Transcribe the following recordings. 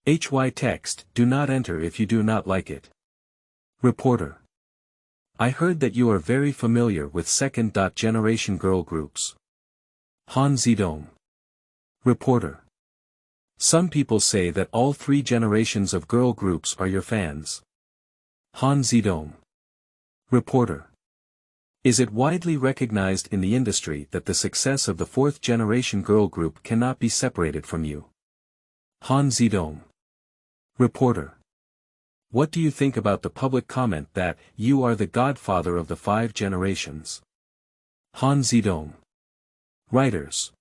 HY text, do not enter if you do not like it. Reporter. I heard that you are very familiar with second-generation girl groups. Han Zidong. Reporter. Some people say that all 3 generations of girl groups are your fans. Han Zidong. Reporter. Is it widely recognized in the industry that the success of the 4th-generation girl group cannot be separated from you? Han Zidong. Reporter. What do you think about the public comment that you are the godfather of the 5 generations? Han Zidong. Writers.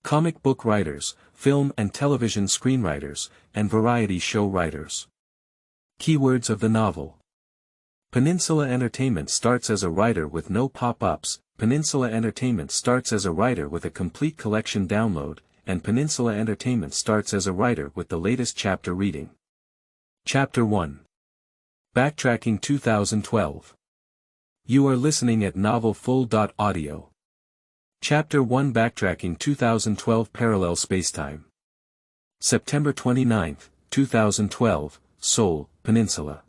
Comic book writers, film and television screenwriters, and variety show writers. Keywords of the novel. Peninsula Entertainment starts as a writer with no pop-ups, Peninsula Entertainment starts as a writer with a complete collection download, and Peninsula Entertainment starts as a writer with the latest chapter reading. Chapter 1. Backtracking 2012. You are listening at Novel Full.audio. Chapter 1 Backtracking 2012 Parallel Spacetime. September 29, 2012, Seoul, Peninsula.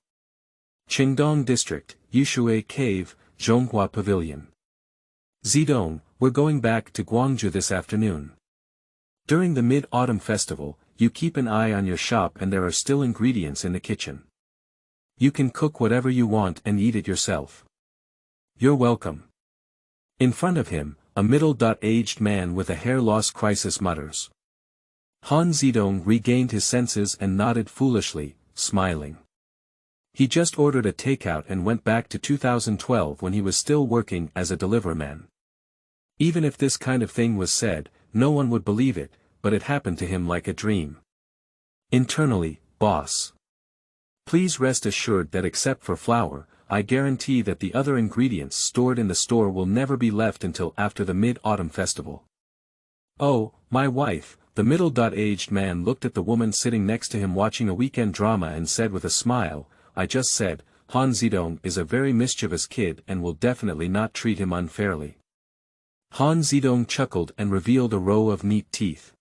Qingdong District, Yihua Cave, Zhonghua Pavilion. Zidong, we're going back to Guangzhou this afternoon. During the Mid-Autumn Festival, you keep an eye on your shop and there are still ingredients in the kitchen. You can cook whatever you want and eat it yourself. You're welcome. In front of him, a middle-aged man with a hair loss crisis mutters. Han Zidong regained his senses and nodded foolishly, smiling. He just ordered a takeout and went back to 2012 when he was still working as a deliverman. Even if this kind of thing was said, no one would believe it, but it happened to him like a dream. Internally, boss. Please rest assured that except for flour, I guarantee that the other ingredients stored in the store will never be left until after the Mid-Autumn Festival. Oh, my wife. The middle-aged man looked at the woman sitting next to him watching a weekend drama and said with a smile, I just said, Han Zidong is a very mischievous kid and will definitely not treat him unfairly. Han Zidong chuckled and revealed a row of neat teeth.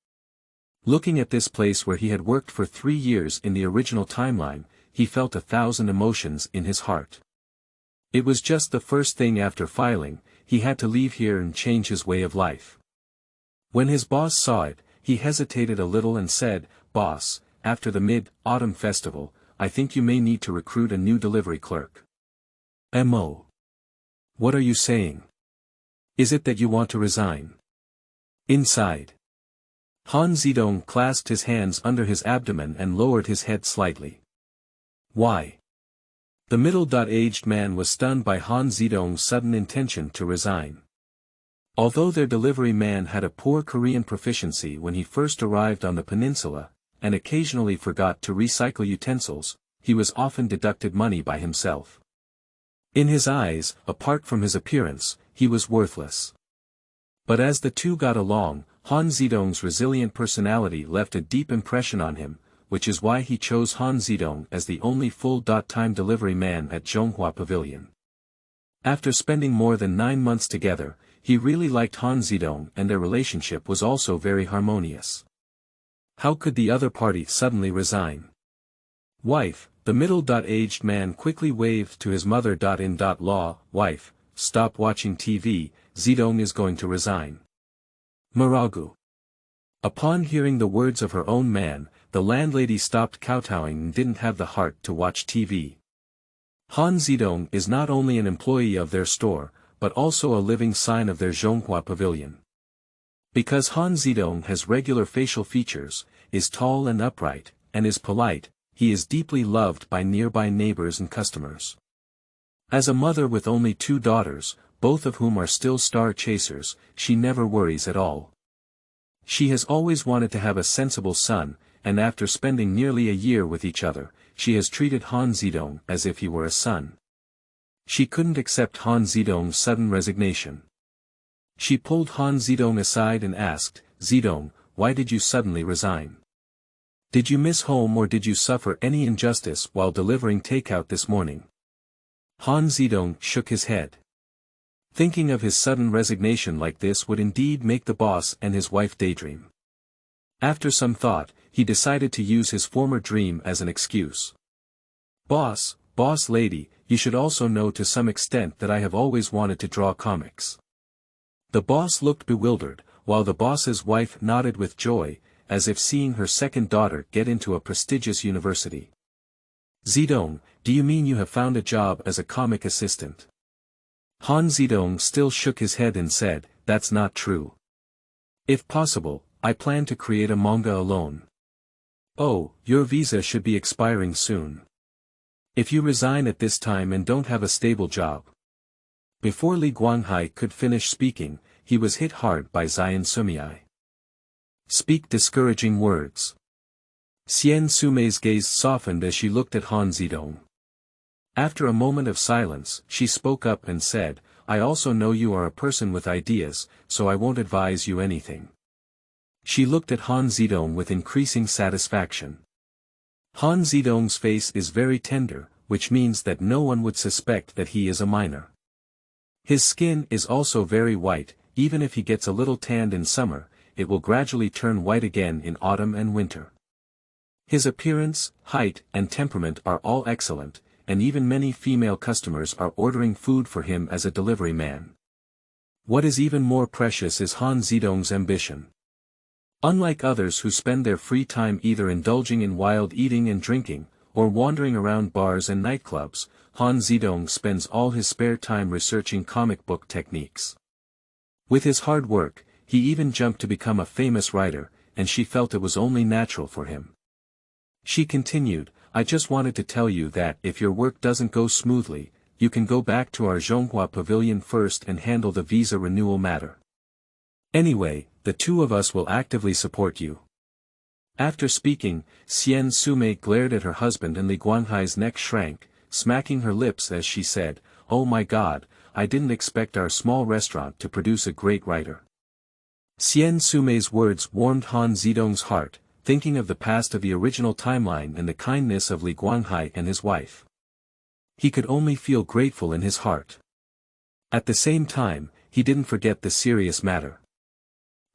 Looking at this place where he had worked for 3 years in the original timeline, he felt 1,000 emotions in his heart. It was just the first thing after filing, he had to leave here and change his way of life. When his boss saw it, he hesitated a little and said, Boss, after the Mid-Autumn Festival, I think you may need to recruit a new delivery clerk. M.O. What are you saying? Is it that you want to resign? Inside. Han Zidong clasped his hands under his abdomen and lowered his head slightly. Why? The middle-aged man was stunned by Han Zidong's sudden intention to resign. Although their delivery man had a poor Korean proficiency when he first arrived on the peninsula, and occasionally forgot to recycle utensils, he was often deducted money by himself. In his eyes, apart from his appearance, he was worthless. But as the two got along, Han Zidong's resilient personality left a deep impression on him, which is why he chose Han Zidong as the only full-time delivery man at Zhonghua Pavilion. After spending more than 9 months together, he really liked Han Zidong and their relationship was also very harmonious. How could the other party suddenly resign? Wife, the middle-aged man quickly waved to his mother-in-law, wife, stop watching TV, Zidong is going to resign. Maragu. Upon hearing the words of her own man, the landlady stopped kowtowing and didn't have the heart to watch TV. Han Zidong is not only an employee of their store, but also a living sign of their Zhonghua Pavilion. Because Han Zidong has regular facial features, is tall and upright, and is polite, he is deeply loved by nearby neighbors and customers. As a mother with only 2 daughters, both of whom are still star chasers, she never worries at all. She has always wanted to have a sensible son, and after spending nearly a year with each other, she has treated Han Zidong as if he were a son. She couldn't accept Han Zidong's sudden resignation. She pulled Han Zidong aside and asked, Zidong, why did you suddenly resign? Did you miss home or did you suffer any injustice while delivering takeout this morning? Han Zidong shook his head. Thinking of his sudden resignation like this would indeed make the boss and his wife daydream. After some thought, he decided to use his former dream as an excuse. Boss lady, you should also know to some extent that I have always wanted to draw comics. The boss looked bewildered, while the boss's wife nodded with joy, as if seeing her second daughter get into a prestigious university. Zidong, do you mean you have found a job as a comic assistant? Han Zidong still shook his head and said, that's not true. If possible, I plan to create a manga alone. Oh, your visa should be expiring soon. If you resign at this time and don't have a stable job. Before Li Guanghai could finish speaking, he was hit hard by Xian Sumei. Speak discouraging words. Xian Sumei's gaze softened as she looked at Han Zidong. After a moment of silence, she spoke up and said, I also know you are a person with ideas, so I won't advise you anything. She looked at Han Zidong with increasing satisfaction. Han Zidong's face is very tender, which means that no one would suspect that he is a minor. His skin is also very white, even if he gets a little tanned in summer, it will gradually turn white again in autumn and winter. His appearance, height, and temperament are all excellent, and even many female customers are ordering food for him as a delivery man. What is even more precious is Han Zidong's ambition. Unlike others who spend their free time either indulging in wild eating and drinking, or wandering around bars and nightclubs, Han Zidong spends all his spare time researching comic book techniques. With his hard work, he even jumped to become a famous writer, and she felt it was only natural for him. She continued, I just wanted to tell you that if your work doesn't go smoothly, you can go back to our Zhonghua pavilion first and handle the visa renewal matter. Anyway, the two of us will actively support you. After speaking, Xian Sumei glared at her husband and Li Guanghai's neck shrank, smacking her lips as she said, Oh my God, I didn't expect our small restaurant to produce a great writer. Xian Sumei's words warmed Han Zidong's heart, thinking of the past of the original timeline and the kindness of Li Guanghai and his wife. He could only feel grateful in his heart. At the same time, he didn't forget the serious matter.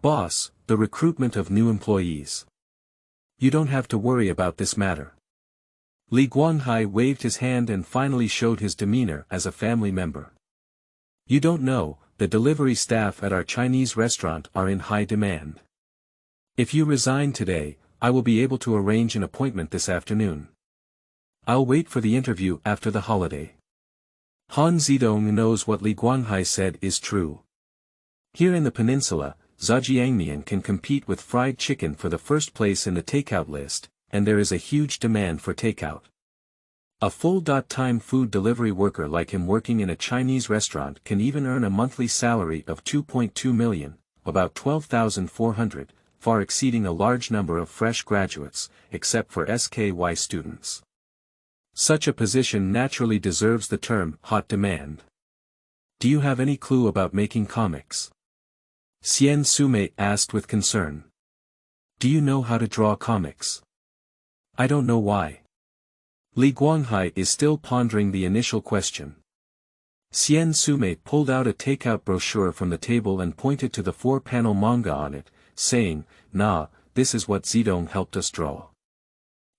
Boss, the recruitment of new employees. You don't have to worry about this matter. Li Guanghai waved his hand and finally showed his demeanor as a family member. You don't know, the delivery staff at our Chinese restaurant are in high demand. If you resign today, I will be able to arrange an appointment this afternoon. I'll wait for the interview after the holiday. Han Zidong knows what Li Guanghai said is true. Here in the peninsula, Zhejiangmian can compete with fried chicken for the first place in the takeout list, and there is a huge demand for takeout. A full-time food delivery worker like him working in a Chinese restaurant can even earn a monthly salary of 2.2 million, about 12,400, far exceeding a large number of fresh graduates, except for SKY students. Such a position naturally deserves the term hot demand. Do you have any clue about making comics? Xian Sumei asked with concern. Do you know how to draw comics? I don't know why. Li Guanghai is still pondering the initial question. Xian Sumei pulled out a takeout brochure from the table and pointed to the 4-panel manga on it, saying, Nah, this is what Zidong helped us draw.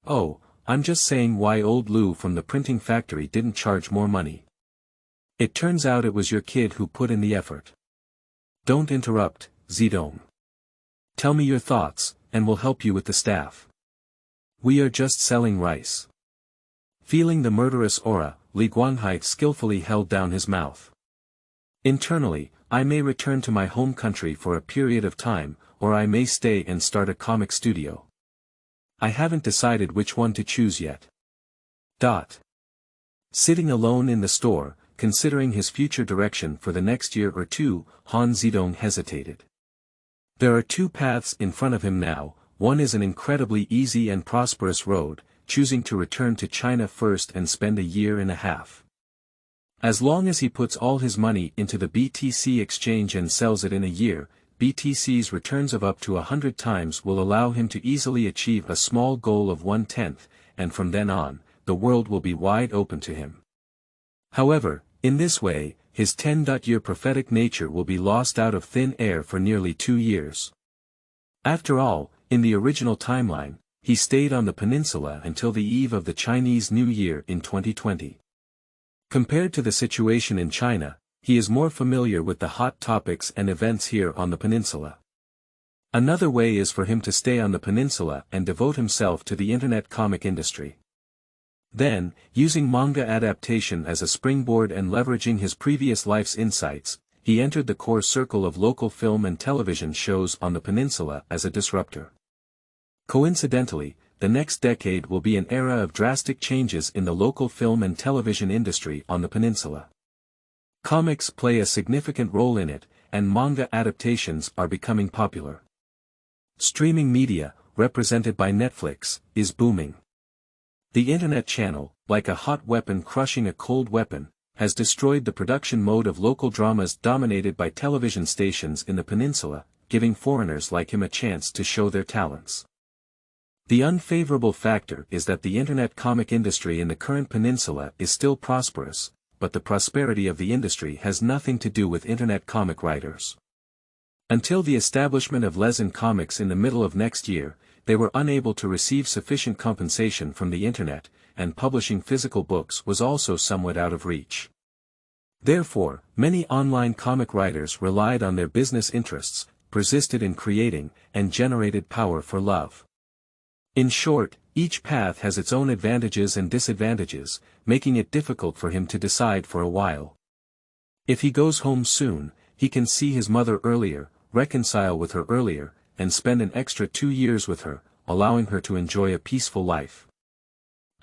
Oh, I'm just saying why old Lou from the printing factory didn't charge more money. It turns out it was your kid who put in the effort. Don't interrupt, Zidong. Tell me your thoughts, and we'll help you with the staff. We are just selling rice. Feeling the murderous aura, Li Guanghai skillfully held down his mouth. Internally, I may return to my home country for a period of time, or I may stay and start a comic studio. I haven't decided which one to choose yet. Sitting alone in the store, considering his future direction for the next year or two, Han Zidong hesitated. There are two paths in front of him now, one is an incredibly easy and prosperous road, choosing to return to China first and spend a year and a half. As long as he puts all his money into the BTC exchange and sells it in a year, BTC's returns of up to 100 times will allow him to easily achieve a small goal of 1/10, and from then on, the world will be wide open to him. However, in this way, his 10-year prophetic nature will be lost out of thin air for nearly 2 years. After all, in the original timeline, he stayed on the peninsula until the eve of the Chinese New Year in 2020. Compared to the situation in China, he is more familiar with the hot topics and events here on the peninsula. Another way is for him to stay on the peninsula and devote himself to the internet comic industry. Then, using manga adaptation as a springboard and leveraging his previous life's insights, he entered the core circle of local film and television shows on the peninsula as a disruptor. Coincidentally, the next decade will be an era of drastic changes in the local film and television industry on the peninsula. Comics play a significant role in it, and manga adaptations are becoming popular. Streaming media, represented by Netflix, is booming. The internet channel, like a hot weapon crushing a cold weapon, has destroyed the production mode of local dramas dominated by television stations in the peninsula, giving foreigners like him a chance to show their talents. The unfavorable factor is that the internet comic industry in the current peninsula is still prosperous, but the prosperity of the industry has nothing to do with internet comic writers. Until the establishment of Lezen Comics in the middle of next year, they were unable to receive sufficient compensation from the internet, and publishing physical books was also somewhat out of reach. Therefore, many online comic writers relied on their business interests, persisted in creating, and generated power for love. In short, each path has its own advantages and disadvantages, making it difficult for him to decide for a while. If he goes home soon, he can see his mother earlier, reconcile with her earlier, and spend an extra 2 years with her, allowing her to enjoy a peaceful life.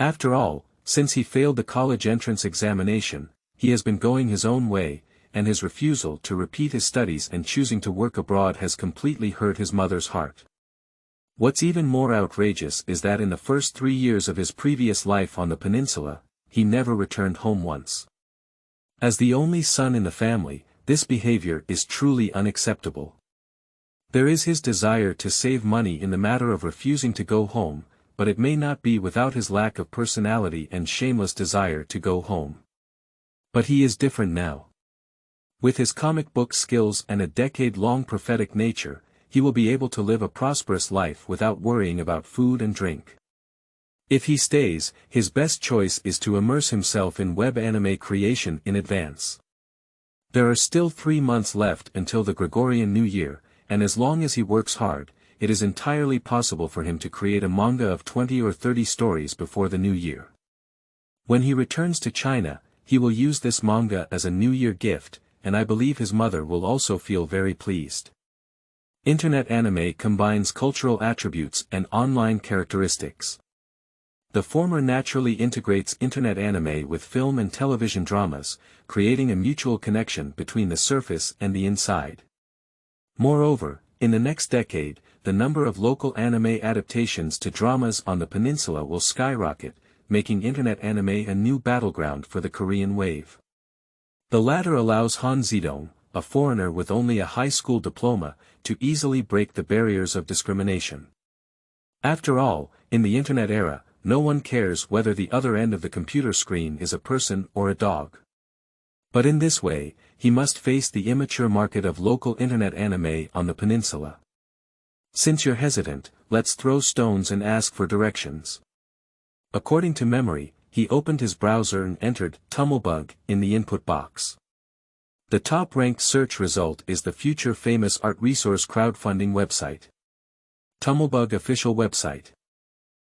After all, since he failed the college entrance examination, he has been going his own way, and his refusal to repeat his studies and choosing to work abroad has completely hurt his mother's heart. What's even more outrageous is that in the first 3 years of his previous life on the peninsula, he never returned home once. As the only son in the family, this behavior is truly unacceptable. There is his desire to save money in the matter of refusing to go home, but it may not be without his lack of personality and shameless desire to go home. But he is different now. With his comic book skills and a decade-long prophetic nature, he will be able to live a prosperous life without worrying about food and drink. If he stays, his best choice is to immerse himself in web anime creation in advance. There are still 3 months left until the Gregorian New Year, and as long as he works hard, it is entirely possible for him to create a manga of 20 or 30 stories before the New Year. When he returns to China, he will use this manga as a New Year gift, and I believe his mother will also feel very pleased. Internet anime combines cultural attributes and online characteristics. The former naturally integrates internet anime with film and television dramas, creating a mutual connection between the surface and the inside. Moreover, in the next decade, the number of local anime adaptations to dramas on the peninsula will skyrocket, making internet anime a new battleground for the Korean wave. The latter allows Han Zidong, a foreigner with only a high school diploma, to easily break the barriers of discrimination. After all, in the internet era, no one cares whether the other end of the computer screen is a person or a dog. But in this way, he must face the immature market of local internet anime on the peninsula. Since you're hesitant, let's throw stones and ask for directions. According to memory, he opened his browser and entered Tumblebug in the input box. The top-ranked search result is the future famous art resource crowdfunding website. Tumblebug official website.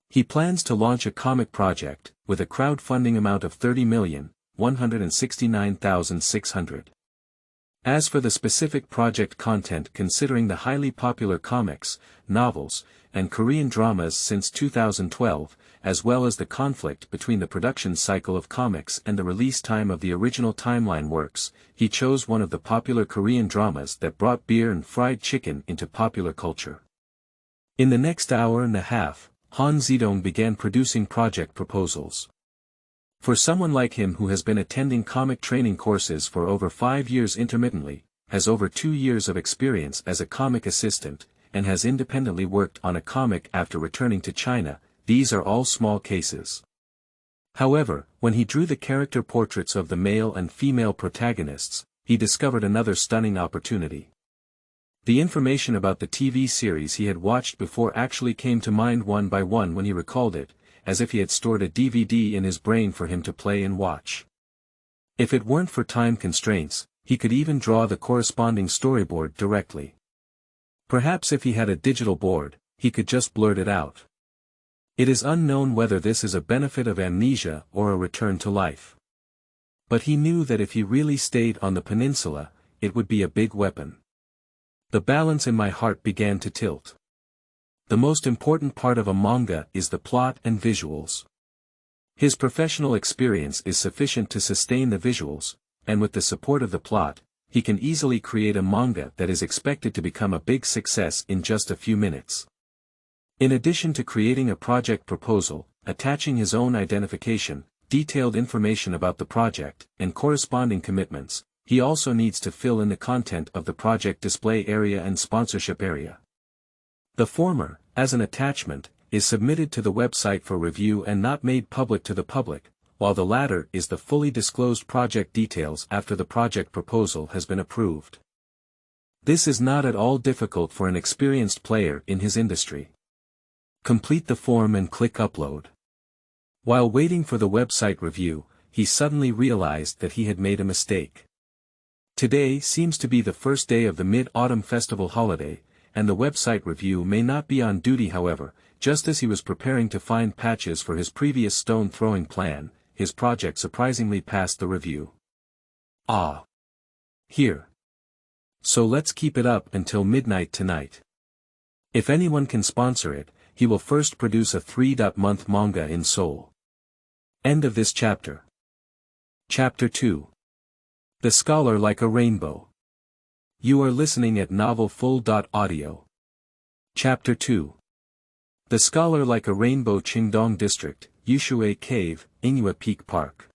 He plans to launch a comic project, with a crowdfunding amount of 30,169,600. As for the specific project content considering the highly popular comics, novels, and Korean dramas since 2012, as well as the conflict between the production cycle of comics and the release time of the original timeline works, he chose one of the popular Korean dramas that brought beer and fried chicken into popular culture. In the next hour and a half, Han Zidong began producing project proposals. For someone like him who has been attending comic training courses for over 5 years intermittently, has over 2 years of experience as a comic assistant, and has independently worked on a comic after returning to China, these are all small cases. However, when he drew the character portraits of the male and female protagonists, he discovered another stunning opportunity. The information about the TV series he had watched before actually came to mind one by one when he recalled it, as if he had stored a DVD in his brain for him to play and watch. If it weren't for time constraints, he could even draw the corresponding storyboard directly. Perhaps if he had a digital board, he could just blurt it out. It is unknown whether this is a benefit of amnesia or a return to life. But he knew that if he really stayed on the peninsula, it would be a big weapon. The balance in my heart began to tilt. The most important part of a manga is the plot and visuals. His professional experience is sufficient to sustain the visuals, and with the support of the plot, he can easily create a manga that is expected to become a big success in just a few minutes. In addition to creating a project proposal, attaching his own identification, detailed information about the project, and corresponding commitments, he also needs to fill in the content of the project display area and sponsorship area. The former, as an attachment, is submitted to the website for review and not made public to the public, while the latter is the fully disclosed project details after the project proposal has been approved. This is not at all difficult for an experienced player in his industry. Complete the form and click upload. While waiting for the website review, he suddenly realized that he had made a mistake. Today seems to be the first day of the Mid-Autumn Festival holiday, and the website review may not be on duty. However, just as he was preparing to find patches for his previous stone-throwing plan, his project surprisingly passed the review. Ah! Here. So let's keep it up until midnight tonight. If anyone can sponsor it, he will first produce a 3-month manga in Seoul. End of this chapter. Chapter 2. The Scholar Like a Rainbow. You are listening at novelfull.audio. Chapter 2. The Scholar Like a Rainbow, Qingdong District, Yihua Cave, Yihua Peak Park.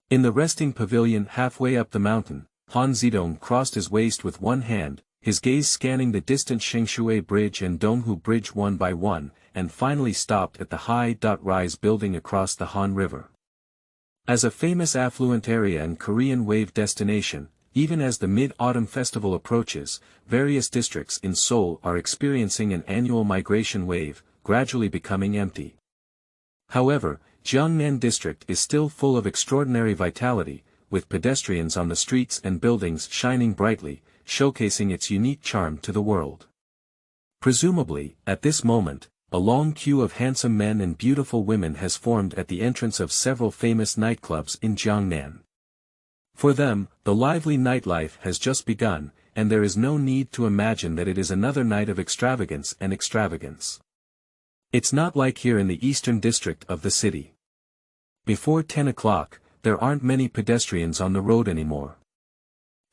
In the resting pavilion halfway up the mountain, Han Zidong crossed his waist with one hand, his gaze scanning the distant Shengshui Bridge and Donghu Bridge one by one, and finally stopped at the high-rise building across the Han River. As a famous affluent area and Korean wave destination, even as the Mid-Autumn Festival approaches, various districts in Seoul are experiencing an annual migration wave, gradually becoming empty. However, Jiangnan District is still full of extraordinary vitality, with pedestrians on the streets and buildings shining brightly, showcasing its unique charm to the world. Presumably, at this moment, a long queue of handsome men and beautiful women has formed at the entrance of several famous nightclubs in Jiangnan. For them, the lively nightlife has just begun, and there is no need to imagine that it is another night of extravagance and extravagance. It's not like here in the eastern district of the city. Before 10 o'clock, there aren't many pedestrians on the road anymore.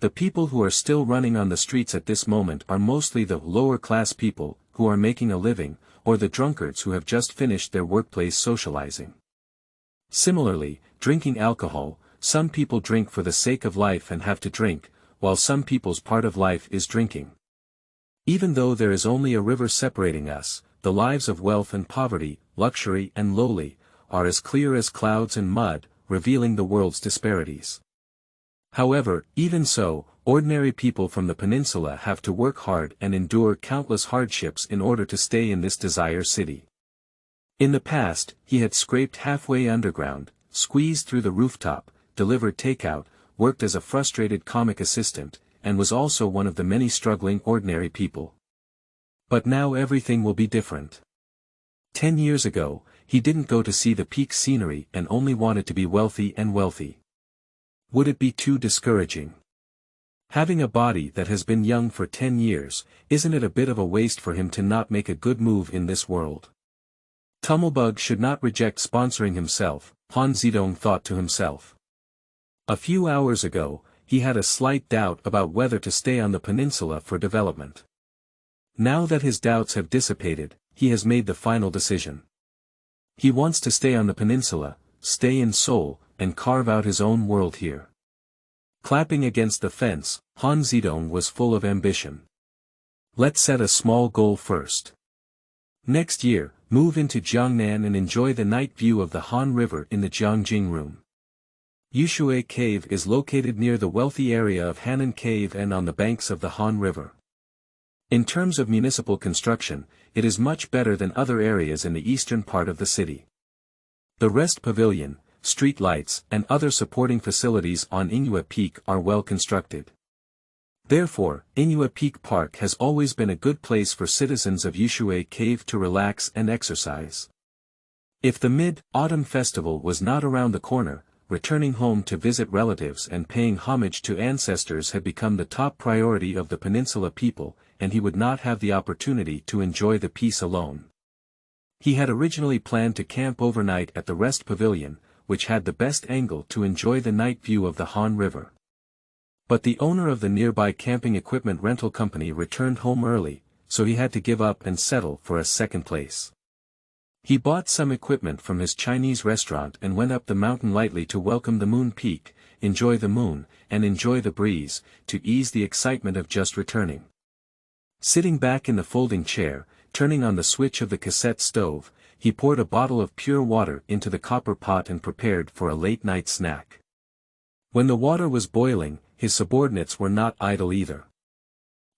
The people who are still running on the streets at this moment are mostly the lower-class people, who are making a living, or the drunkards who have just finished their workplace socializing. Similarly, drinking alcohol, some people drink for the sake of life and have to drink, while some people's part of life is drinking. Even though there is only a river separating us, the lives of wealth and poverty, luxury and lowly, are as clear as clouds and mud, revealing the world's disparities. However, even so, ordinary people from the peninsula have to work hard and endure countless hardships in order to stay in this desire city. In the past, he had scraped halfway underground, squeezed through the rooftop, delivered takeout, worked as a frustrated comic assistant, and was also one of the many struggling ordinary people. But now everything will be different. 10 years ago, he didn't go to see the peak scenery and only wanted to be wealthy and wealthy. Would it be too discouraging? Having a body that has been young for 10 years, isn't it a bit of a waste for him to not make a good move in this world? Tumblebug should not reject sponsoring himself, Han Zidong thought to himself. A few hours ago, he had a slight doubt about whether to stay on the peninsula for development. Now that his doubts have dissipated, he has made the final decision. He wants to stay on the peninsula, stay in Seoul, and carve out his own world here. Clapping against the fence, Han Zidong was full of ambition. Let's set a small goal first. Next year, move into Jiangnan and enjoy the night view of the Han River in the Jiangjing Room. Yihua Cave is located near the wealthy area of Hanan Cave and on the banks of the Han River. In terms of municipal construction, it is much better than other areas in the eastern part of the city. The rest pavilion, street lights, and other supporting facilities on Yihua Peak are well constructed. Therefore, Yihua Peak Park has always been a good place for citizens of Yihua Cave to relax and exercise. If the Mid-Autumn Festival was not around the corner, returning home to visit relatives and paying homage to ancestors had become the top priority of the Peninsula people, and he would not have the opportunity to enjoy the peace alone. He had originally planned to camp overnight at the Rest Pavilion, which had the best angle to enjoy the night view of the Han River. But the owner of the nearby camping equipment rental company returned home early, so he had to give up and settle for a second place. He bought some equipment from his Chinese restaurant and went up the mountain lightly to welcome the moon peak, enjoy the moon, and enjoy the breeze, to ease the excitement of just returning. Sitting back in the folding chair, turning on the switch of the cassette stove, he poured a bottle of pure water into the copper pot and prepared for a late-night snack. When the water was boiling, his subordinates were not idle either.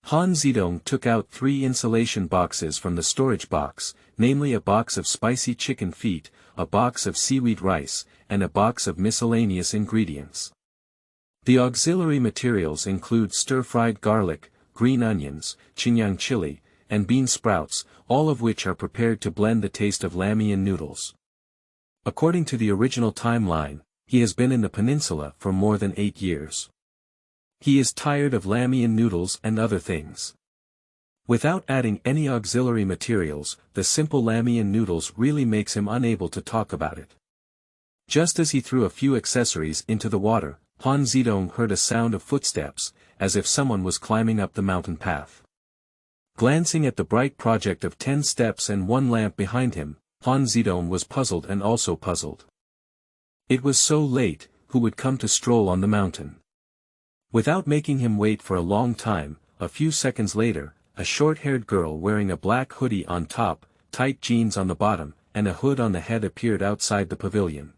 Han Zidong took out 3 insulation boxes from the storage box, namely a box of spicy chicken feet, a box of seaweed rice, and a box of miscellaneous ingredients. The auxiliary materials include stir-fried garlic, green onions, Chinyang chili, and bean sprouts, all of which are prepared to blend the taste of Lamian noodles. According to the original timeline, he has been in the peninsula for more than 8 years. He is tired of Lamian noodles and other things. Without adding any auxiliary materials, the simple Lamian noodles really makes him unable to talk about it. Just as he threw a few accessories into the water, Han Zidong heard a sound of footsteps, as if someone was climbing up the mountain path. Glancing at the bright project of 10 steps and 1 lamp behind him, Han Zidong was puzzled and also puzzled. It was so late, who would come to stroll on the mountain? Without making him wait for a long time, a few seconds later, a short-haired girl wearing a black hoodie on top, tight jeans on the bottom, and a hood on the head appeared outside the pavilion.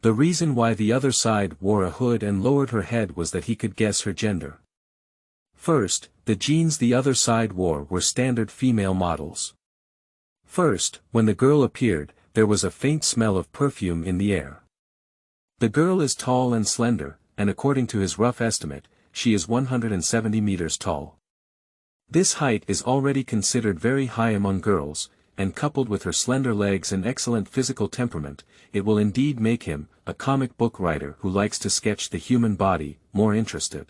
The reason why the other side wore a hood and lowered her head was that he could guess her gender. First, the jeans the other side wore were standard female models. First, when the girl appeared, there was a faint smell of perfume in the air. The girl is tall and slender, and according to his rough estimate, she is 170 meters tall. This height is already considered very high among girls, and coupled with her slender legs and excellent physical temperament, it will indeed make him, a comic book writer who likes to sketch the human body, more interested.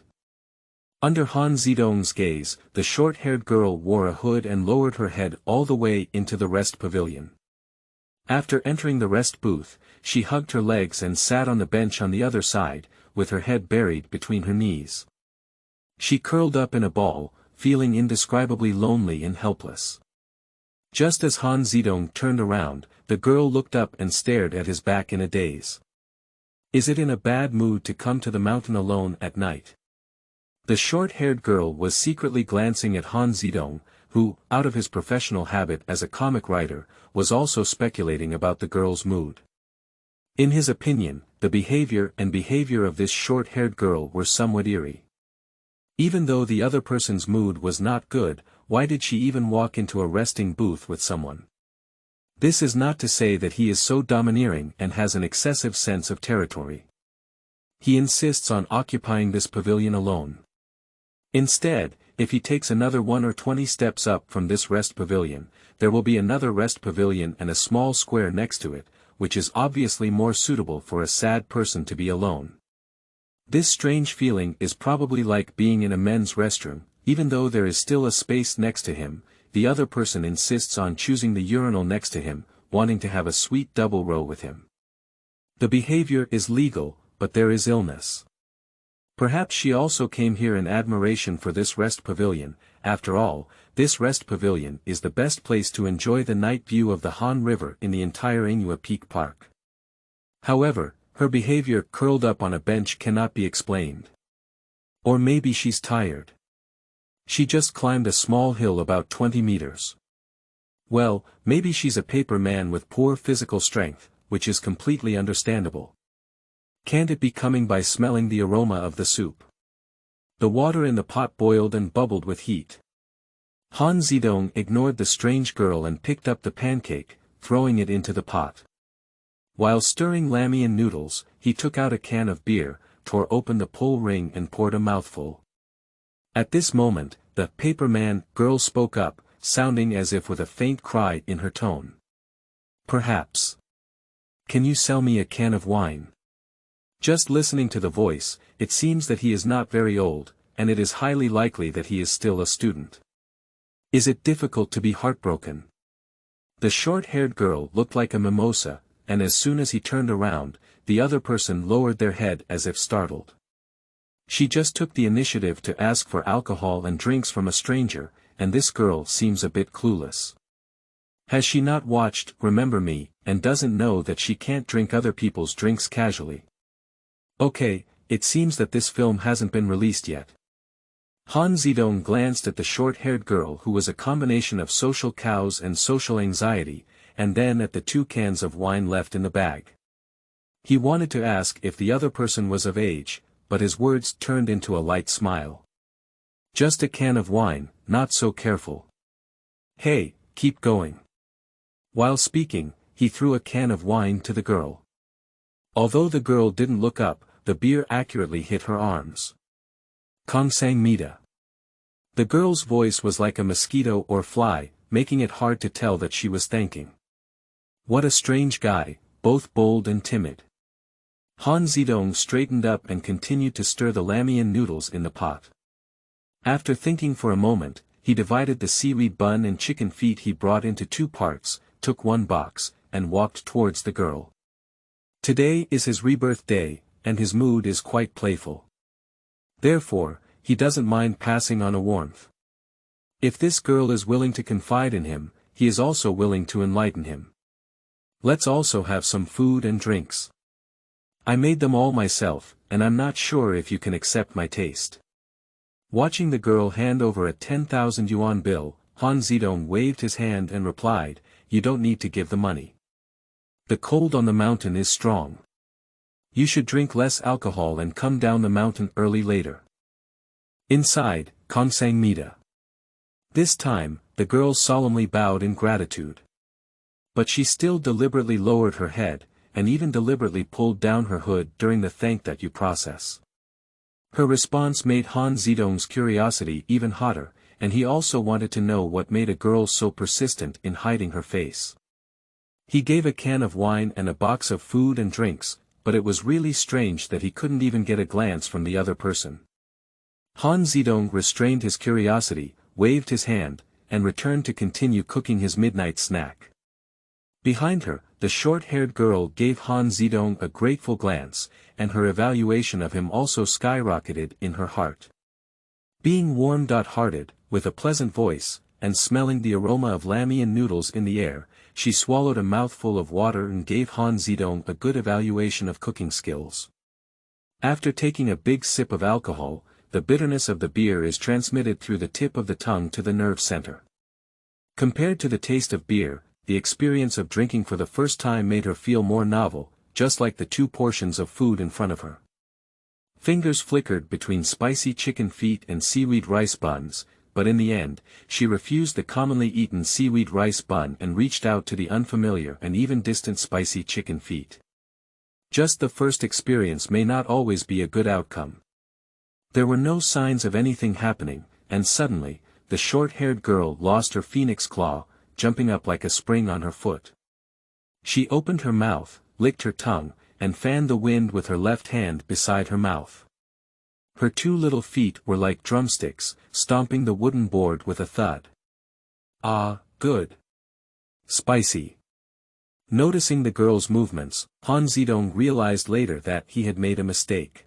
Under Han Zidong's gaze, the short-haired girl wore a hood and lowered her head all the way into the rest pavilion. After entering the rest booth, she hugged her legs and sat on the bench on the other side, with her head buried between her knees. She curled up in a ball, feeling indescribably lonely and helpless. Just as Han Zidong turned around, the girl looked up and stared at his back in a daze. Is it in a bad mood to come to the mountain alone at night? The short-haired girl was secretly glancing at Han Zidong, who, out of his professional habit as a comic writer, was also speculating about the girl's mood. In his opinion, the behavior of this short-haired girl were somewhat eerie. Even though the other person's mood was not good, why did she even walk into a resting booth with someone? This is not to say that he is so domineering and has an excessive sense of territory. He insists on occupying this pavilion alone. Instead, if he takes another 1 or 20 steps up from this rest pavilion, there will be another rest pavilion and a small square next to it, which is obviously more suitable for a sad person to be alone. This strange feeling is probably like being in a men's restroom, even though there is still a space next to him, the other person insists on choosing the urinal next to him, wanting to have a sweet double row with him. The behavior is legal, but there is illness. Perhaps she also came here in admiration for this rest pavilion. After all, this rest pavilion is the best place to enjoy the night view of the Han River in the entire Yihua Peak Park. However, her behavior curled up on a bench cannot be explained. Or maybe she's tired. She just climbed a small hill about 20 meters. Well, maybe she's a paper man with poor physical strength, which is completely understandable. Can't it be coming by smelling the aroma of the soup? The water in the pot boiled and bubbled with heat. Han Zidong ignored the strange girl and picked up the pancake, throwing it into the pot. While stirring ramen noodles, he took out a can of beer, tore open the pull ring and poured a mouthful. At this moment, the paperman girl spoke up, sounding as if with a faint cry in her tone. Perhaps. Can you sell me a can of wine? Just listening to the voice, it seems that he is not very old, and it is highly likely that he is still a student. Is it difficult to be heartbroken? The short-haired girl looked like a mimosa, and as soon as he turned around, the other person lowered their head as if startled. She just took the initiative to ask for alcohol and drinks from a stranger, and this girl seems a bit clueless. Has she not watched Remember Me, and doesn't know that she can't drink other people's drinks casually? Okay, it seems that this film hasn't been released yet. Han Zidong glanced at the short-haired girl who was a combination of social cows and social anxiety, and then at the 2 cans of wine left in the bag. He wanted to ask if the other person was of age, but his words turned into a light smile. Just a can of wine, not so careful. Hey, keep going. While speaking, he threw a can of wine to the girl. Although the girl didn't look up, the beer accurately hit her arms. Kamsahamnida. The girl's voice was like a mosquito or fly, making it hard to tell that she was thanking. What a strange guy, both bold and timid. Han Zidong straightened up and continued to stir the ramen noodles in the pot. After thinking for a moment, he divided the seaweed bun and chicken feet he brought into 2 parts, took 1 box, and walked towards the girl. Today is his rebirth day, and his mood is quite playful. Therefore, he doesn't mind passing on a warmth. If this girl is willing to confide in him, he is also willing to enlighten him. Let's also have some food and drinks. I made them all myself, and I'm not sure if you can accept my taste. Watching the girl hand over a 10,000 yuan bill, Han Zidong waved his hand and replied, "You don't need to give the money. The cold on the mountain is strong. You should drink less alcohol and come down the mountain early later." Inside, Kamsahamnida. This time, the girl solemnly bowed in gratitude. But she still deliberately lowered her head, and even deliberately pulled down her hood during the thank that you process. Her response made Han Zidong's curiosity even hotter, and he also wanted to know what made a girl so persistent in hiding her face. He gave a can of wine and a box of food and drinks, but it was really strange that he couldn't even get a glance from the other person. Han Zidong restrained his curiosity, waved his hand, and returned to continue cooking his midnight snack. Behind her, the short-haired girl gave Han Zidong a grateful glance, and her evaluation of him also skyrocketed in her heart. Being warm-hearted, with a pleasant voice, and smelling the aroma of ramen noodles in the air, she swallowed a mouthful of water and gave Han Zidong a good evaluation of cooking skills. After taking a big sip of alcohol, the bitterness of the beer is transmitted through the tip of the tongue to the nerve center. Compared to the taste of beer, the experience of drinking for the first time made her feel more novel, just like the 2 portions of food in front of her. Fingers flickered between spicy chicken feet and seaweed rice buns, but in the end, she refused the commonly eaten seaweed rice bun and reached out to the unfamiliar and even distant spicy chicken feet. Just the first experience may not always be a good outcome. There were no signs of anything happening, and suddenly, the short-haired girl lost her phoenix claw, jumping up like a spring on her foot. She opened her mouth, licked her tongue, and fanned the wind with her left hand beside her mouth. Her 2 little feet were like drumsticks, stomping the wooden board with a thud. Ah, good. Spicy. Noticing the girl's movements, Han Zidong realized later that he had made a mistake.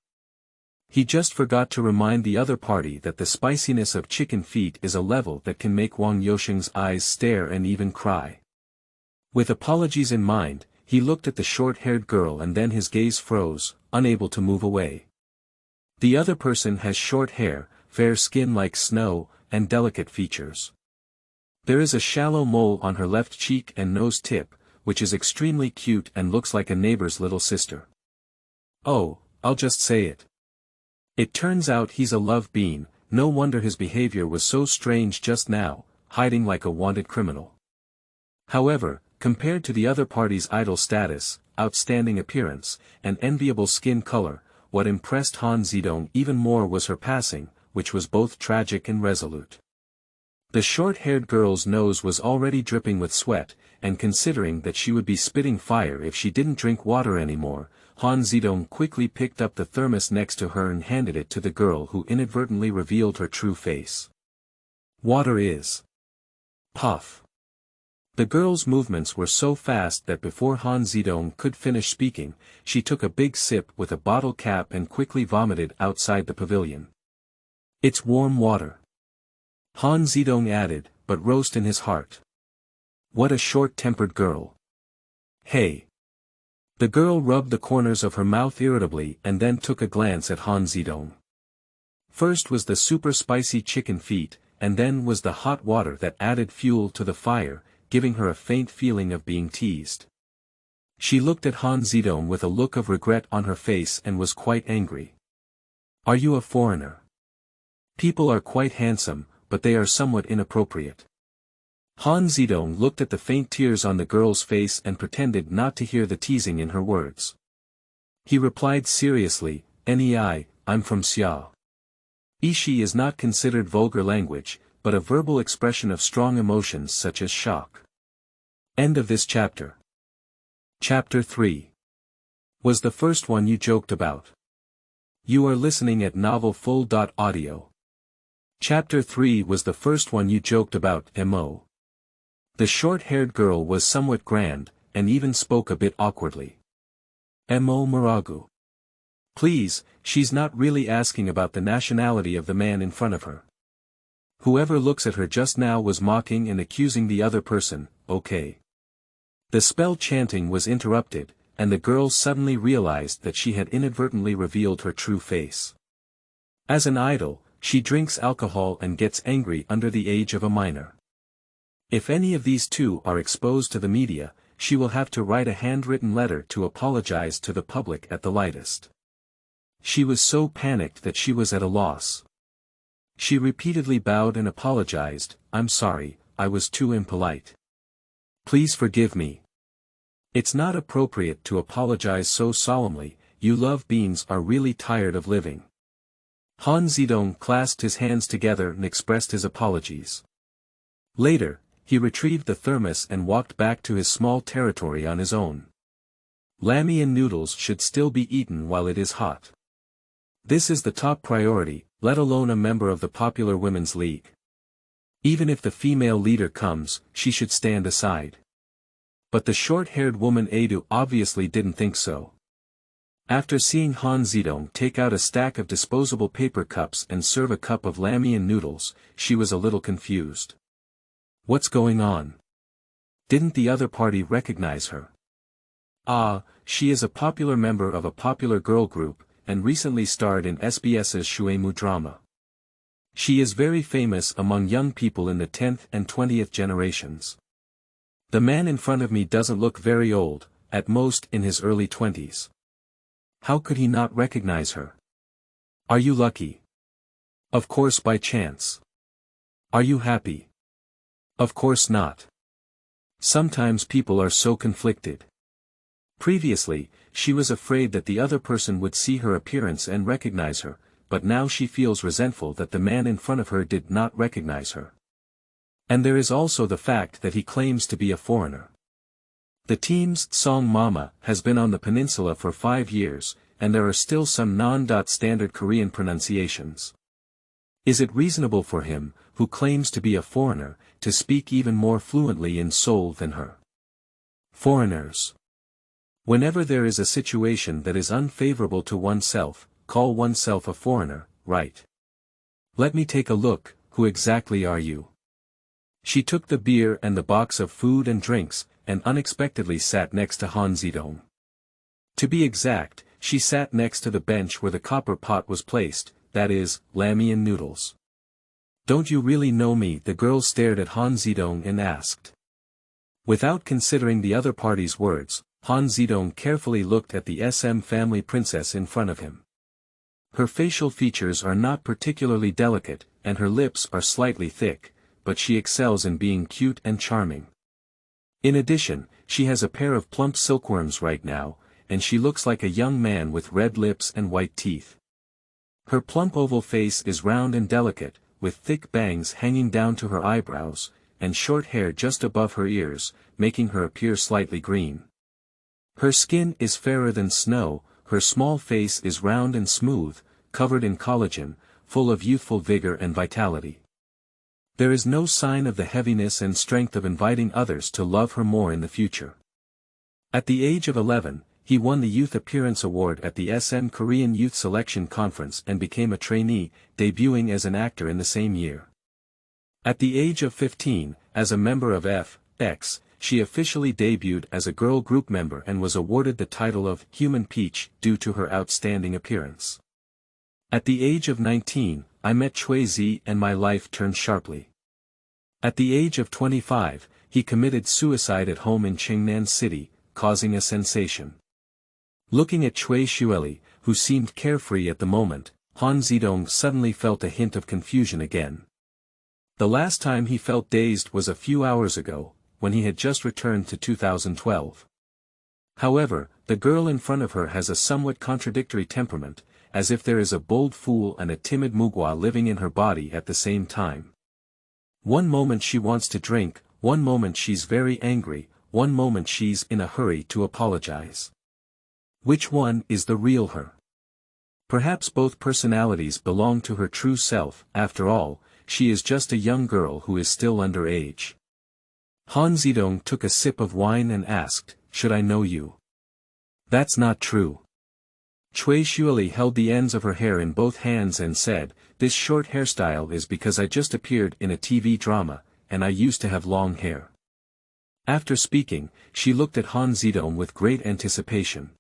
He just forgot to remind the other party that the spiciness of chicken feet is a level that can make Wang Yousheng's eyes stare and even cry. With apologies in mind, he looked at the short-haired girl and then his gaze froze, unable to move away. The other person has short hair, fair skin like snow, and delicate features. There is a shallow mole on her left cheek and nose tip, which is extremely cute and looks like a neighbor's little sister. Oh, I'll just say it. It turns out he's a love bean, no wonder his behavior was so strange just now, hiding like a wanted criminal. However, compared to the other party's idol status, outstanding appearance, and enviable skin color, what impressed Han Zidong even more was her passing, which was both tragic and resolute. The short-haired girl's nose was already dripping with sweat, and considering that she would be spitting fire if she didn't drink water anymore, Han Zidong quickly picked up the thermos next to her and handed it to the girl who inadvertently revealed her true face. Water is. Puff. The girl's movements were so fast that before Han Zidong could finish speaking, she took a big sip with a bottle cap and quickly vomited outside the pavilion. It's warm water. Han Zidong added, but roast in his heart. What a short-tempered girl. Hey. The girl rubbed the corners of her mouth irritably and then took a glance at Han Zidong. First was the super spicy chicken feet, and then was the hot water that added fuel to the fire, giving her a faint feeling of being teased. She looked at Han Zidong with a look of regret on her face and was quite angry. Are you a foreigner? People are quite handsome, but they are somewhat inappropriate. Han Zidong looked at the faint tears on the girl's face and pretended not to hear the teasing in her words. He replied seriously, "Nei, I'm from Xia. Ishi is not considered vulgar language, but a verbal expression of strong emotions such as shock." End of this chapter. Chapter 3. Was the first one you joked about? You are listening at novelfull.audio. Chapter 3 was the first one you joked about, Mo. The short-haired girl was somewhat grand, and even spoke a bit awkwardly. Mo Maragu. Please, she's not really asking about the nationality of the man in front of her. Whoever looks at her just now was mocking and accusing the other person, okay. The spell chanting was interrupted, and the girl suddenly realized that she had inadvertently revealed her true face. As an idol, she drinks alcohol and gets angry under the age of a minor. If any of these two are exposed to the media, she will have to write a handwritten letter to apologize to the public at the latest. She was so panicked that she was at a loss. She repeatedly bowed and apologized, "I'm sorry, I was too impolite. Please forgive me. It's not appropriate to apologize so solemnly, you love beings are really tired of living." Han Zidong clasped his hands together and expressed his apologies. Later, he retrieved the thermos and walked back to his small territory on his own. Lammy and noodles should still be eaten while it is hot. This is the top priority, let alone a member of the Popular Women's League. Even if the female leader comes, she should stand aside. But the short-haired woman Adu obviously didn't think so. After seeing Han Zidong take out a stack of disposable paper cups and serve a cup of lammy and noodles, she was a little confused. What's going on? Didn't the other party recognize her? Ah, she is a popular member of a popular girl group, and recently starred in SBS's Shuemu drama. She is very famous among young people in the 10th and 20th generations. The man in front of me doesn't look very old, at most in his early 20s. How could he not recognize her? Are you lucky? Of course by chance. Are you happy? Of course not. Sometimes people are so conflicted. Previously, she was afraid that the other person would see her appearance and recognize her, but now she feels resentful that the man in front of her did not recognize her. And there is also the fact that he claims to be a foreigner. The team's Song Mama has been on the peninsula for 5 years, and there are still some non-standard Korean pronunciations. Is it reasonable for him, who claims to be a foreigner, to speak even more fluently in Seoul than her? Foreigners. Whenever there is a situation that is unfavorable to oneself, call oneself a foreigner, right? Let me take a look, who exactly are you? She took the beer and the box of food and drinks, and unexpectedly sat next to Han Zidong. To be exact, she sat next to the bench where the copper pot was placed, that is, lammy and noodles. Don't you really know me? The girl stared at Han Zidong and asked. Without considering the other party's words, Han Zidong carefully looked at the SM family princess in front of him. Her facial features are not particularly delicate, and her lips are slightly thick, but she excels in being cute and charming. In addition, she has a pair of plump silkworms right now, and she looks like a young man with red lips and white teeth. Her plump oval face is round and delicate, with thick bangs hanging down to her eyebrows, and short hair just above her ears, making her appear slightly green. Her skin is fairer than snow, her small face is round and smooth, covered in collagen, full of youthful vigor and vitality. There is no sign of the heaviness and strength of inviting others to love her more in the future. At the age of 11, he won the Youth Appearance Award at the SM Korean Youth Selection Conference and became a trainee, debuting as an actor in the same year. At the age of 15, as a member of FX, she officially debuted as a girl group member and was awarded the title of Human Peach due to her outstanding appearance. At the age of 19, I met Choi Z and my life turned sharply. At the age of 25, he committed suicide at home in Chengnan City, causing a sensation. Looking at Choi Shueli, who seemed carefree at the moment, Han Zidong suddenly felt a hint of confusion again. The last time he felt dazed was a few hours ago, when he had just returned to 2012. However, the girl in front of her has a somewhat contradictory temperament, as if there is a bold fool and a timid mugwa living in her body at the same time. One moment she wants to drink, one moment she's very angry, one moment she's in a hurry to apologize. Which one is the real her? Perhaps both personalities belong to her true self. After all, she is just a young girl who is still underage. Han Zidong took a sip of wine and asked, "Should I know you?" "That's not true." Choi Shueli held the ends of her hair in both hands and said, "This short hairstyle is because I just appeared in a TV drama, and I used to have long hair." After speaking, she looked at Han Zidong with great anticipation.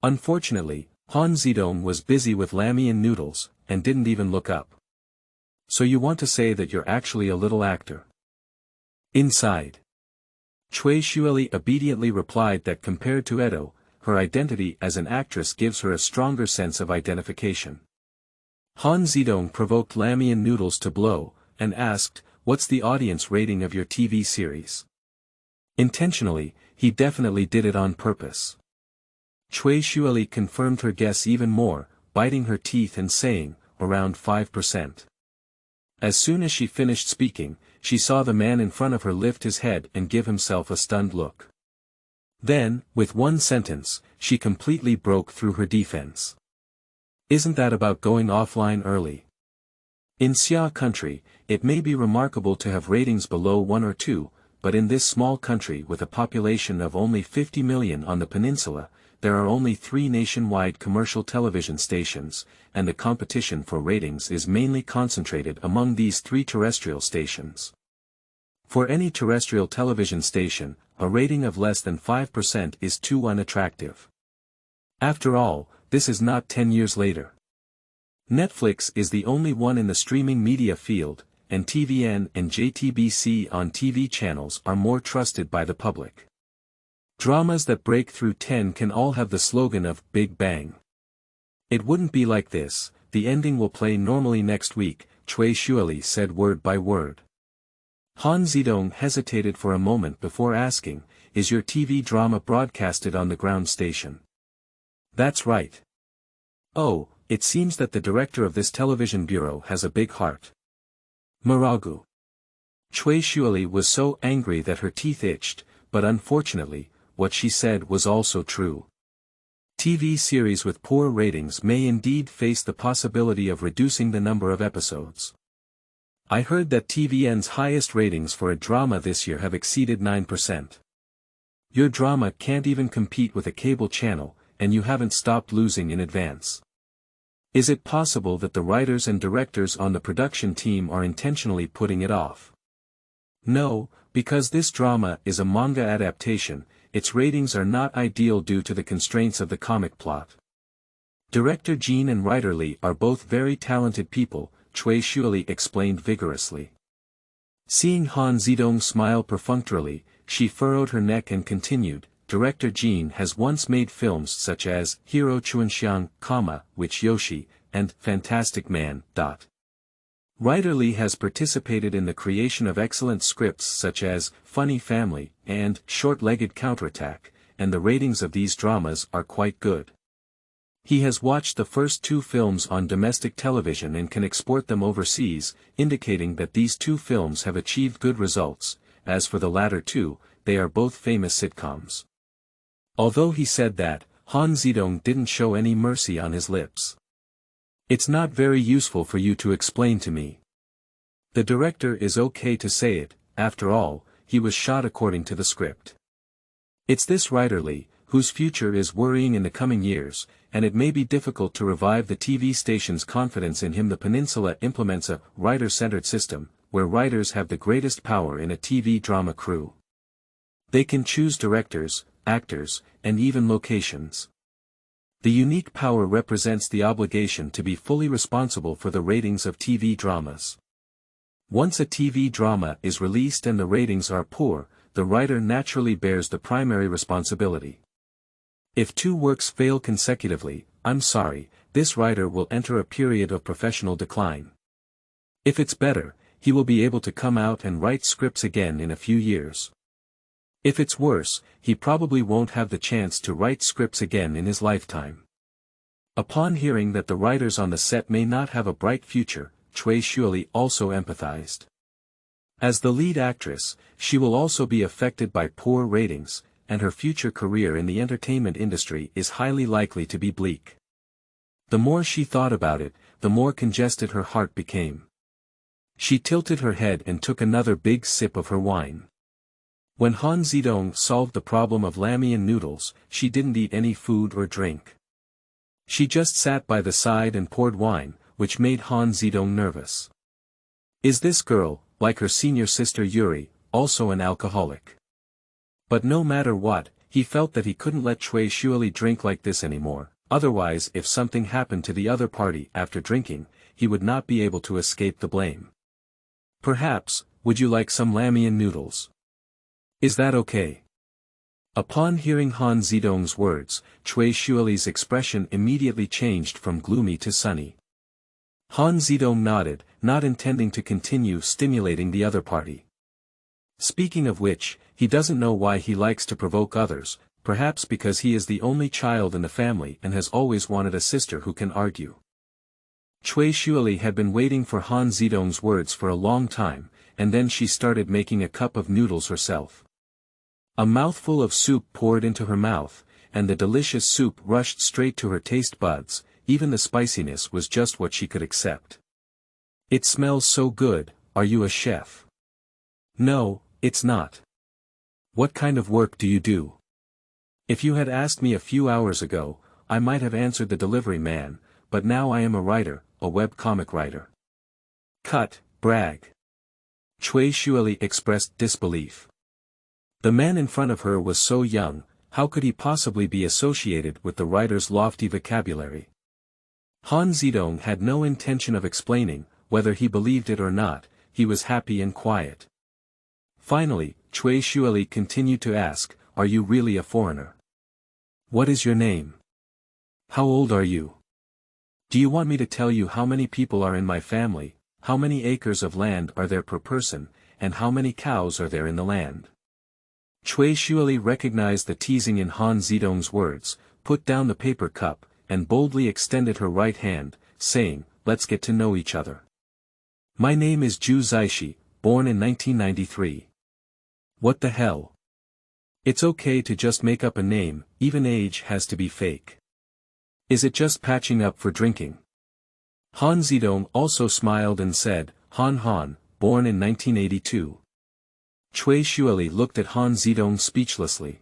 Unfortunately, Han Zidong was busy with ramen noodles, and didn't even look up. "So you want to say that you're actually a little actor?" "Inside." Choi Shueli obediently replied that compared to Edo, her identity as an actress gives her a stronger sense of identification. Han Zidong provoked ramen noodles to blow, and asked, "What's the audience rating of your TV series?" Intentionally, he definitely did it on purpose. Choi Shueli confirmed her guess even more, biting her teeth and saying, "Around 5%. As soon as she finished speaking, she saw the man in front of her lift his head and give himself a stunned look. Then, with one sentence, she completely broke through her defense. "Isn't that about going offline early?" In Xia country, it may be remarkable to have ratings below 1 or 2, but in this small country with a population of only 50 million on the peninsula, there are only 3 nationwide commercial television stations, and the competition for ratings is mainly concentrated among these 3 terrestrial stations. For any terrestrial television station, a rating of less than 5% is too unattractive. After all, this is not 10 years later. Netflix is the only one in the streaming media field, and TVN and JTBC on TV channels are more trusted by the public. Dramas that break through 10 can all have the slogan of Big Bang. "It wouldn't be like this, the ending will play normally next week," Choi Shueli said word by word. Han Zidong hesitated for a moment before asking, "Is your TV drama broadcasted on the ground station?" "That's right." "Oh, it seems that the director of this television bureau has a big heart." Maragu. Choi Shueli was so angry that her teeth itched, but unfortunately, what she said was also true. TV series with poor ratings may indeed face the possibility of reducing the number of episodes. I heard that TVN's highest ratings for a drama this year have exceeded 9%. Your drama can't even compete with a cable channel, and you haven't stopped losing in advance. Is it possible that the writers and directors on the production team are intentionally putting it off? No, because this drama is a manga adaptation, its ratings are not ideal due to the constraints of the comic plot. Director Jin and writer Lee are both very talented people, Choi Shueli explained vigorously. Seeing Han Zidong smile perfunctorily, she furrowed her neck and continued, Director Jin has once made films such as Hero Chuanxiang, Witch Yoshi, and Fantastic Man. Writerly has participated in the creation of excellent scripts such as Funny Family and Short-Legged Counterattack, and the ratings of these dramas are quite good. He has watched the first 2 films on domestic television and can export them overseas, indicating that these 2 films have achieved good results. As for the latter 2, they are both famous sitcoms. Although he said that, Han Zidong didn't show any mercy on his lips. It's not very useful for you to explain to me. The director is okay to say it, after all, he was shot according to the script. It's this Writerly, whose future is worrying in the coming years, and it may be difficult to revive the TV station's confidence in him. The Peninsula implements a writer-centered system, where writers have the greatest power in a TV drama crew. They can choose directors, actors, and even locations. The unique power represents the obligation to be fully responsible for the ratings of TV dramas. Once a TV drama is released and the ratings are poor, the writer naturally bears the primary responsibility. If 2 works fail consecutively, I'm sorry, this writer will enter a period of professional decline. If it's better, he will be able to come out and write scripts again in a few years. If it's worse, he probably won't have the chance to write scripts again in his lifetime. Upon hearing that the writers on the set may not have a bright future, Cui Sulli also empathized. As the lead actress, she will also be affected by poor ratings, and her future career in the entertainment industry is highly likely to be bleak. The more she thought about it, the more congested her heart became. She tilted her head and took another big sip of her wine. When Han Zidong solved the problem of ramen noodles, she didn't eat any food or drink. She just sat by the side and poured wine, which made Han Zidong nervous. Is this girl, like her senior sister Yuri, also an alcoholic? But no matter what, he felt that he couldn't let Cui Sulli drink like this anymore, otherwise if something happened to the other party after drinking, he would not be able to escape the blame. Perhaps, would you like some ramen noodles? Is that okay? Upon hearing Han Zidong's words, Cui Sulli's expression immediately changed from gloomy to sunny. Han Zidong nodded, not intending to continue stimulating the other party. Speaking of which, he doesn't know why he likes to provoke others, perhaps because he is the only child in the family and has always wanted a sister who can argue. Cui Sulli had been waiting for Han Zidong's words for a long time, and then she started making a cup of noodles herself. A mouthful of soup poured into her mouth, and the delicious soup rushed straight to her taste buds. Even the spiciness was just what she could accept. It smells so good. Are you a chef? No, it's not. What kind of work do you do? If you had asked me a few hours ago, I might have answered the delivery man, but now I am a writer, a webcomic writer. Cut, brag. Cui Sulli expressed disbelief. The man in front of her was so young, how could he possibly be associated with the writer's lofty vocabulary? Han Zidong had no intention of explaining, whether he believed it or not, he was happy and quiet. Finally, Cui Sulli continued to ask, are you really a foreigner? What is your name? How old are you? Do you want me to tell you how many people are in my family, how many acres of land are there per person, and how many cows are there in the land? Cui Sulli recognized the teasing in Han Zidong's words, put down the paper cup, and boldly extended her right hand, saying, let's get to know each other. My name is Zhu Zaishi, born in 1993. What the hell? It's okay to just make up a name, even age has to be fake. Is it just patching up for drinking? Han Zidong also smiled and said, Han, born in 1982. Cui Sulli looked at Han Zidong speechlessly.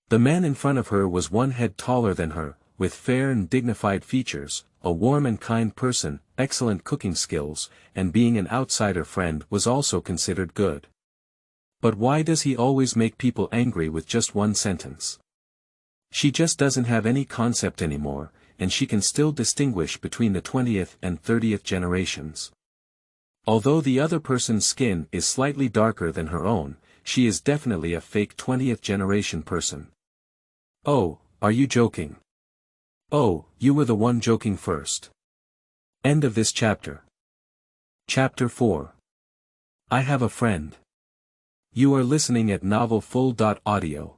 The man in front of her was one head taller than her, with fair and dignified features, a warm and kind person, excellent cooking skills, and being an outsider friend was also considered good. But why does he always make people angry with just one sentence? She just doesn't have any concept anymore, and she can still distinguish between the 20th and 30th generations. Although the other person's skin is slightly darker than her own, she is definitely a fake 20th generation person. Oh, are you joking? Oh, you were the one joking first. End of this chapter. Chapter 4. I Have a Friend. You are listening at Novel Full.audio.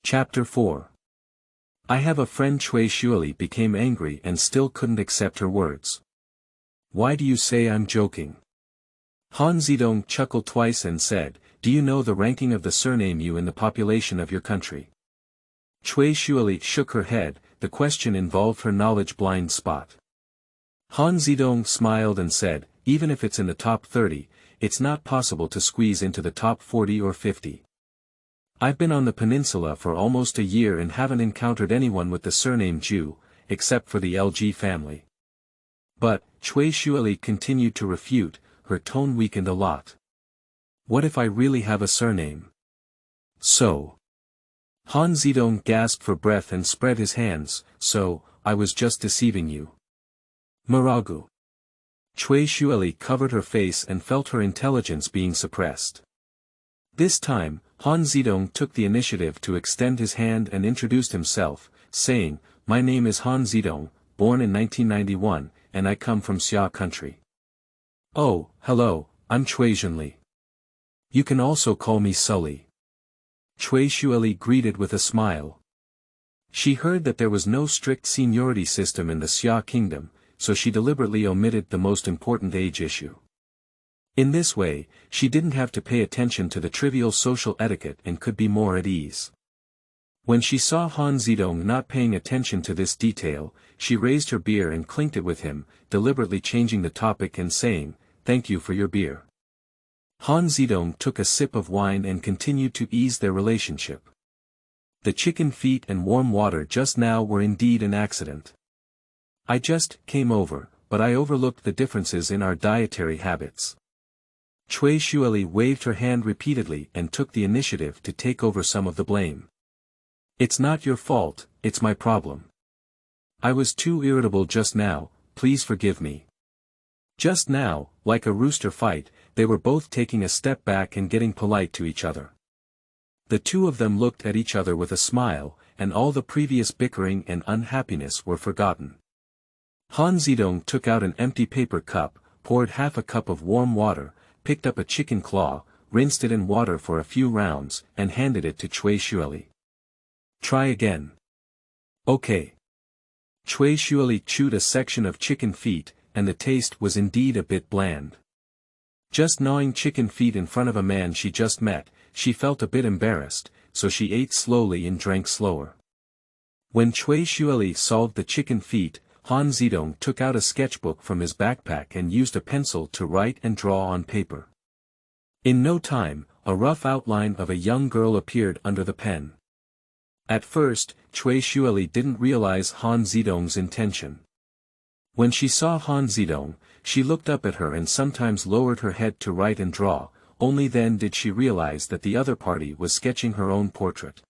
Chapter 4. I have a friend. Chui Shuili became angry and still couldn't accept her words. Why do you say I'm joking? Han Zidong chuckled twice and said, do you know the ranking of the surname you in the population of your country? Chui Shuili shook her head. The question involved her knowledge blind spot. Han Zidong smiled and said, even if it's in the top 30, it's not possible to squeeze into the top 40 or 50. I've been on the peninsula for almost a year and haven't encountered anyone with the surname Ju, except for the LG family. But, Chui Shuili continued to refute, her tone weakened a lot. What if I really have a surname? So. Han Zidong gasped for breath and spread his hands, so, I was just deceiving you. Maragu. Chui Shuili covered her face and felt her intelligence being suppressed. This time, Han Zidong took the initiative to extend his hand and introduced himself, saying, my name is Han Zidong, born in 1991, and I come from Xia country. Oh, hello, I'm Chui Zhenli. You can also call me Sulli. Chui Shuili greeted with a smile. She heard that there was no strict seniority system in the Xia kingdom, so she deliberately omitted the most important age issue. In this way, she didn't have to pay attention to the trivial social etiquette and could be more at ease. When she saw Han Zidong not paying attention to this detail, she raised her beer and clinked it with him, deliberately changing the topic and saying, thank you for your beer. Han Zidong took a sip of wine and continued to ease their relationship. The chicken feet and warm water just now were indeed an accident. I just came over, but I overlooked the differences in our dietary habits. Chui Shuili waved her hand repeatedly and took the initiative to take over some of the blame. It's not your fault, it's my problem. I was too irritable just now, please forgive me. Just now, like a rooster fight, they were both taking a step back and getting polite to each other. The two of them looked at each other with a smile, and all the previous bickering and unhappiness were forgotten. Han Zidong took out an empty paper cup, poured half a cup of warm water, picked up a chicken claw, rinsed it in water for a few rounds, and handed it to Chui Shuili. Try again. Okay. Chui Shuili chewed a section of chicken feet, and the taste was indeed a bit bland. Just gnawing chicken feet in front of a man she just met, she felt a bit embarrassed, so she ate slowly and drank slower. When Chui Shuili solved the chicken feet, Han Zidong took out a sketchbook from his backpack and used a pencil to write and draw on paper. In no time, a rough outline of a young girl appeared under the pen. At first, Chui Shuili didn't realize Han Zidong's intention. When she saw Han Zidong, she looked up at her and sometimes lowered her head to write and draw, only then did she realize that the other party was sketching her own portrait.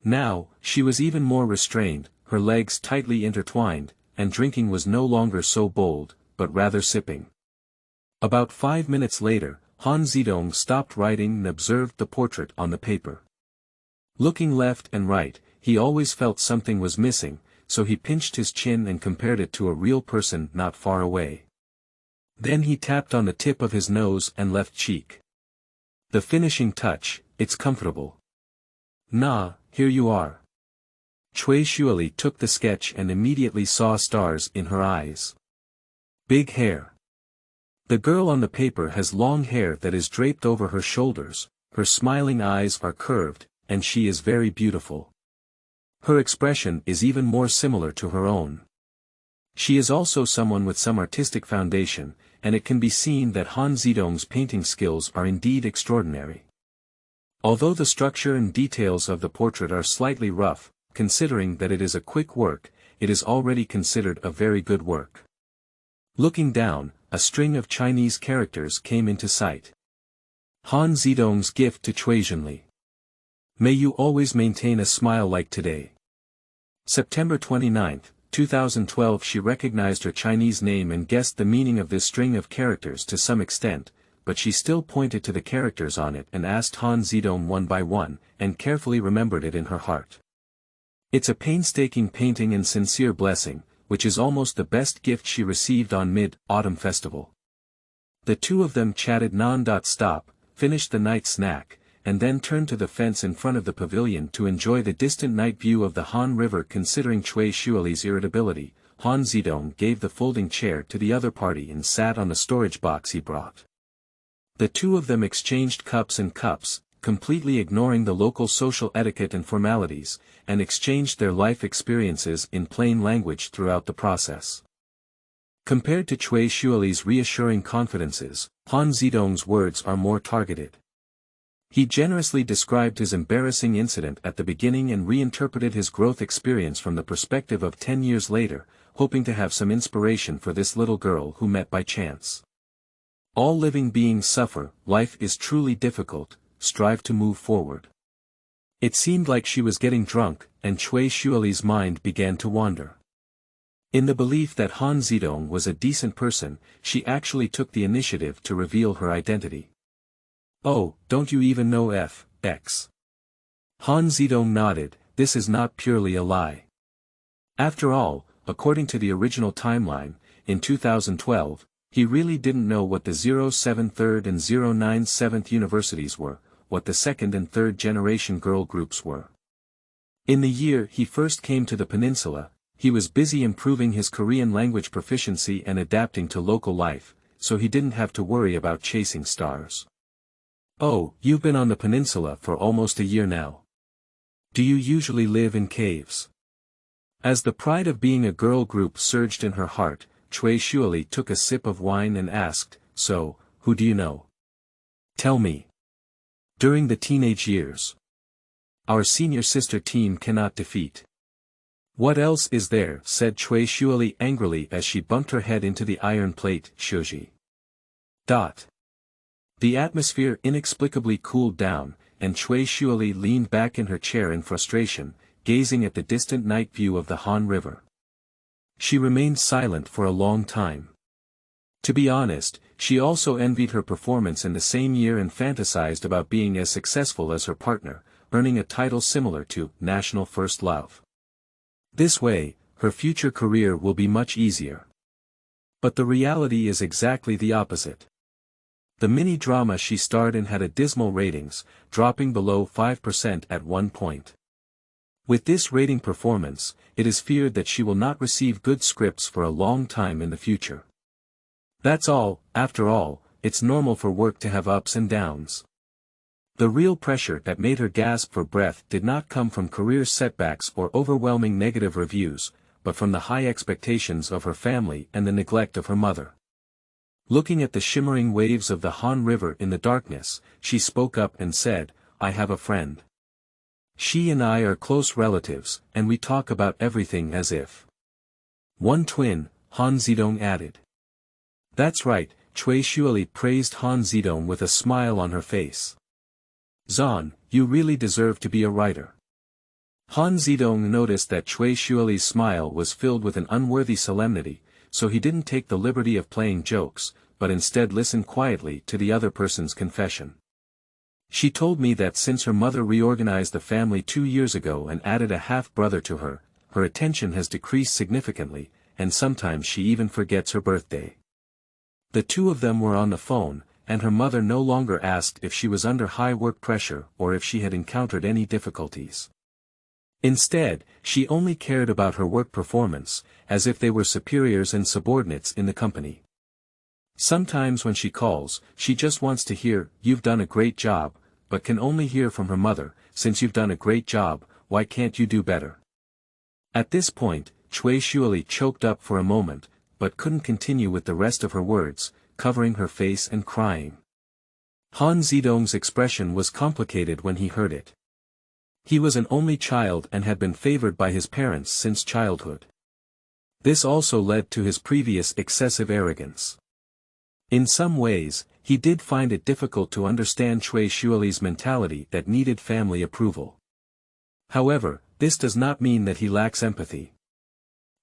Now, she was even more restrained, her legs tightly intertwined, and drinking was no longer so bold, but rather sipping. About 5 minutes later, Han Zidong stopped writing and observed the portrait on the paper. Looking left and right, he always felt something was missing, so he pinched his chin and compared it to a real person not far away. Then he tapped on the tip of his nose and left cheek. The finishing touch, it's comfortable. Nah, here you are. Chui Shuili took the sketch and immediately saw stars in her eyes. Big hair. The girl on the paper has long hair that is draped over her shoulders, her smiling eyes are curved, and she is very beautiful. Her expression is even more similar to her own. She is also someone with some artistic foundation, and it can be seen that Han Zidong's painting skills are indeed extraordinary. Although the structure and details of the portrait are slightly rough, considering that it is a quick work, it is already considered a very good work. Looking down, a string of Chinese characters came into sight. Han Zidong's gift to Chui Zhenli. May you always maintain a smile like today. September 29, 2012. She recognized her Chinese name and guessed the meaning of this string of characters to some extent, but she still pointed to the characters on it and asked Han Zidong one by one, and carefully remembered it in her heart. It's a painstaking painting and sincere blessing, which is almost the best gift she received on Mid-Autumn Festival. The two of them chatted non-stop, finished the night snack, and then turned to the fence in front of the pavilion to enjoy the distant night view of the Han River. Considering Cui Shuali's irritability, Han Zidong gave the folding chair to the other party and sat on the storage box he brought. The two of them exchanged cups and cups, completely ignoring the local social etiquette and formalities, and exchanged their life experiences in plain language throughout the process. Compared to Cui Shuali's reassuring confidences, Han Zidong's words are more targeted. He generously described his embarrassing incident at the beginning and reinterpreted his growth experience from the perspective of 10 years later, hoping to have some inspiration for this little girl who met by chance. All living beings suffer, life is truly difficult, strive to move forward. It seemed like she was getting drunk, and Cui Shuali's mind began to wander. In the belief that Han Zidong was a decent person, she actually took the initiative to reveal her identity. "Oh, don't you even know X?" Han Zidong nodded. "This is not purely a lie. After all, according to the original timeline, in 2012, he really didn't know what the 07 3rd and 09 7th universities were, what the second and third generation girl groups were. In the year he first came to the Peninsula, he was busy improving his Korean language proficiency and adapting to local life, so he didn't have to worry about chasing stars." "Oh, you've been on the Peninsula for almost a year now. Do you usually live in caves?" As the pride of being a girl group surged in her heart, Cui Shuali took a sip of wine and asked, "So, who do you know? Tell me." "During the teenage years. Our senior sister team cannot defeat." "What else is there?" said Cui Shuali angrily as she bumped her head into the iron plate. "Shoji." The atmosphere inexplicably cooled down, and Cui Shuali leaned back in her chair in frustration, gazing at the distant night view of the Han River. She remained silent for a long time. To be honest, she also envied her performance in the same year and fantasized about being as successful as her partner, earning a title similar to National First Love. This way, her future career will be much easier. But the reality is exactly the opposite. The mini-drama she starred in had a dismal ratings, dropping below 5% at one point. With this rating performance, it is feared that she will not receive good scripts for a long time in the future. That's all. After all, it's normal for work to have ups and downs. The real pressure that made her gasp for breath did not come from career setbacks or overwhelming negative reviews, but from the high expectations of her family and the neglect of her mother. Looking at the shimmering waves of the Han River in the darkness, she spoke up and said, "I have a friend. She and I are close relatives, and we talk about everything as if one twin," Han Zidong added. "That's right," Cui Shuali praised Han Zidong with a smile on her face. "Zon, you really deserve to be a writer." Han Zidong noticed that Cui Shuali's smile was filled with an unworthy solemnity, so he didn't take the liberty of playing jokes, but instead listened quietly to the other person's confession. "She told me that since her mother reorganized the family 2 years ago and added a half-brother to her, her attention has decreased significantly, and sometimes she even forgets her birthday." The two of them were on the phone, and her mother no longer asked if she was under high work pressure or if she had encountered any difficulties. Instead, she only cared about her work performance, as if they were superiors and subordinates in the company. Sometimes when she calls, she just wants to hear, "You've done a great job," but can only hear from her mother, "Since you've done a great job, why can't you do better?" At this point, Cui Shuali choked up for a moment, but couldn't continue with the rest of her words, covering her face and crying. Han Zidong's expression was complicated when he heard it. He was an only child and had been favored by his parents since childhood. This also led to his previous excessive arrogance. In some ways, he did find it difficult to understand Cui Shuali's mentality that needed family approval. However, this does not mean that he lacks empathy.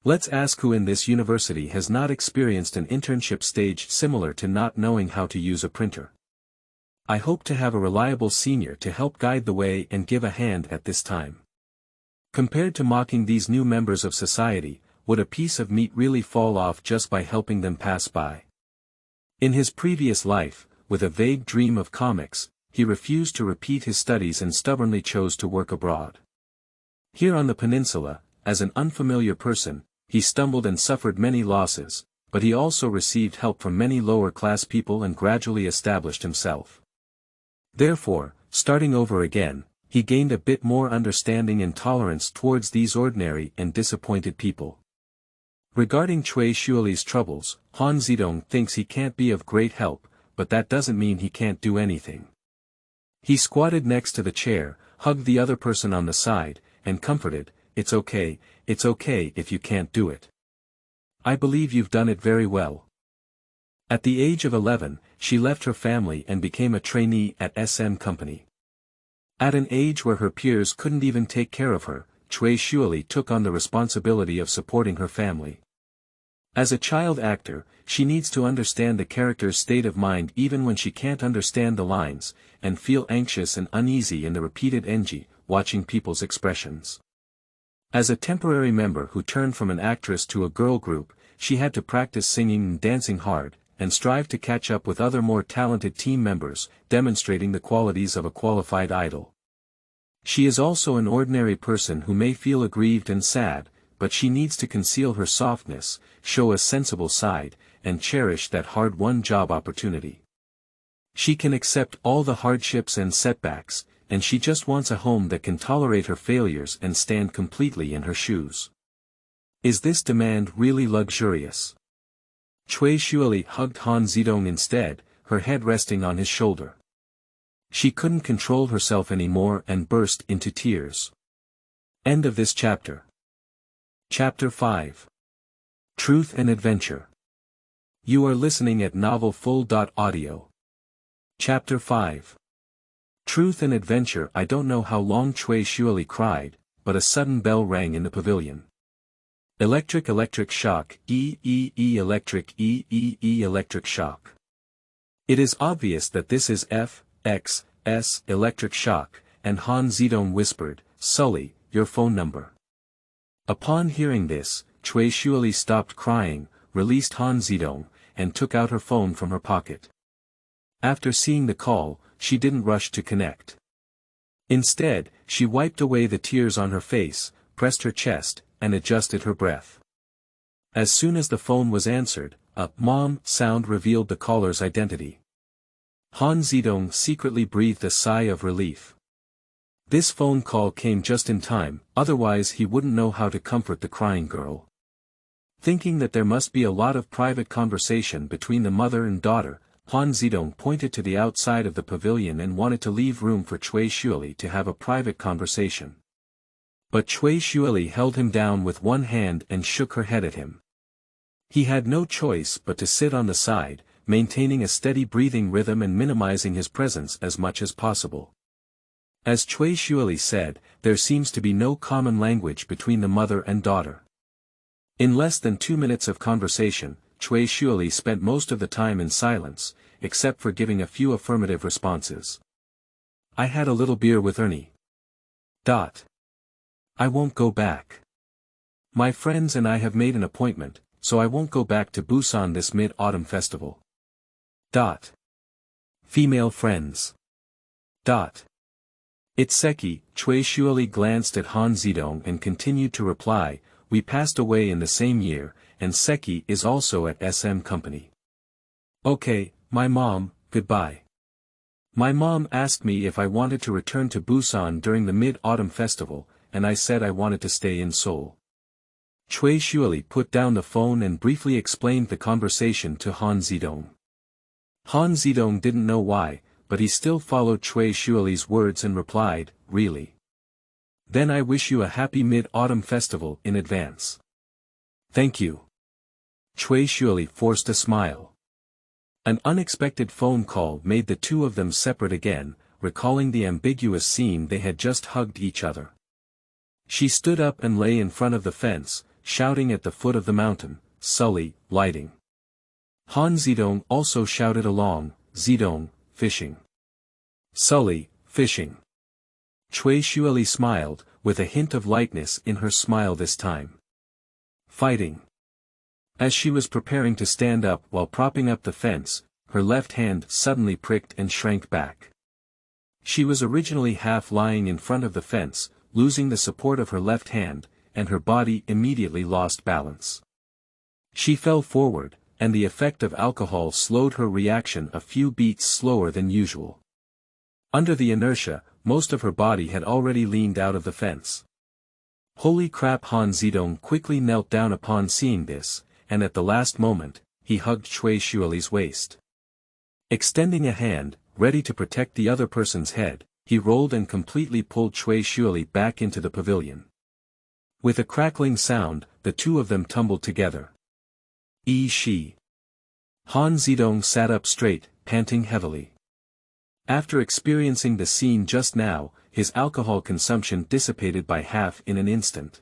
Let's ask who in this university has not experienced an internship stage similar to not knowing how to use a printer. I hope to have a reliable senior to help guide the way and give a hand at this time. Compared to mocking these new members of society, would a piece of meat really fall off just by helping them pass by? In his previous life, with a vague dream of comics, he refused to repeat his studies and stubbornly chose to work abroad. Here on the peninsula, as an unfamiliar person, he stumbled and suffered many losses, but he also received help from many lower-class people and gradually established himself. Therefore, starting over again, he gained a bit more understanding and tolerance towards these ordinary and disappointed people. Regarding Cui Xueli's troubles, Han Zidong thinks he can't be of great help, but that doesn't mean he can't do anything. He squatted next to the chair, hugged the other person on the side, and comforted, it's okay if you can't do it. I believe you've done it very well. At the age of 11, she left her family and became a trainee at SM Company. At an age where her peers couldn't even take care of her, Cui Xueli took on the responsibility of supporting her family. As a child actor, she needs to understand the character's state of mind even when she can't understand the lines, and feel anxious and uneasy in the repeated NG, watching people's expressions. As a temporary member who turned from an actress to a girl group, she had to practice singing and dancing hard, and strive to catch up with other more talented team members, demonstrating the qualities of a qualified idol. She is also an ordinary person who may feel aggrieved and sad, but she needs to conceal her softness, show a sensible side, and cherish that hard-won job opportunity. She can accept all the hardships and setbacks, and she just wants a home that can tolerate her failures and stand completely in her shoes. Is this demand really luxurious? Cui Xueli hugged Han Zidong instead, her head resting on his shoulder. She couldn't control herself anymore and burst into tears. End of this chapter. Chapter 5. Truth and Adventure. You are listening at novelfull.audio. Chapter 5. Truth and Adventure. I don't know how long Cui Xueli cried, but a sudden bell rang in the pavilion. Electric shock, electric electric shock. It is obvious that this is FXS electric shock, and Han Zidong whispered, Sulli, your phone number. Upon hearing this, Cui Xueli stopped crying, released Han Zidong, and took out her phone from her pocket. After seeing the call, she didn't rush to connect. Instead, she wiped away the tears on her face, pressed her chest, and adjusted her breath. As soon as the phone was answered, a mom sound revealed the caller's identity. Han Zidong secretly breathed a sigh of relief. This phone call came just in time, otherwise he wouldn't know how to comfort the crying girl. Thinking that there must be a lot of private conversation between the mother and daughter, Han Zidong pointed to the outside of the pavilion and wanted to leave room for Cui Xueli to have a private conversation. But Cui Xueli held him down with one hand and shook her head at him. He had no choice but to sit on the side, maintaining a steady breathing rhythm and minimizing his presence as much as possible. As Cui Xueli said, there seems to be no common language between the mother and daughter. In less than 2 minutes of conversation, Cui Xueli spent most of the time in silence, except for giving a few affirmative responses. I had a little beer with Ernie. I won't go back. My friends and I have made an appointment, so I won't go back to Busan this mid-autumn festival. Female friends. Itseki. Cui Xueli glanced at Han Zidong and continued to reply, we passed away in the same year, and Seki is also at SM Company. Okay, my mom, goodbye. My mom asked me if I wanted to return to Busan during the mid-autumn festival, and I said I wanted to stay in Seoul. Cui Xueli put down the phone and briefly explained the conversation to Han Zidong. Han Zidong didn't know why, but he still followed Cui Xueli's words and replied, really? Then I wish you a happy mid-autumn festival in advance. Thank you. Cui Xueli forced a smile. An unexpected phone call made the two of them separate again, recalling the ambiguous scene they had just hugged each other. She stood up and lay in front of the fence, shouting at the foot of the mountain, Sulli, lighting. Han Zidong also shouted along, Zidong, fishing. Sulli, fishing. Cui Xueli smiled, with a hint of lightness in her smile this time. Fighting. As she was preparing to stand up while propping up the fence, her left hand suddenly pricked and shrank back. She was originally half lying in front of the fence, losing the support of her left hand, and her body immediately lost balance. She fell forward, and the effect of alcohol slowed her reaction a few beats slower than usual. Under the inertia, most of her body had already leaned out of the fence. Holy crap! Han Zidong quickly knelt down upon seeing this, and at the last moment, he hugged Cui Xueli's waist. Extending a hand, ready to protect the other person's head, he rolled and completely pulled Cui Xueli back into the pavilion. With a crackling sound, the two of them tumbled together. She. Han Zidong sat up straight, panting heavily. After experiencing the scene just now, his alcohol consumption dissipated by half in an instant.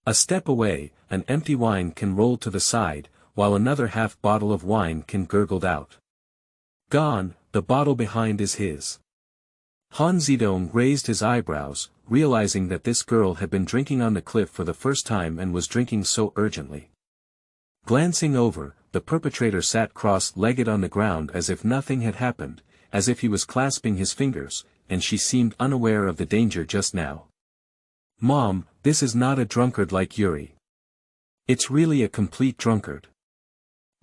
A step away, an empty wine can roll to the side, while another half bottle of wine can gurgled out. Gone, the bottle behind is his. Han Zidong raised his eyebrows, realizing that this girl had been drinking on the cliff for the first time and was drinking so urgently. Glancing over, the perpetrator sat cross-legged on the ground as if nothing had happened, as if he was clasping his fingers, and she seemed unaware of the danger just now. Mom, this is not a drunkard like Yuri. It's really a complete drunkard.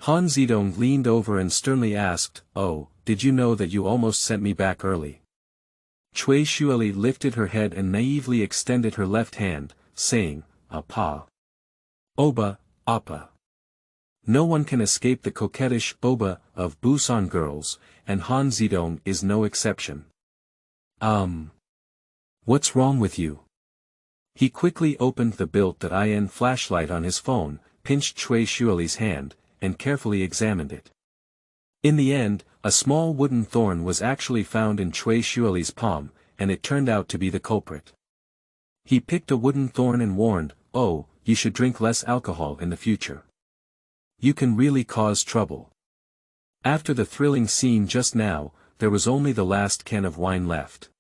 Han Zidong leaned over and sternly asked, "Oh, did you know that you almost sent me back early?" Cui Xueli lifted her head and naively extended her left hand, saying, "Apa. Oba, Appa." No one can escape the coquettish Oba of Busan girls, and Han Zidong is no exception. What's wrong with you?" He quickly opened the built-in flashlight on his phone, pinched Cui Xueli's hand, and carefully examined it. In the end, a small wooden thorn was actually found in Cui Xueli's palm, and it turned out to be the culprit. He picked a wooden thorn and warned, "Oh, you should drink less alcohol in the future. You can really cause trouble." After the thrilling scene just now, there was only the last can of wine left.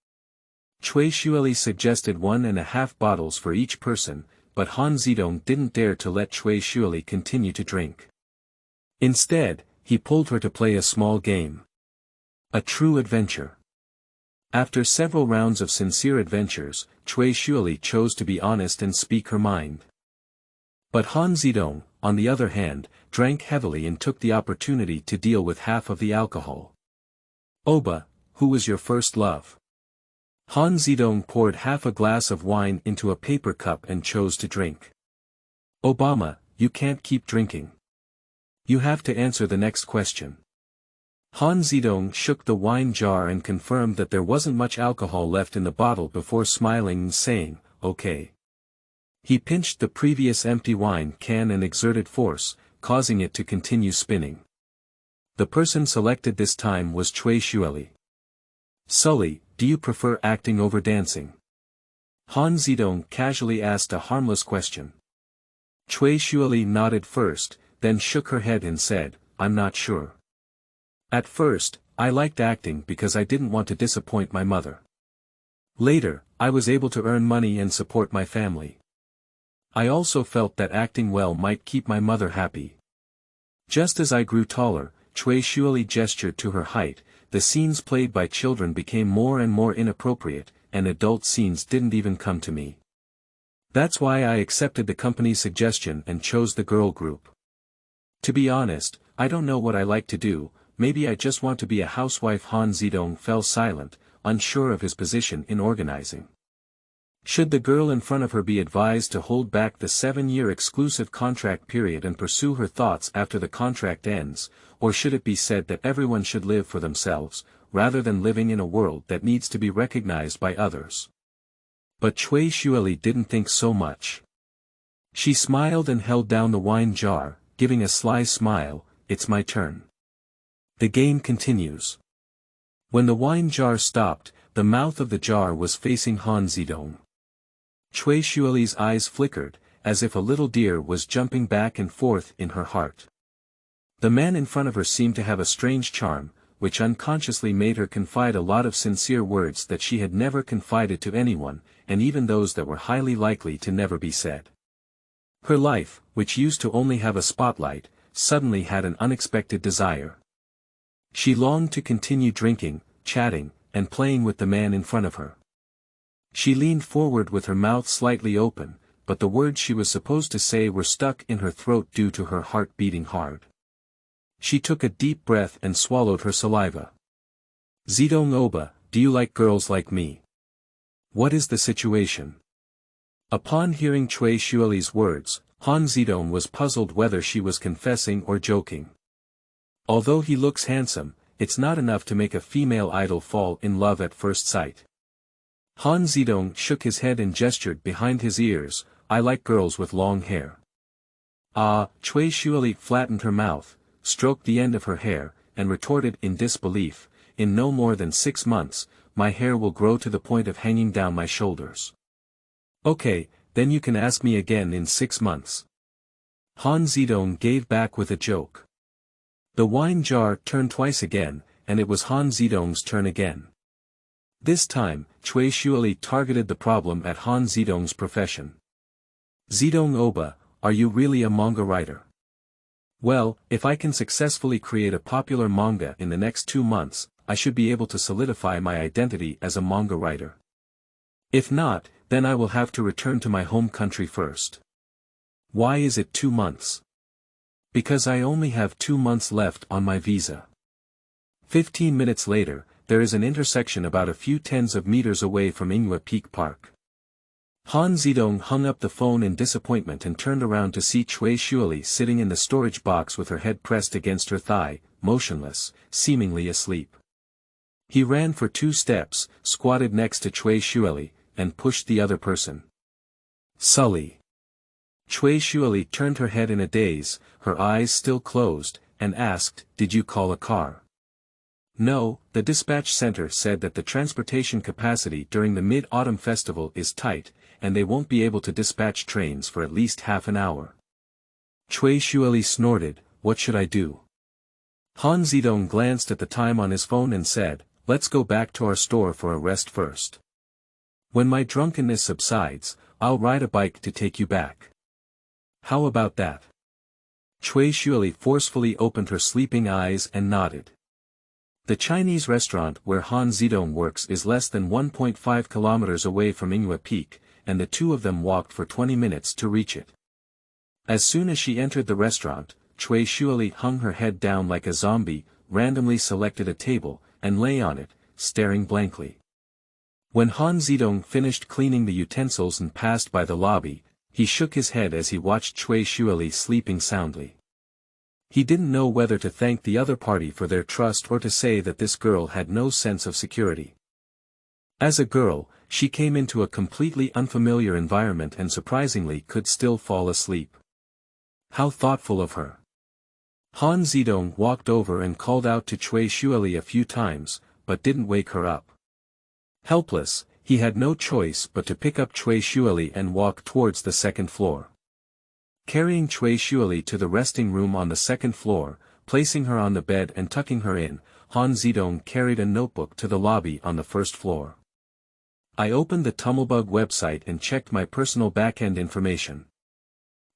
Cui Xueli suggested 1.5 bottles for each person, but Han Zidong didn't dare to let Cui Xueli continue to drink. Instead, he pulled her to play a small game. A true adventure. After several rounds of sincere adventures, Cui Xueli chose to be honest and speak her mind. But Han Zidong, on the other hand, drank heavily and took the opportunity to deal with half of the alcohol. "Oba, who was your first love?" Han Zidong poured half a glass of wine into a paper cup and chose to drink. "Obama, you can't keep drinking. You have to answer the next question." Han Zidong shook the wine jar and confirmed that there wasn't much alcohol left in the bottle before smiling and saying, "Okay." He pinched the previous empty wine can and exerted force, causing it to continue spinning. The person selected this time was Cui Xueli. "Sulli, do you prefer acting over dancing?" Han Zidong casually asked a harmless question. Cui Xueli nodded first, then shook her head and said, "I'm not sure. At first, I liked acting because I didn't want to disappoint my mother. Later, I was able to earn money and support my family. I also felt that acting well might keep my mother happy. Just as I grew taller," Cui Xueli gestured to her height, "the scenes played by children became more and more inappropriate, and adult scenes didn't even come to me. That's why I accepted the company's suggestion and chose the girl group. To be honest, I don't know what I like to do, maybe I just want to be a housewife." Han Zidong fell silent, unsure of his position in organizing. Should the girl in front of her be advised to hold back the 7-year exclusive contract period and pursue her thoughts after the contract ends, or should it be said that everyone should live for themselves, rather than living in a world that needs to be recognized by others? But Cui Xueli didn't think so much. She smiled and held down the wine jar, giving a sly smile, "It's my turn." The game continues. When the wine jar stopped, the mouth of the jar was facing Han Zidong. Cui Xueli's eyes flickered, as if a little deer was jumping back and forth in her heart. The man in front of her seemed to have a strange charm, which unconsciously made her confide a lot of sincere words that she had never confided to anyone, and even those that were highly likely to never be said. Her life, which used to only have a spotlight, suddenly had an unexpected desire. She longed to continue drinking, chatting, and playing with the man in front of her. She leaned forward with her mouth slightly open, but the words she was supposed to say were stuck in her throat due to her heart beating hard. She took a deep breath and swallowed her saliva. Zidong Oba, do you like girls like me? What is the situation? Upon hearing Cui Xueli's words, Han Zidong was puzzled whether she was confessing or joking. Although he looks handsome, it's not enough to make a female idol fall in love at first sight. Han Zidong shook his head and gestured behind his ears, I like girls with long hair. Ah, Cui Xueli flattened her mouth, stroked the end of her hair, and retorted in disbelief, in no more than 6 months, my hair will grow to the point of hanging down my shoulders. Okay, then you can ask me again in 6 months. Han Zidong gave back with a joke. The wine jar turned twice again, and it was Han Zidong's turn again. This time, Cui Xueli targeted the problem at Han Zidong's profession. Zidong Oba, are you really a manga writer? Well, if I can successfully create a popular manga in the next 2 months, I should be able to solidify my identity as a manga writer. If not, then I will have to return to my home country first. Why is it 2 months? Because I only have 2 months left on my visa. 15 minutes later, there is an intersection about a few tens of meters away from Yihua Peak Park. Han Zidong hung up the phone in disappointment and turned around to see Cui Xueli sitting in the storage box with her head pressed against her thigh, motionless, seemingly asleep. He ran for 2 steps, squatted next to Cui Xueli, and pushed the other person. Sulli. Cui Xueli turned her head in a daze, her eyes still closed, and asked, did you call a car? No, the dispatch center said that the transportation capacity during the Mid-Autumn Festival is tight, and they won't be able to dispatch trains for at least half an hour. Cui Xueli snorted, what should I do? Han Zidong glanced at the time on his phone and said, let's go back to our store for a rest first. When my drunkenness subsides, I'll ride a bike to take you back. How about that? Cui Xueli forcefully opened her sleeping eyes and nodded. The Chinese restaurant where Han Zidong works is less than 1.5 kilometers away from Yihua Peak, and the two of them walked for 20 minutes to reach it. As soon as she entered the restaurant, Cui Xueli hung her head down like a zombie, randomly selected a table, and lay on it, staring blankly. When Han Zidong finished cleaning the utensils and passed by the lobby, he shook his head as he watched Cui Xueli sleeping soundly. He didn't know whether to thank the other party for their trust or to say that this girl had no sense of security. As a girl, she came into a completely unfamiliar environment and surprisingly could still fall asleep. How thoughtful of her. Han Zidong walked over and called out to Cui Xueli a few times, but didn't wake her up. Helpless, he had no choice but to pick up Cui Xueli and walk towards the second floor. Carrying Cui Xueli to the resting room on the second floor, placing her on the bed and tucking her in, Han Zidong carried a notebook to the lobby on the first floor. I opened the Tumblebug website and checked my personal backend information.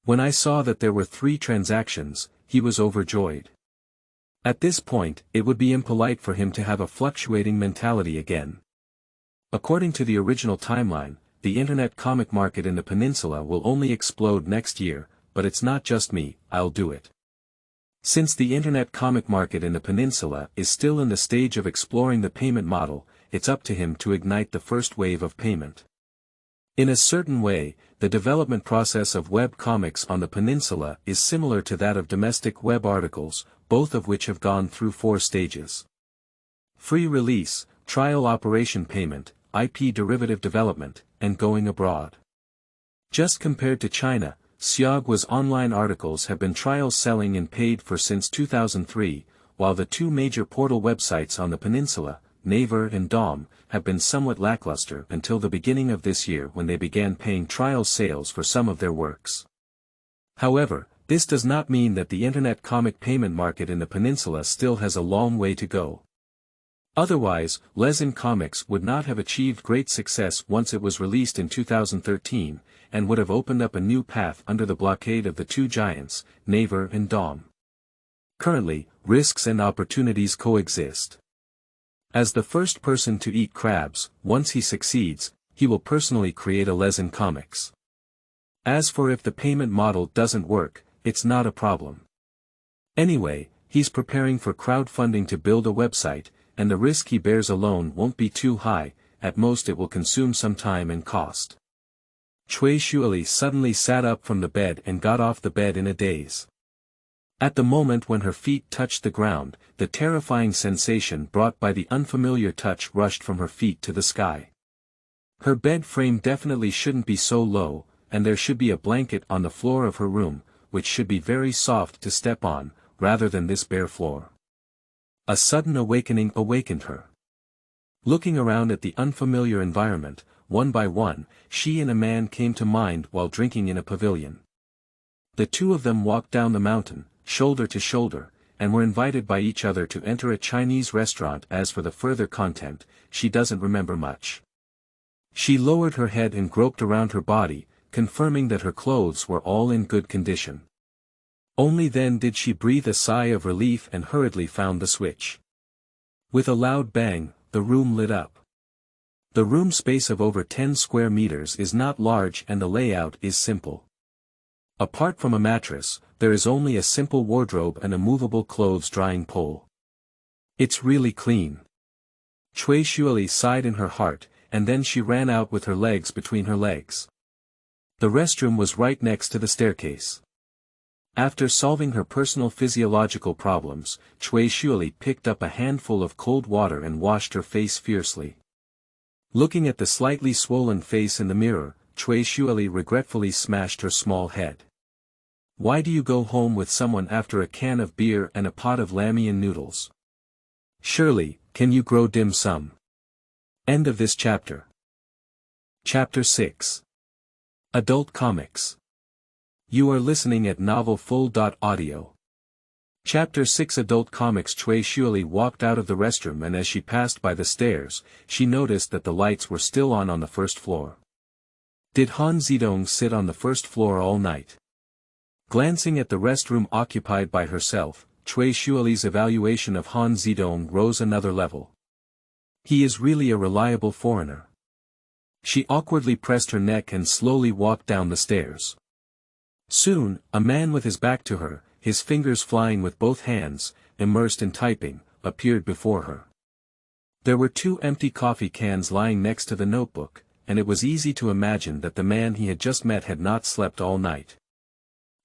When I saw that there were 3 transactions, he was overjoyed. At this point, it would be impolite for him to have a fluctuating mentality again. According to the original timeline, the internet comic market in the peninsula will only explode next year, but it's not just me, I'll do it. Since the internet comic market in the peninsula is still in the stage of exploring the payment model, it's up to him to ignite the first wave of payment. In a certain way, the development process of web comics on the peninsula is similar to that of domestic web articles, both of which have gone through 4 stages. Free release, trial operation payment, IP derivative development, and going abroad. Just compared to China, Xiaogua's online articles have been trial selling and paid for since 2003, while the 2 major portal websites on the peninsula, Naver and Dom, have been somewhat lackluster until the beginning of this year when they began paying trial sales for some of their works. However, this does not mean that the internet comic payment market in the peninsula still has a long way to go. Otherwise, Lesin Comics would not have achieved great success once it was released in 2013, and would have opened up a new path under the blockade of the 2 giants, Naver and Dom. Currently, risks and opportunities coexist. As the first person to eat crabs, once he succeeds, he will personally create a lesson comics. As for if the payment model doesn't work, it's not a problem. Anyway, he's preparing for crowdfunding to build a website, and the risk he bears alone won't be too high, at most it will consume some time and cost. Cui Shuili suddenly sat up from the bed and got off the bed in a daze. At the moment when her feet touched the ground, the terrifying sensation brought by the unfamiliar touch rushed from her feet to the sky. Her bed frame definitely shouldn't be so low, and there should be a blanket on the floor of her room, which should be very soft to step on, rather than this bare floor. A sudden awakening awakened her. Looking around at the unfamiliar environment, one by one, she and a man came to mind while drinking in a pavilion. The two of them walked down the mountain, shoulder to shoulder, and were invited by each other to enter a Chinese restaurant. As for the further content, she doesn't remember much. She lowered her head and groped around her body, confirming that her clothes were all in good condition. Only then did she breathe a sigh of relief and hurriedly found the switch. With a loud bang, the room lit up. The room space of over 10 square meters is not large and the layout is simple. Apart from a mattress, there is only a simple wardrobe and a movable clothes drying pole. It's really clean. Cui Shuili sighed in her heart, and then she ran out with her legs between her legs. The restroom was right next to the staircase. After solving her personal physiological problems, Cui Shuili picked up a handful of cold water and washed her face fiercely. Looking at the slightly swollen face in the mirror, Cui Shuili regretfully smashed her small head. Why do you go home with someone after a can of beer and a pot of ramen noodles? Surely, can you grow dim sum? End of this chapter. Chapter 6. Adult Comics. You are listening at novelfull.audio. Chapter 6 Adult Comics. Cui Shuili walked out of the restroom, and as she passed by the stairs, she noticed that the lights were still on the first floor. Did Han Zidong sit on the first floor all night? Glancing at the restroom occupied by herself, Cui Shuili's evaluation of Han Zidong rose another level. He is really a reliable foreigner. She awkwardly pressed her neck and slowly walked down the stairs. Soon, a man with his back to her, his fingers flying with both hands, immersed in typing, appeared before her. There were 2 empty coffee cans lying next to the notebook, and it was easy to imagine that the man he had just met had not slept all night.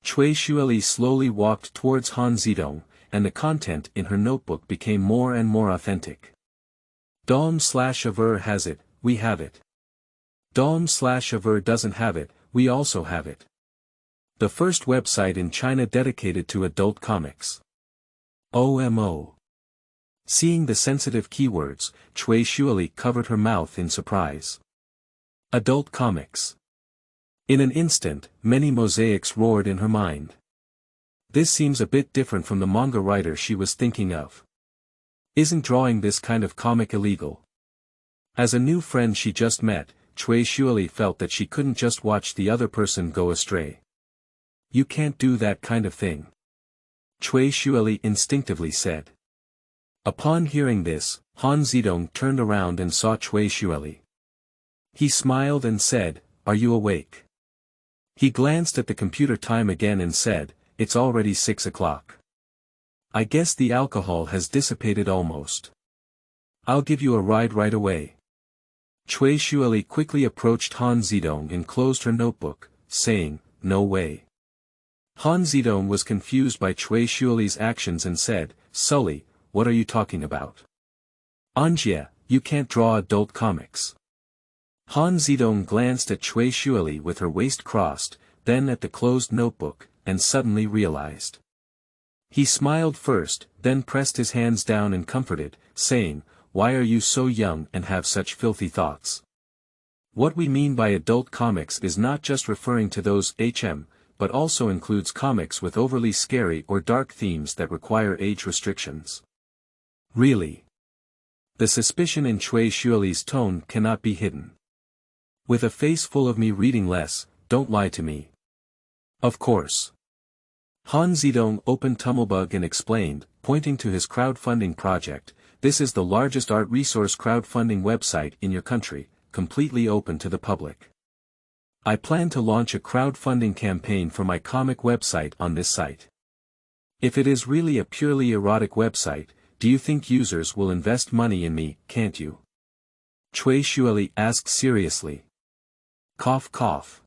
Cui Shuili slowly walked towards Han Zidong, and the content in her notebook became more and more authentic. Dom/Aver has it, we have it. Dom/Aver doesn't have it, we also have it. The first website in China dedicated to adult comics. OMO. Seeing the sensitive keywords, Cui Shuili covered her mouth in surprise. Adult comics. In an instant, many mosaics roared in her mind. This seems a bit different from the manga writer she was thinking of. Isn't drawing this kind of comic illegal? As a new friend she just met, Cui Shuili felt that she couldn't just watch the other person go astray. You can't do that kind of thing. Cui Shuili instinctively said. Upon hearing this, Han Zidong turned around and saw Cui Shuili. He smiled and said, "Are you awake?" He glanced at the computer time again and said, "It's already 6 o'clock. I guess the alcohol has dissipated almost. I'll give you a ride right away." Cui Shuili quickly approached Han Zidong and closed her notebook, saying, "No way." Han Zidong was confused by Cui Shuili's actions and said, "Sulli, what are you talking about? Anjia, you can't draw adult comics." Han Zidong glanced at Cui Shuili with her waist crossed, then at the closed notebook, and suddenly realized. He smiled first, then pressed his hands down and comforted, saying, "Why are you so young and have such filthy thoughts? What we mean by adult comics is not just referring to those but also includes comics with overly scary or dark themes that require age restrictions." Really? The suspicion in Cui Shuili's tone cannot be hidden. With a face full of "me reading less, don't lie to me." Of course. Han Zidong opened Tumblebug and explained, pointing to his crowdfunding project, "This is the largest art resource crowdfunding website in your country, completely open to the public. I plan to launch a crowdfunding campaign for my comic website on this site. If it is really a purely erotic website, do you think users will invest money in me, can't you?" Cui Shuili asked seriously. Cough cough.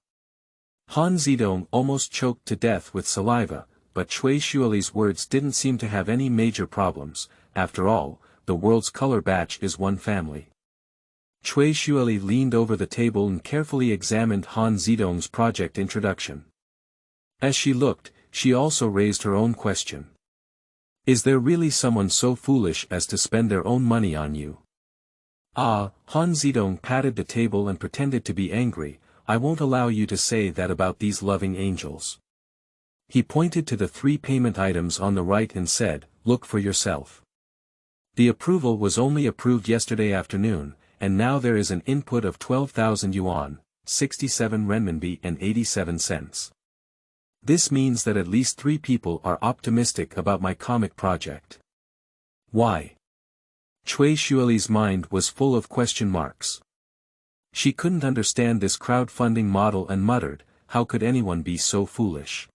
Han Zidong almost choked to death with saliva, but Cui Shuili's words didn't seem to have any major problems. After all, the world's color batch is one family. Cui Shuili leaned over the table and carefully examined Han Zidong's project introduction. As she looked, she also raised her own question. Is there really someone so foolish as to spend their own money on you? Ah, Han Zidong patted the table and pretended to be angry. I won't allow you to say that about these loving angels. He pointed to the 3 payment items on the right and said, look for yourself. The approval was only approved yesterday afternoon, and now there is an input of 12,000 yuan, 67 renminbi and 87 cents. This means that at least 3 people are optimistic about my comic project. Why? Cui Shuili's mind was full of question marks. She couldn't understand this crowdfunding model and muttered, how could anyone be so foolish?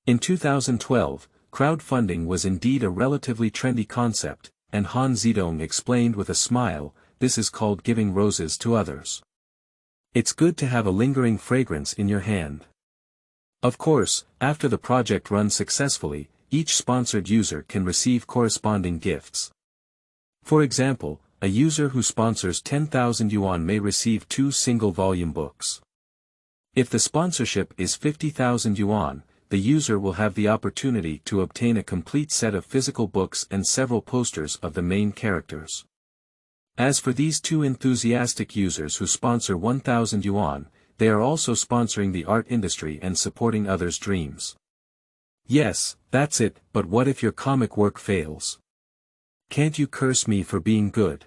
In 2012, crowdfunding was indeed a relatively trendy concept, and Han Zidong explained with a smile, this is called giving roses to others. It's good to have a lingering fragrance in your hand. Of course, after the project runs successfully, each sponsored user can receive corresponding gifts. For example, a user who sponsors 10,000 yuan may receive 2 single-volume books. If the sponsorship is 50,000 yuan, the user will have the opportunity to obtain a complete set of physical books and several posters of the main characters. As for these 2 enthusiastic users who sponsor 1,000 yuan, they are also sponsoring the art industry and supporting others' dreams. Yes, that's it, but what if your comic work fails? Can't you curse me for being good?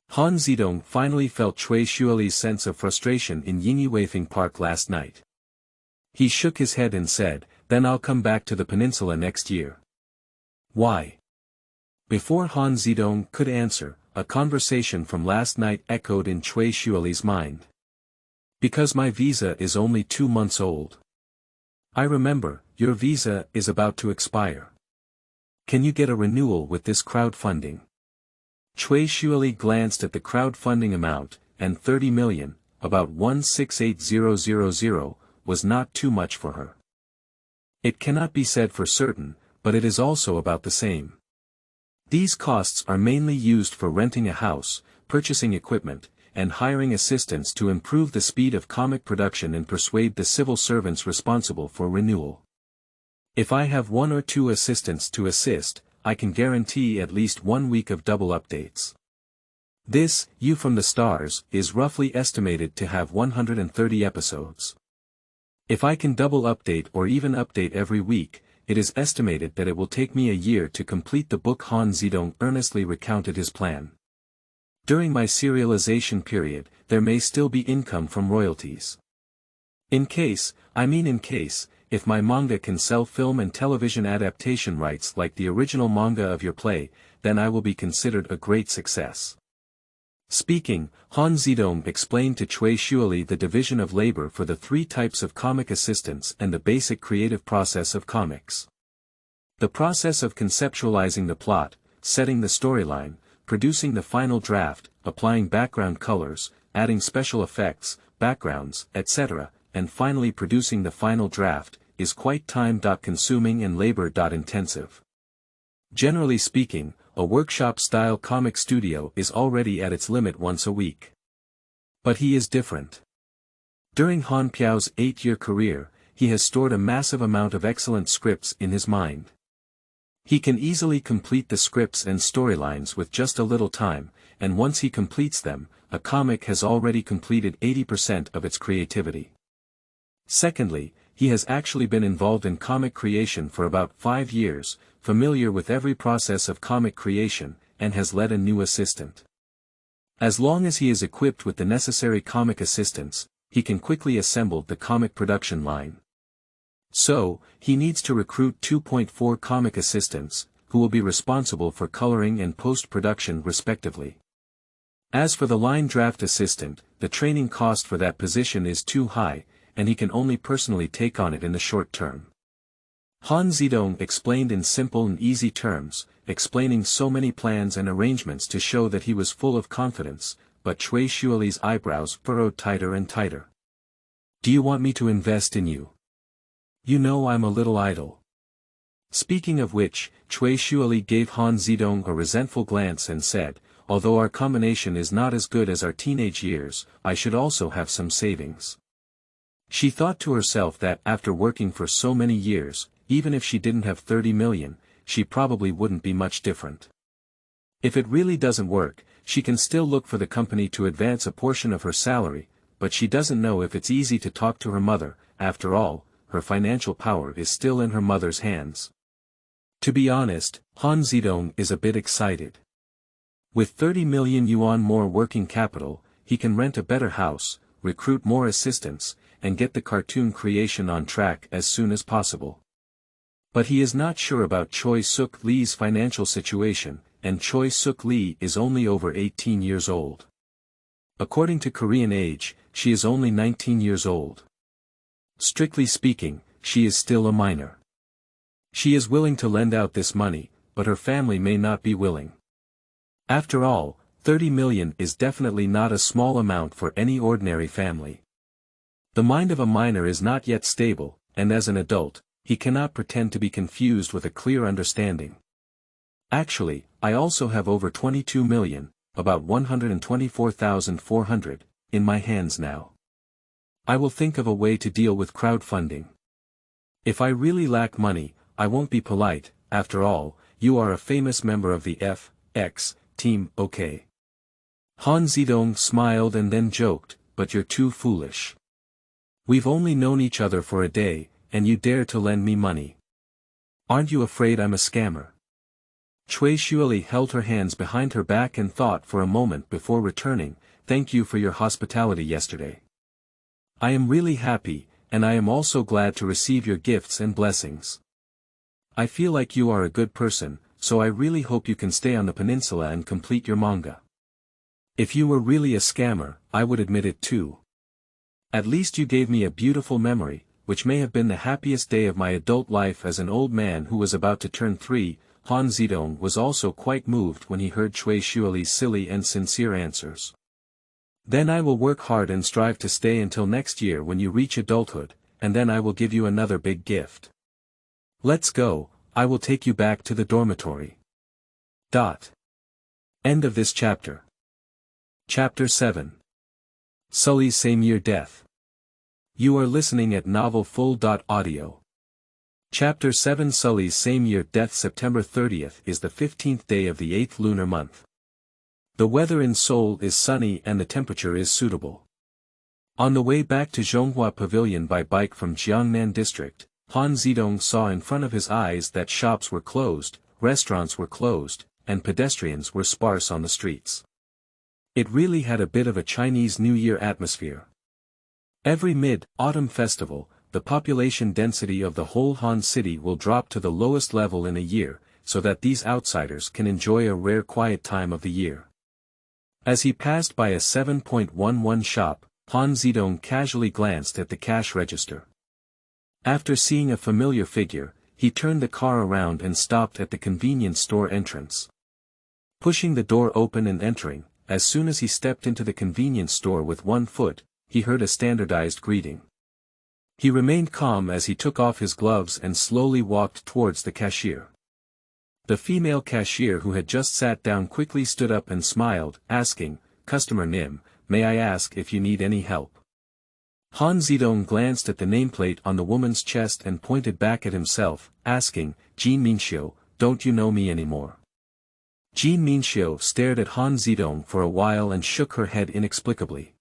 Han Zidong finally felt Cui Shuili's sense of frustration in Yingyueifeng Park last night. He shook his head and said, then I'll come back to the Peninsula next year. Why? Before Han Zidong could answer, a conversation from last night echoed in Cui Shuili's mind. Because my visa is only 2 months old. I remember, your visa is about to expire. Can you get a renewal with this crowdfunding? Cui Shuili glanced at the crowdfunding amount, and 30 million, about 168000, was not too much for her. It cannot be said for certain, but it is also about the same. These costs are mainly used for renting a house, purchasing equipment, and hiring assistants to improve the speed of comic production and persuade the civil servants responsible for renewal. If I have 1 or 2 assistants to assist, I can guarantee at least 1 week of double updates. This, You from the Stars, is roughly estimated to have 130 episodes. If I can double update or even update every week, it is estimated that it will take me a year to complete the book. Han Zidong earnestly recounted his plan. During my serialization period, there may still be income from royalties. In case, if my manga can sell film and television adaptation rights like the original manga of your play, then I will be considered a great success. Speaking, Han Zidong explained to Cui Shuili the division of labor for the 3 types of comic assistants and the basic creative process of comics. The process of conceptualizing the plot, setting the storyline, producing the final draft, applying background colors, adding special effects, backgrounds, etc., and finally producing the final draft, is quite time-consuming and labor-intensive. Generally speaking, a workshop-style comic studio is already at its limit once a week. But he is different. During Han Piao's 8-year career, he has stored a massive amount of excellent scripts in his mind. He can easily complete the scripts and storylines with just a little time, and once he completes them, a comic has already completed 80% of its creativity. Secondly, he has actually been involved in comic creation for about 5 years, familiar with every process of comic creation, and has led a new assistant. As long as he is equipped with the necessary comic assistants, he can quickly assemble the comic production line. So, he needs to recruit 2.4 comic assistants, who will be responsible for coloring and post-production respectively. As for the line draft assistant, the training cost for that position is too high, and he can only personally take on it in the short term. Han Zidong explained in simple and easy terms, explaining so many plans and arrangements to show that he was full of confidence, but Cui Shuali's eyebrows furrowed tighter and tighter. Do you want me to invest in you? You know I'm a little idle. Speaking of which, Cui Shuali gave Han Zidong a resentful glance and said, although our combination is not as good as our teenage years, I should also have some savings. She thought to herself that after working for so many years, even if she didn't have 30 million, she probably wouldn't be much different. If it really doesn't work, she can still look for the company to advance a portion of her salary, but she doesn't know if it's easy to talk to her mother. After all, her financial power is still in her mother's hands. To be honest, Han Zidong is a bit excited. With 30 million yuan more working capital, he can rent a better house, recruit more assistants, and get the cartoon creation on track as soon as possible. But he is not sure about Choi Suk Lee's financial situation, and Choi Suk Lee is only over 18 years old. According to Korean age, she is only 19 years old. Strictly speaking, she is still a minor. She is willing to lend out this money, but her family may not be willing. After all, 30 million is definitely not a small amount for any ordinary family. The mind of a minor is not yet stable, and as an adult, he cannot pretend to be confused with a clear understanding. Actually, I also have over 22 million, about 124,400, in my hands now. I will think of a way to deal with crowdfunding. If I really lack money, I won't be polite. After all, you are a famous member of the FX team, okay? Han Zidong smiled and then joked, but you're too foolish. We've only known each other for a day, and you dare to lend me money. Aren't you afraid I'm a scammer? Cui Shuali held her hands behind her back and thought for a moment before returning, thank you for your hospitality yesterday. I am really happy, and I am also glad to receive your gifts and blessings. I feel like you are a good person, so I really hope you can stay on the peninsula and complete your manga. If you were really a scammer, I would admit it too. At least you gave me a beautiful memory, which may have been the happiest day of my adult life as an old man who was about to turn 3. Han Zidong was also quite moved when he heard Cui Shuali's silly and sincere answers. Then I will work hard and strive to stay until next year when you reach adulthood, and then I will give you another big gift. Let's go, I will take you back to the dormitory. End of this chapter. Chapter 7. Sulli's same-year death. You are listening at Novel Full.audio. Chapter 7 Sulli's same-year death September 30th is the 15th day of the 8th lunar month. The weather in Seoul is sunny and the temperature is suitable. On the way back to Zhonghua Pavilion by bike from Jiangnan District, Han Zidong saw in front of his eyes that shops were closed, restaurants were closed, and pedestrians were sparse on the streets. It really had a bit of a Chinese New Year atmosphere. Every mid-autumn festival, the population density of the whole Han city will drop to the lowest level in a year, so that these outsiders can enjoy a rare quiet time of the year. As he passed by a 7.11 shop, Han Zidong casually glanced at the cash register. After seeing a familiar figure, he turned the car around and stopped at the convenience store entrance. Pushing the door open and entering, as soon as he stepped into the convenience store with one foot, he heard a standardized greeting. He remained calm as he took off his gloves and slowly walked towards the cashier. The female cashier who had just sat down quickly stood up and smiled, asking, "Customer Nim, may I ask if you need any help?" Han Zidong glanced at the nameplate on the woman's chest and pointed back at himself, asking, "Jean Minxiu, don't you know me anymore?" Jean Minxiu stared at Han Zidong for a while and shook her head inexplicably.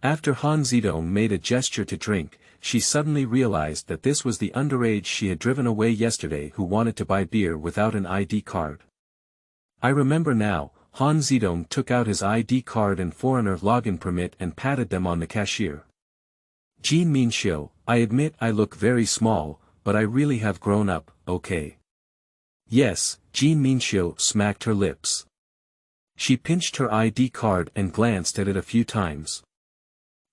After Han Zidong made a gesture to drink, she suddenly realized that this was the underage she had driven away yesterday who wanted to buy beer without an ID card. I remember now, Han Zidong took out his ID card and foreigner login permit and patted them on the cashier. Jean Minxiu, I admit I look very small, but I really have grown up, okay? Yes, Jean Minxiu smacked her lips. She pinched her ID card and glanced at it a few times.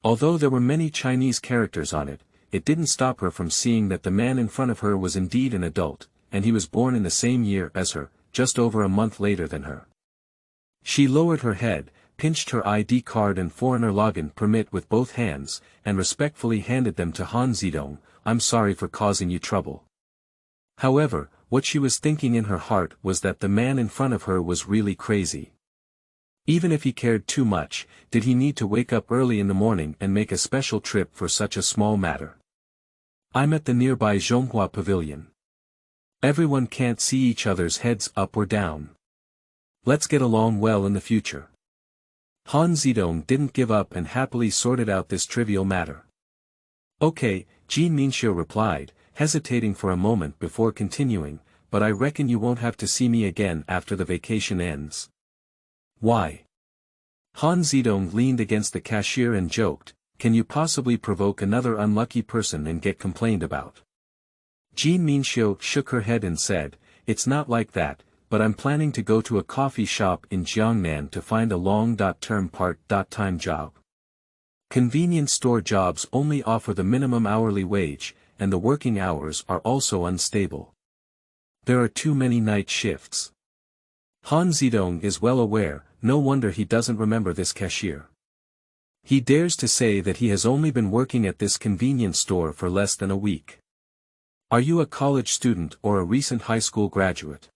Although there were many Chinese characters on it, it didn't stop her from seeing that the man in front of her was indeed an adult, and he was born in the same year as her, just over a month later than her. She lowered her head, pinched her ID card and foreigner login permit with both hands, and respectfully handed them to Han Zidong. I'm sorry for causing you trouble. However, what she was thinking in her heart was that the man in front of her was really crazy. Even if he cared too much, did he need to wake up early in the morning and make a special trip for such a small matter? I'm at the nearby Zhonghua Pavilion. Everyone can't see each other's heads up or down. Let's get along well in the future. Han Zidong didn't give up and happily sorted out this trivial matter. Okay, Jean Minxiu replied, hesitating for a moment before continuing, but I reckon you won't have to see me again after the vacation ends. Why? Han Zidong leaned against the cashier and joked, can you possibly provoke another unlucky person and get complained about? Jean Minxiu shook her head and said, it's not like that, but I'm planning to go to a coffee shop in Jiangnan to find a long-term part-time job. Convenience store jobs only offer the minimum hourly wage, and the working hours are also unstable. There are too many night shifts. Han Zidong is well aware, no wonder he doesn't remember this cashier. He dares to say that he has only been working at this convenience store for less than a week. Are you a college student or a recent high school graduate?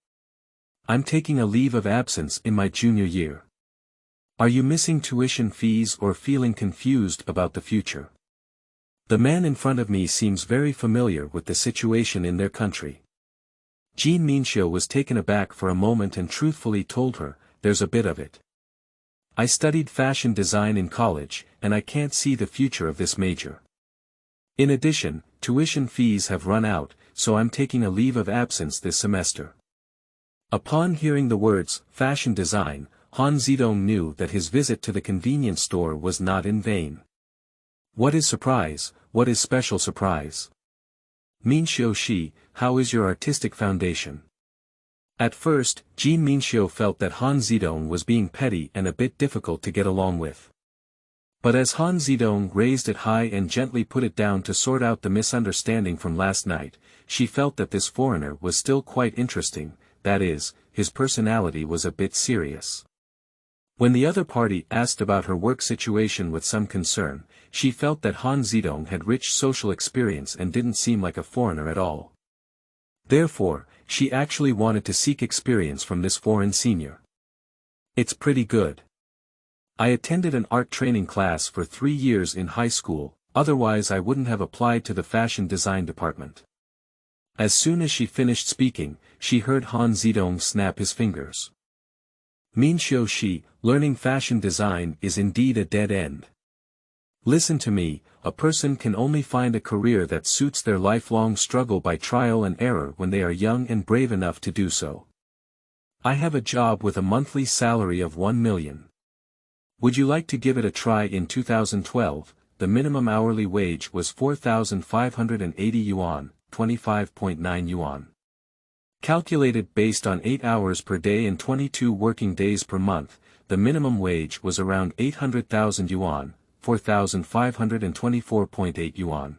I'm taking a leave of absence in my junior year. Are you missing tuition fees or feeling confused about the future? The man in front of me seems very familiar with the situation in their country. Jean Minxiu was taken aback for a moment and truthfully told her, there's a bit of it. I studied fashion design in college, and I can't see the future of this major. In addition, tuition fees have run out, so I'm taking a leave of absence this semester. Upon hearing the words, fashion design, Han Zidong knew that his visit to the convenience store was not in vain. What is surprise, what is special surprise? Minxiu Shi, how is your artistic foundation? At first, Jean Minxiu felt that Han Zidong was being petty and a bit difficult to get along with. But as Han Zidong raised it high and gently put it down to sort out the misunderstanding from last night, she felt that this foreigner was still quite interesting, that is, his personality was a bit serious. When the other party asked about her work situation with some concern, she felt that Han Zidong had rich social experience and didn't seem like a foreigner at all. Therefore, she actually wanted to seek experience from this foreign senior. It's pretty good. I attended an art training class for 3 years in high school, otherwise I wouldn't have applied to the fashion design department. As soon as she finished speaking, she heard Han Zidong snap his fingers. Minxiu Shi, learning fashion design is indeed a dead end. Listen to me, a person can only find a career that suits their lifelong struggle by trial and error when they are young and brave enough to do so. I have a job with a monthly salary of 1 million. Would you like to give it a try? In 2012, the minimum hourly wage was 4,580 yuan, 25.9 yuan. Calculated based on 8 hours per day and 22 working days per month, the minimum wage was around 800,000 yuan, 4,524.8 yuan.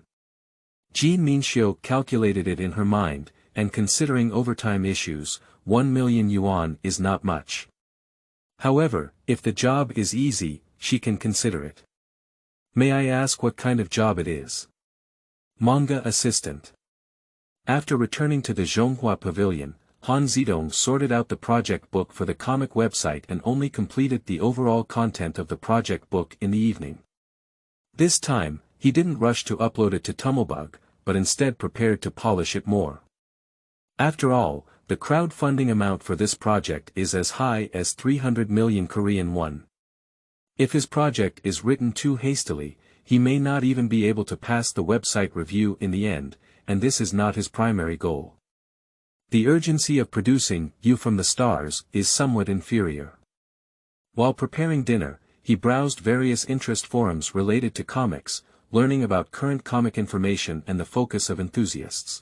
Jean Minxiu calculated it in her mind, and considering overtime issues, 1 million yuan is not much. However, if the job is easy, she can consider it. May I ask what kind of job it is? Manga assistant. After returning to the Zhonghua Pavilion, Han Zidong sorted out the project book for the comic website and only completed the overall content of the project book in the evening. This time, he didn't rush to upload it to Tumblebug, but instead prepared to polish it more. After all, the crowdfunding amount for this project is as high as 300 million Korean won. If his project is written too hastily, he may not even be able to pass the website review in the end, and this is not his primary goal. The urgency of producing You from the Stars is somewhat inferior. While preparing dinner, he browsed various interest forums related to comics, learning about current comic information and the focus of enthusiasts.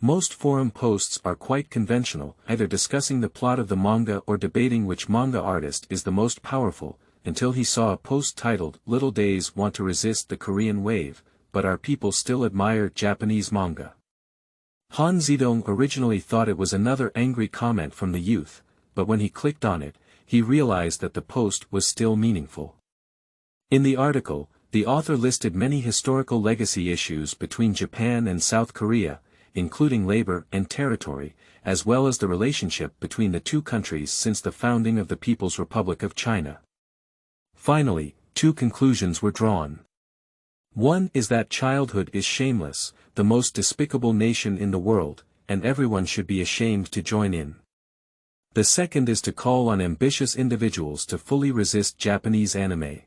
Most forum posts are quite conventional, either discussing the plot of the manga or debating which manga artist is the most powerful, until he saw a post titled, "Little Days Want to Resist the Korean Wave, but Our People Still Admire Japanese Manga." Han Zidong originally thought it was another angry comment from the youth, but when he clicked on it, he realized that the post was still meaningful. In the article, the author listed many historical legacy issues between Japan and South Korea, including labor and territory, as well as the relationship between the two countries since the founding of the People's Republic of China. Finally, two conclusions were drawn. One is that childhood is shameless, the most despicable nation in the world, and everyone should be ashamed to join in. The second is to call on ambitious individuals to fully resist Japanese anime.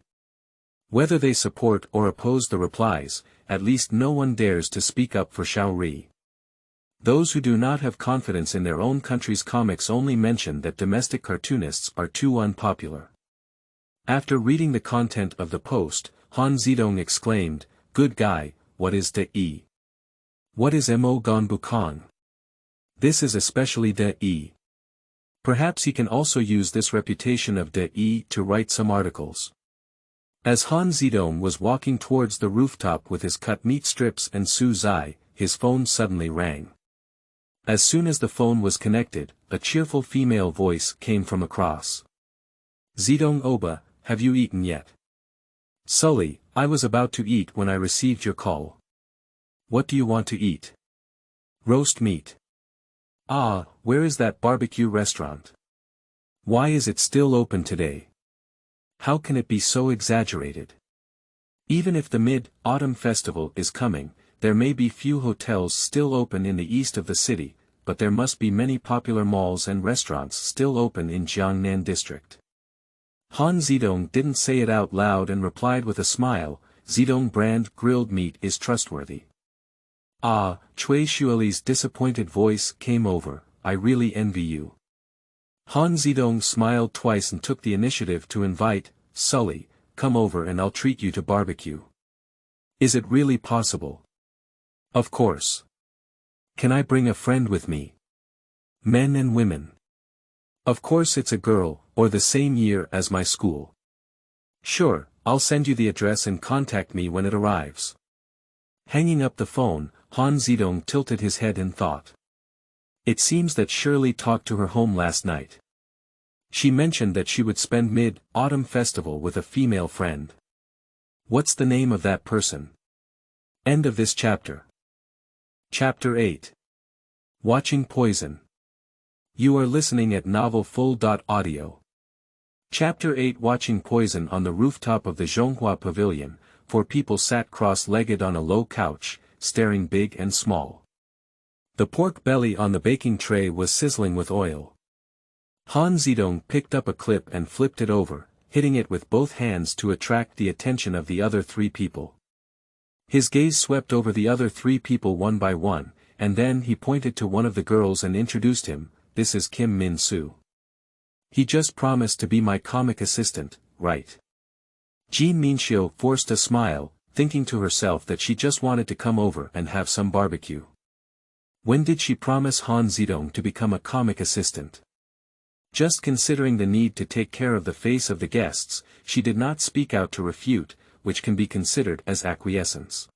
Whether they support or oppose the replies, at least no one dares to speak up for Shaori. Those who do not have confidence in their own country's comics only mention that domestic cartoonists are too unpopular. After reading the content of the post, Han Zidong exclaimed, "Good guy, what is de? What is mo gonbukan? This is especially de. Perhaps he can also use this reputation of de to write some articles." As Han Zidong was walking towards the rooftop with his cut meat strips and su zai, his phone suddenly rang. As soon as the phone was connected, a cheerful female voice came from across. "Zidong Oba, have you eaten yet?" "Sulli, I was about to eat when I received your call." "What do you want to eat?" "Roast meat." "Ah, where is that barbecue restaurant? Why is it still open today? How can it be so exaggerated? Even if the Mid-Autumn Festival is coming, there may be few hotels still open in the east of the city, but there must be many popular malls and restaurants still open in Jiangnan district." Han Zidong didn't say it out loud and replied with a smile, "Zidong brand grilled meat is trustworthy." "Ah," Chui Shuali's disappointed voice came over, "I really envy you." Han Zidong smiled twice and took the initiative to invite, "Sulli, come over and I'll treat you to barbecue." "Is it really possible?" "Of course. Can I bring a friend with me? Men and women?" "Of course it's a girl, or the same year as my school." "Sure, I'll send you the address and contact me when it arrives." Hanging up the phone, Han Zidong tilted his head in thought. It seems that Shirley talked to her home last night. She mentioned that she would spend Mid-Autumn Festival with a female friend. What's the name of that person? End of this chapter. Chapter 8. Watching Poison. You are listening at novelfull.audio. Chapter 8. Watching Poison. On the rooftop of the Zhonghua Pavilion, 4 people sat cross-legged on a low couch, staring big and small. The pork belly on the baking tray was sizzling with oil. Han Zidong picked up a clip and flipped it over, hitting it with both hands to attract the attention of the other 3 people. His gaze swept over the other 3 people one by one, and then he pointed to one of the girls and introduced him, "This is Kim Min-soo. He just promised to be my comic assistant, right?" Jean Minxiu forced a smile, thinking to herself that she just wanted to come over and have some barbecue. When did she promise Han Zidong to become a comic assistant? Just considering the need to take care of the face of the guests, she did not speak out to refute, which can be considered as acquiescence.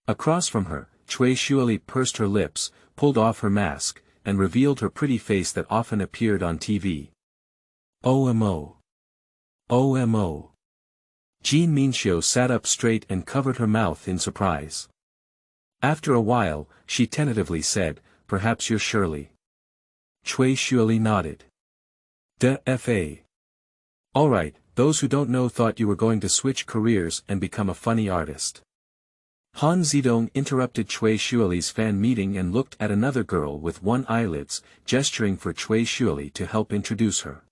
Across from her, Chui Shuali pursed her lips, pulled off her mask, and revealed her pretty face that often appeared on TV. "OMO. OMO." Jean Minxiu sat up straight and covered her mouth in surprise. After a while, she tentatively said, "Perhaps you're Shirley." Chui Shuali nodded. "Fa. Alright, those who don't know thought you were going to switch careers and become a funny artist." Han Zidong interrupted Chui Shuali's fan meeting and looked at another girl with one eyelids, gesturing for Chui Shuali to help introduce her.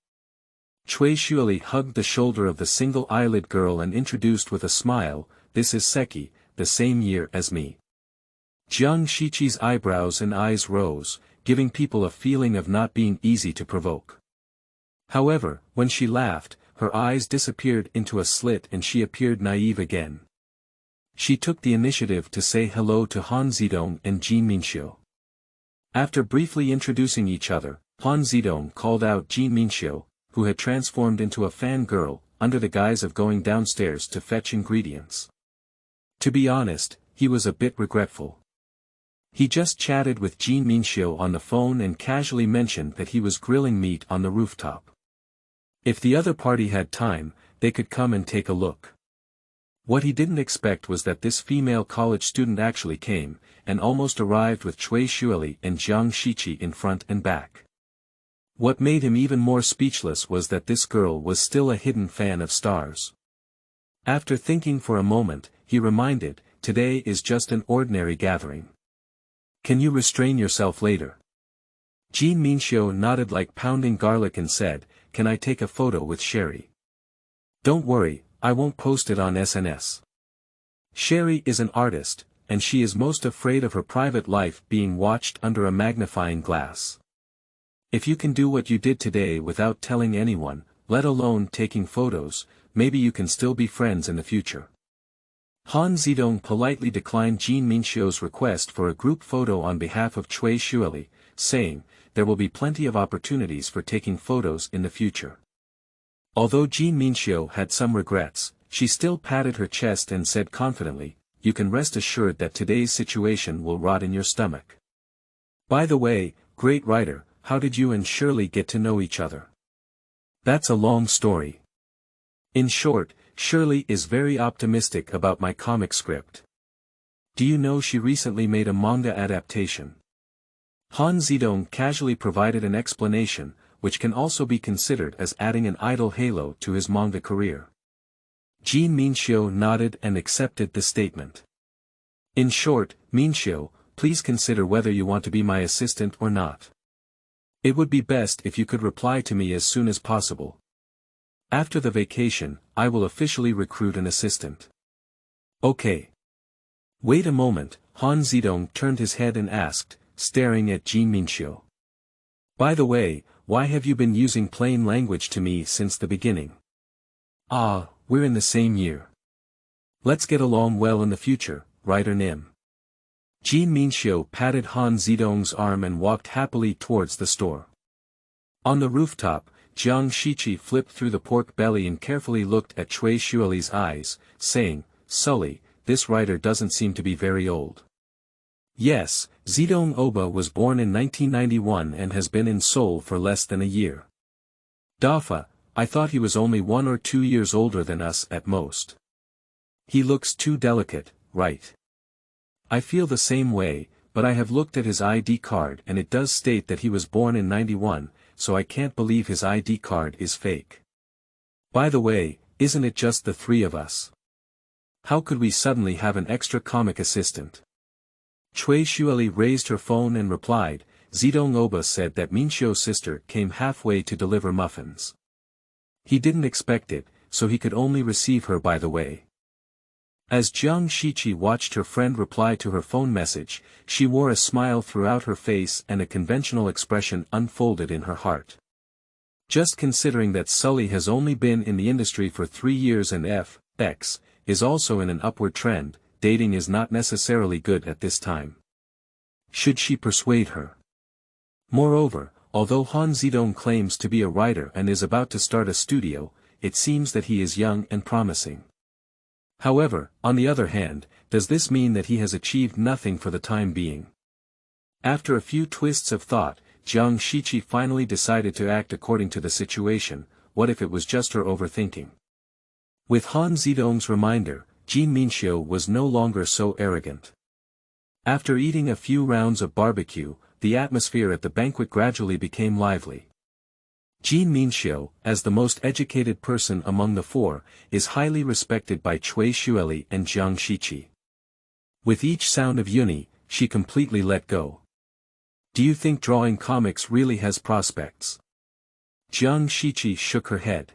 Chui Shuali hugged the shoulder of the single eyelid girl and introduced with a smile, "This is Seki, the same year as me." Jiang Shiqi's eyebrows and eyes rose, giving people a feeling of not being easy to provoke. However, when she laughed, her eyes disappeared into a slit and she appeared naive again. She took the initiative to say hello to Han Zidong and Jin Minxiu. After briefly introducing each other, Han Zidong called out Jin Minxiu, who had transformed into a fangirl, under the guise of going downstairs to fetch ingredients. To be honest, he was a bit regretful. He just chatted with Jin Minxiu on the phone and casually mentioned that he was grilling meat on the rooftop. If the other party had time, they could come and take a look. What he didn't expect was that this female college student actually came, and almost arrived with Cui Xueli and Jiang Shiqi in front and back. What made him even more speechless was that this girl was still a hidden fan of stars. After thinking for a moment, he reminded, "Today is just an ordinary gathering. Can you restrain yourself later?" Jin Minxiu nodded like pounding garlic and said, "Can I take a photo with Sherry?" "Don't worry, I won't post it on SNS. Sherry is an artist, and she is most afraid of her private life being watched under a magnifying glass. If you can do what you did today without telling anyone, let alone taking photos, maybe you can still be friends in the future." Han Zidong politely declined Jin Minxiu's request for a group photo on behalf of Cui Xueli, saying, "There will be plenty of opportunities for taking photos in the future." Although Jin Minxiu had some regrets, she still patted her chest and said confidently, "You can rest assured that today's situation will rot in your stomach. By the way, great writer, how did you and Shirley get to know each other?" "That's a long story. In short, Shirley is very optimistic about my comic script. Do you know she recently made a manga adaptation?" Han Zidong casually provided an explanation, which can also be considered as adding an idle halo to his manga career. Jin Minxiu nodded and accepted the statement. "In short, Minxiu, please consider whether you want to be my assistant or not. It would be best if you could reply to me as soon as possible. After the vacation, I will officially recruit an assistant." "Okay. Wait a moment," Han Zidong turned his head and asked, staring at Jin Minxiu. "By the way, why have you been using plain language to me since the beginning?" "Ah, we're in the same year. Let's get along well in the future, writer Nim." Jin Minxiu patted Han Zidong's arm and walked happily towards the store. On the rooftop, Jiang Shiqi flipped through the pork belly and carefully looked at Cui Xueli's eyes, saying, "Sulli, this writer doesn't seem to be very old." "Yes, Zidong Oba was born in 1991 and has been in Seoul for less than a year. Dafa, I thought he was only 1 or 2 years older than us at most. He looks too delicate, right?" "I feel the same way, but I have looked at his ID card and it does state that he was born in 91, so I can't believe his ID card is fake. By the way, isn't it just the 3 of us? How could we suddenly have an extra comic assistant?" Cui Xueli raised her phone and replied, "Zidong Oba said that Minxiu's sister came halfway to deliver muffins. He didn't expect it, so he could only receive her by the way." As Jiang Shiqi watched her friend reply to her phone message, she wore a smile throughout her face and a conventional expression unfolded in her heart. Just considering that Sulli has only been in the industry for 3 years and X is also in an upward trend, dating is not necessarily good at this time. Should she persuade her? Moreover, although Han Zidong claims to be a writer and is about to start a studio, it seems that he is young and promising. However, on the other hand, does this mean that he has achieved nothing for the time being? After a few twists of thought, Jiang Shiqi finally decided to act according to the situation. What if it was just her overthinking? With Han Zidong's reminder, Jin Minxiu was no longer so arrogant. After eating a few rounds of barbecue, the atmosphere at the banquet gradually became lively. Jin Minxiu, as the most educated person among the 4, is highly respected by Cui Xueli and Jiang Shiqi. With each sound of uni, she completely let go. "Do you think drawing comics really has prospects?" Jiang Shiqi shook her head.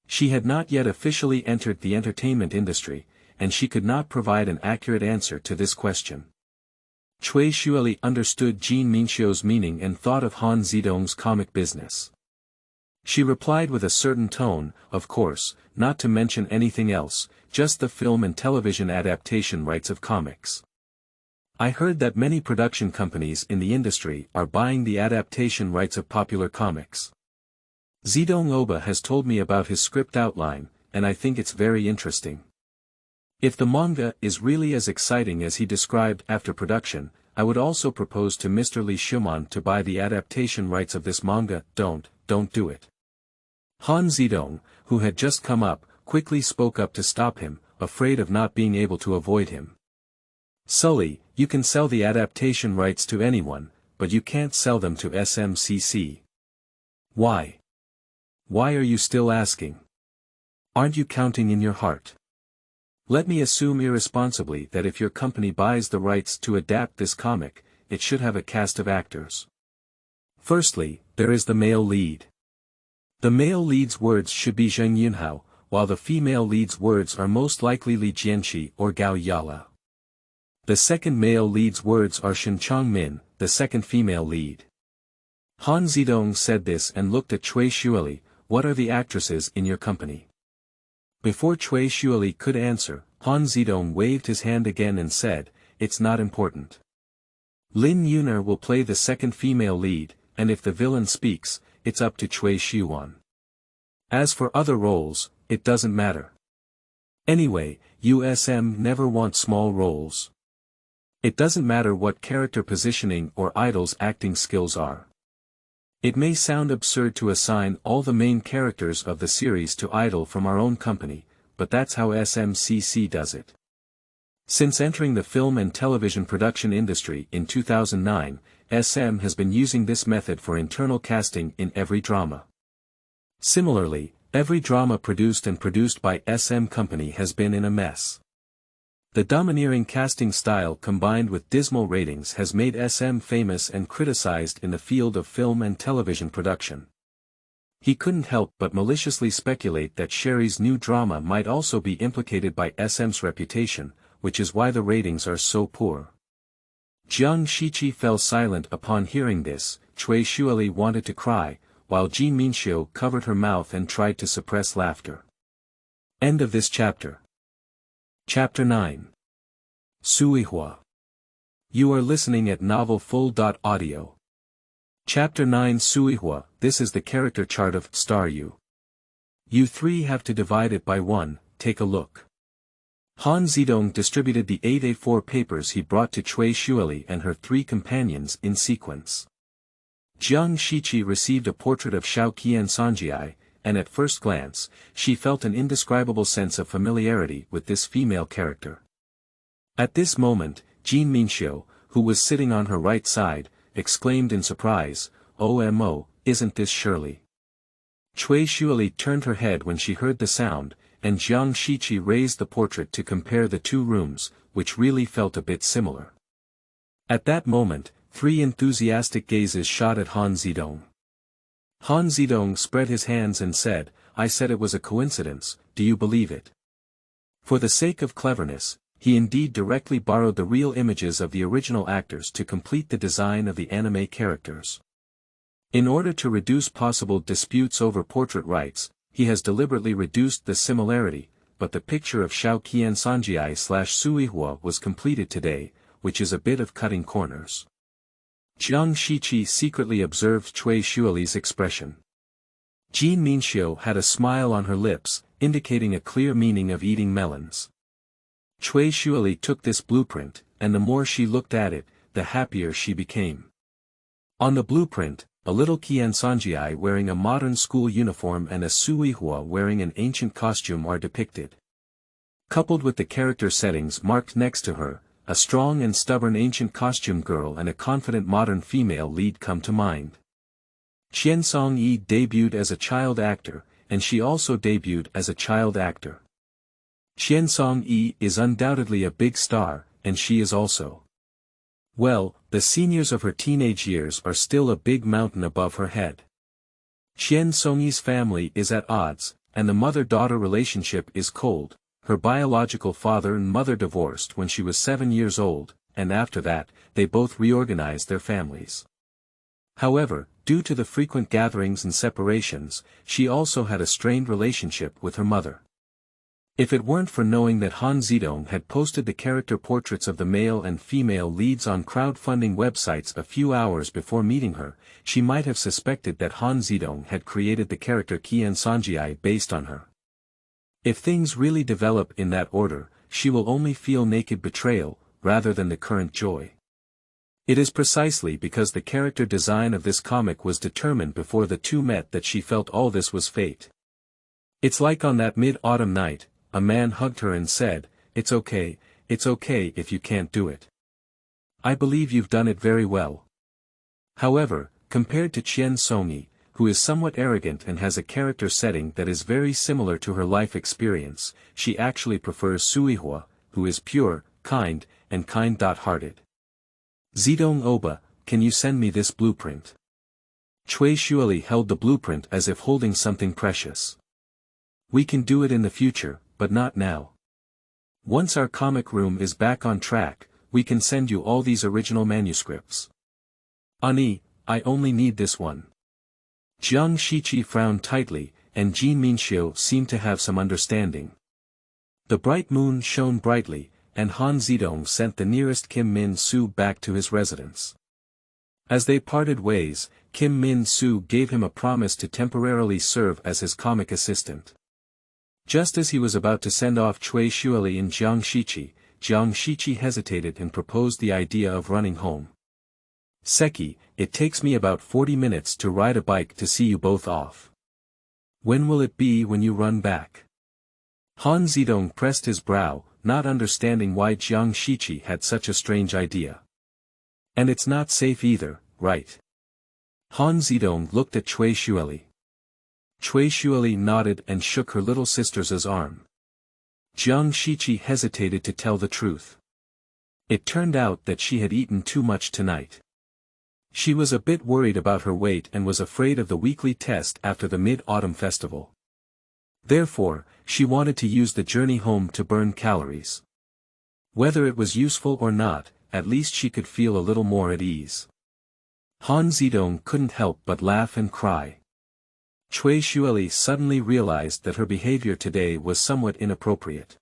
She had not yet officially entered the entertainment industry, and she could not provide an accurate answer to this question. Cui Xueli understood Jin Minxiu's meaning and thought of Han Zidong's comic business. She replied with a certain tone, of course, not to mention anything else, just the film and television adaptation rights of comics. I heard that many production companies in the industry are buying the adaptation rights of popular comics. Zidong Oba has told me about his script outline, and I think it's very interesting. If the manga is really as exciting as he described after production, I would also propose to Mr. Lee Shumon to buy the adaptation rights of this manga. Don't do it. Han Zidong, who had just come up, quickly spoke up to stop him, afraid of not being able to avoid him. Sulli, you can sell the adaptation rights to anyone, but you can't sell them to SMCC. Why? Why are you still asking? Aren't you counting in your heart? Let me assume irresponsibly that if your company buys the rights to adapt this comic, it should have a cast of actors. Firstly, there is the male lead. The male lead's words should be Zheng Yunhao, while the female lead's words are most likely Li Jianqi or Gao Yala. The second male lead's words are Shen Chongmin, the second female lead. Han Zidong said this and looked at Cui Shuili. What are the actresses in your company? Before Cui Shuili could answer, Han Zidong waved his hand again and said, it's not important. Lin Yuner will play the second female lead, and if the villain speaks, it's up to Cui Shuan. As for other roles, it doesn't matter. Anyway, USM never wants small roles. It doesn't matter what character positioning or idol's acting skills are. It may sound absurd to assign all the main characters of the series to idol from our own company, but that's how SMCC does it. Since entering the film and television production industry in 2009, SM has been using this method for internal casting in every drama. Similarly, every drama produced by SM company has been in a mess. The domineering casting style combined with dismal ratings has made SM famous and criticized in the field of film and television production. He couldn't help but maliciously speculate that Sherry's new drama might also be implicated by SM's reputation, which is why the ratings are so poor. Jiang Shiqi fell silent upon hearing this. Cui Shuili wanted to cry, while Jin Minxiu covered her mouth and tried to suppress laughter. End of this chapter. Chapter 9. Suihua. You are listening at Novel Full.audio. Chapter 9 Suihua. This is the character chart of Star You. You three have to divide it by 1, take a look. Han Zidong distributed the 8A4 papers he brought to Cui Shuili and her 3 companions in sequence. Jiang Shiqi received a portrait of Shao Qian Sanjiai, and at first glance, she felt an indescribable sense of familiarity with this female character. At this moment, Jin Minxiu, who was sitting on her right side, exclaimed in surprise, "OMO, isn't this Shirley?" Cui Shuili turned her head when she heard the sound, and Jiang Shiqi raised the portrait to compare the 2 rooms, which really felt a bit similar. At that moment, 3 enthusiastic gazes shot at Han Zidong. Han Zidong spread his hands and said, I said it was a coincidence, do you believe it? For the sake of cleverness, he indeed directly borrowed the real images of the original actors to complete the design of the anime characters. In order to reduce possible disputes over portrait rights, he has deliberately reduced the similarity, but the picture of Shao Qian Sanjiai/Suihua was completed today, which is a bit of cutting corners. Jiang Shiqi secretly observed Cui Shuili's expression. Jin Minxiu had a smile on her lips, indicating a clear meaning of eating melons. Cui Shuili took this blueprint, and the more she looked at it, the happier she became. On the blueprint, a little Qian Sanjiai wearing a modern school uniform and a Suihua wearing an ancient costume are depicted. Coupled with the character settings marked next to her, a strong and stubborn ancient costume girl and a confident modern female lead come to mind. Qian Song-yi debuted as a child actor, and she also debuted as a child actor. Qian Song-yi is undoubtedly a big star, and she is also. Well, the seniors of her teenage years are still a big mountain above her head. Qian Song-yi's family is at odds, and the mother-daughter relationship is cold. Her biological father and mother divorced when she was 7 years old, and after that, they both reorganized their families. However, due to the frequent gatherings and separations, she also had a strained relationship with her mother. If it weren't for knowing that Han Zidong had posted the character portraits of the male and female leads on crowdfunding websites a few hours before meeting her, she might have suspected that Han Zidong had created the character Qian Sanjiai based on her. If things really develop in that order, she will only feel naked betrayal, rather than the current joy. It is precisely because the character design of this comic was determined before the two met that she felt all this was fate. It's like on that mid-autumn night, a man hugged her and said, it's okay if you can't do it. I believe you've done it very well. However, compared to Qian Songyi, who is somewhat arrogant and has a character setting that is very similar to her life experience, she actually prefers Yihua, who is pure, kind, and kind-hearted. Zidong Oba, can you send me this blueprint? Cui Shuali held the blueprint as if holding something precious. We can do it in the future, but not now. Once our comic room is back on track, we can send you all these original manuscripts. Ani, I only need this one. Jiang Shiqi frowned tightly, and Jin Minxiu seemed to have some understanding. The bright moon shone brightly, and Han Zidong sent the nearest Kim Min-soo back to his residence. As they parted ways, Kim Min-soo gave him a promise to temporarily serve as his comic assistant. Just as he was about to send off Cui Shuali and Jiang Shiqi hesitated and proposed the idea of running home. Seki, it takes me about 40 minutes to ride a bike to see you both off. When will it be when you run back? Han Zidong pressed his brow, not understanding why Jiang Shiqi had such a strange idea. And it's not safe either, right? Han Zidong looked at Cui Shuali. Cui Shuali nodded and shook her little sister's arm. Jiang Shiqi hesitated to tell the truth. It turned out that she had eaten too much tonight. She was a bit worried about her weight and was afraid of the weekly test after the Mid-Autumn Festival. Therefore, she wanted to use the journey home to burn calories. Whether it was useful or not, at least she could feel a little more at ease. Han Zidong couldn't help but laugh and cry. Cui Shuali suddenly realized that her behavior today was somewhat inappropriate.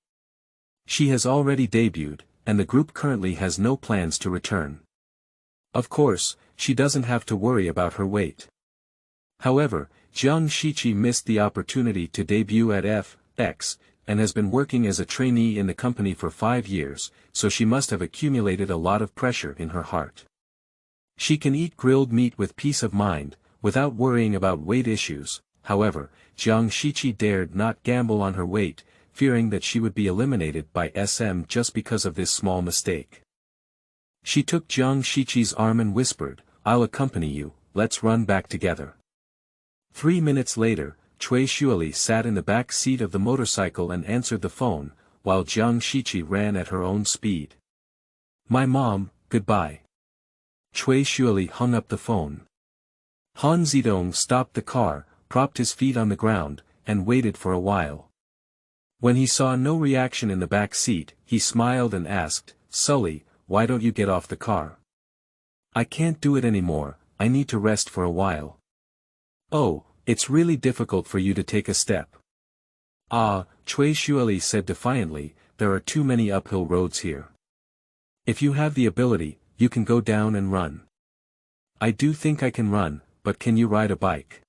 She has already debuted, and the group currently has no plans to return. Of course, she doesn't have to worry about her weight. However, Jiang Shiqi missed the opportunity to debut at FX, and has been working as a trainee in the company for 5 years, so she must have accumulated a lot of pressure in her heart. She can eat grilled meat with peace of mind, without worrying about weight issues. However, Jiang Shiqi dared not gamble on her weight, fearing that she would be eliminated by SM just because of this small mistake. She took Jiang Shiqi's arm and whispered, I'll accompany you, let's run back together. 3 minutes later, Cui Shuali sat in the back seat of the motorcycle and answered the phone, while Jiang Shiqi ran at her own speed. My mom, goodbye. Cui Shuali hung up the phone. Han Zidong stopped the car, propped his feet on the ground, and waited for a while. When he saw no reaction in the back seat, he smiled and asked, Sulli, why don't you get off the car? I can't do it anymore, I need to rest for a while. Oh, it's really difficult for you to take a step. Ah, Cui Shuali said defiantly, there are too many uphill roads here. If you have the ability, you can go down and run. I do think I can run, but can you ride a bike?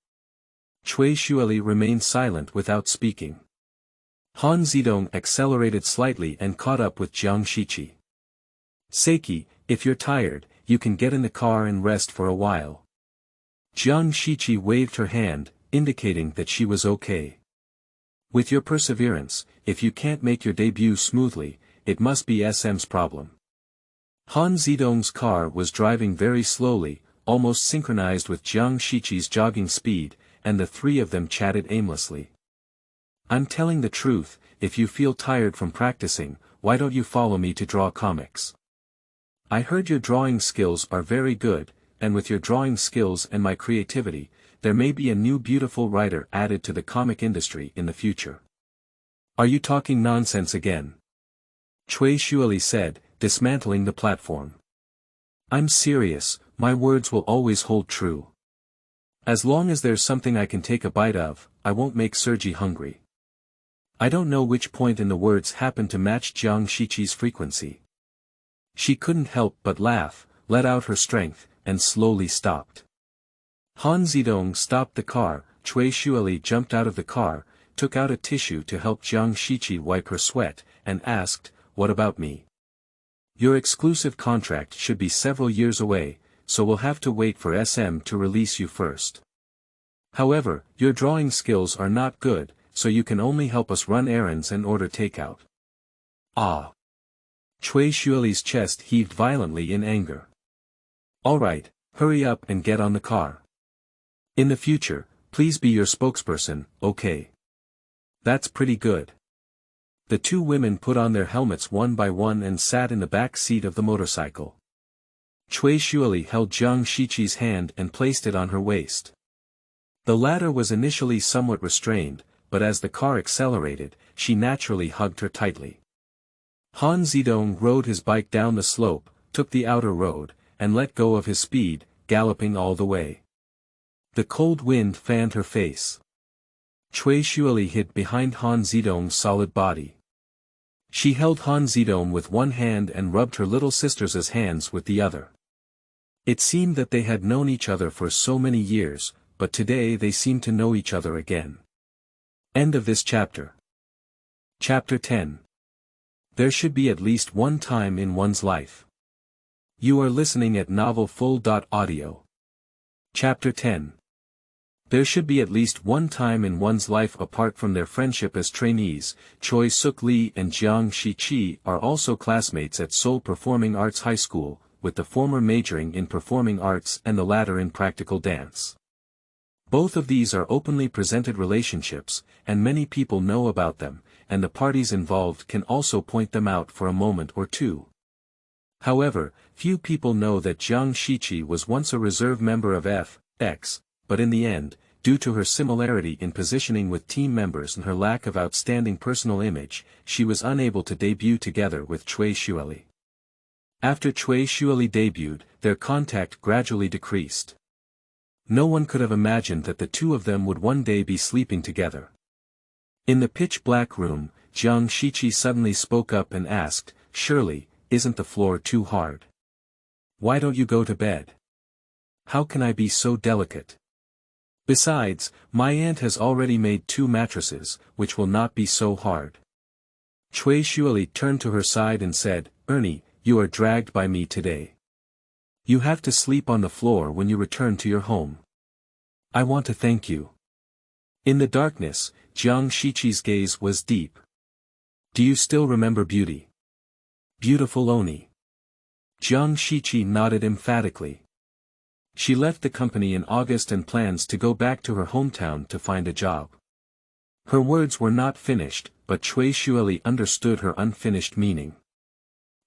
Cui Shuali remained silent without speaking. Han Zidong accelerated slightly and caught up with Jiang Shiqi. Seki, if you're tired, you can get in the car and rest for a while. Jiang Shiqi waved her hand, indicating that she was okay. With your perseverance, if you can't make your debut smoothly, it must be SM's problem. Han Zidong's car was driving very slowly, almost synchronized with Jiang Shiqi's jogging speed, and the three of them chatted aimlessly. I'm telling the truth, if you feel tired from practicing, why don't you follow me to draw comics? I heard your drawing skills are very good, and with your drawing skills and my creativity, there may be a new beautiful writer added to the comic industry in the future. Are you talking nonsense again? Cui Shuali said, dismantling the platform. I'm serious, my words will always hold true. As long as there's something I can take a bite of, I won't make Sergi hungry. I don't know which point in the words happened to match Jiang Shiqi's frequency. She couldn't help but laugh, let out her strength, and slowly stopped. Han Zidong stopped the car. Cui Shuili jumped out of the car, took out a tissue to help Jiang Shiqi wipe her sweat, and asked, "What about me? Your exclusive contract should be several years away, so we'll have to wait for SM to release you first. However, your drawing skills are not good, so you can only help us run errands and order takeout." Ah! Cui Shuili's chest heaved violently in anger. "All right, hurry up and get on the car. In the future, please be your spokesperson, okay? That's pretty good." The two women put on their helmets one by one and sat in the back seat of the motorcycle. Cui Shuili held Jiang Shiqi's hand and placed it on her waist. The latter was initially somewhat restrained, but as the car accelerated, she naturally hugged her tightly. Han Zidong rode his bike down the slope, took the outer road, and let go of his speed, galloping all the way. The cold wind fanned her face. Cui Shuili hid behind Han Zidong's solid body. She held Han Zidong with one hand and rubbed her little sister's hands with the other. It seemed that they had known each other for so many years, but today they seemed to know each other again. End of this chapter. Chapter 10. There should be at least one time in one's life. You are listening at novelfull.audio. Chapter 10. There should be at least one time in one's life apart from their friendship as trainees. Choi Suk Lee and Jiang Shiqi are also classmates at Seoul Performing Arts High School, with the former majoring in performing arts and the latter in practical dance. Both of these are openly presented relationships, and many people know about them, and the parties involved can also point them out for a moment or two. However, few people know that Jiang Shiqi was once a reserve member of F.X., but in the end, due to her similarity in positioning with team members and her lack of outstanding personal image, she was unable to debut together with Cui Shuili. After Cui Shuili debuted, their contact gradually decreased. No one could have imagined that the two of them would one day be sleeping together. In the pitch-black room, Jiang Shiqi suddenly spoke up and asked, "Surely, isn't the floor too hard? Why don't you go to bed? How can I be so delicate? Besides, my aunt has already made 2 mattresses, which will not be so hard." Cui Shuili turned to her side and said, "Ernie, you are dragged by me today. You have to sleep on the floor when you return to your home. I want to thank you." In the darkness, Jiang Shiqi's gaze was deep. "Do you still remember beauty? Beautiful Oni?" Jiang Shiqi nodded emphatically. She left the company in August and plans to go back to her hometown to find a job. Her words were not finished, but Cui Shuili understood her unfinished meaning.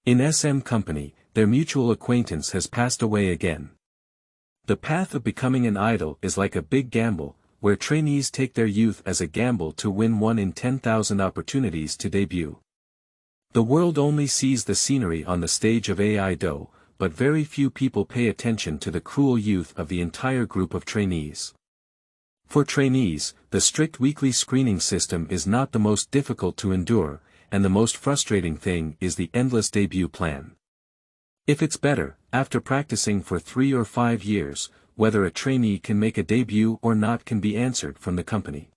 In SM Company, their mutual acquaintance has passed away again. The path of becoming an idol is like a big gamble, where trainees take their youth as a gamble to win 1 in 10,000 opportunities to debut. The world only sees the scenery on the stage of Aido, but very few people pay attention to the cruel youth of the entire group of trainees. For trainees, the strict weekly screening system is not the most difficult to endure, and the most frustrating thing is the endless debut plan. If it's better, after practicing for 3 or 5 years, whether a trainee can make a debut or not can be answered from the company.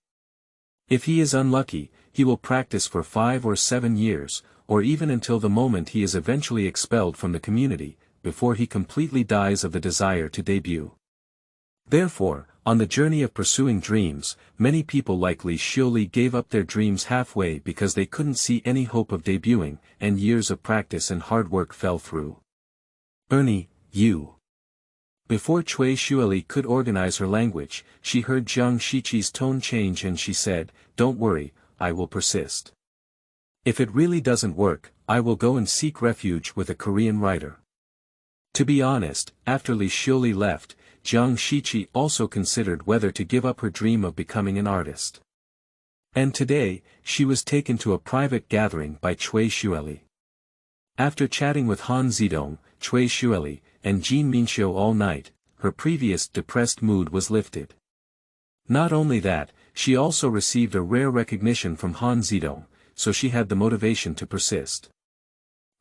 If he is unlucky, he will practice for 5 or 7 years, or even until the moment he is eventually expelled from the community, before he completely dies of the desire to debut. Therefore, on the journey of pursuing dreams, many people like Li Xiuli gave up their dreams halfway because they couldn't see any hope of debuting, and years of practice and hard work fell through. "Ernie, you." Before Cui Shuili could organize her language, she heard Jiang Shiqi's tone change and she said, "Don't worry, I will persist. If it really doesn't work, I will go and seek refuge with a Korean writer." To be honest, after Li Xiuli left, Jiang Shiqi also considered whether to give up her dream of becoming an artist. And today, she was taken to a private gathering by Cui Shuili. After chatting with Han Zidong, Cui Shuili, and Jean Minxiu all night, her previous depressed mood was lifted. Not only that, she also received a rare recognition from Han Zidong, so she had the motivation to persist.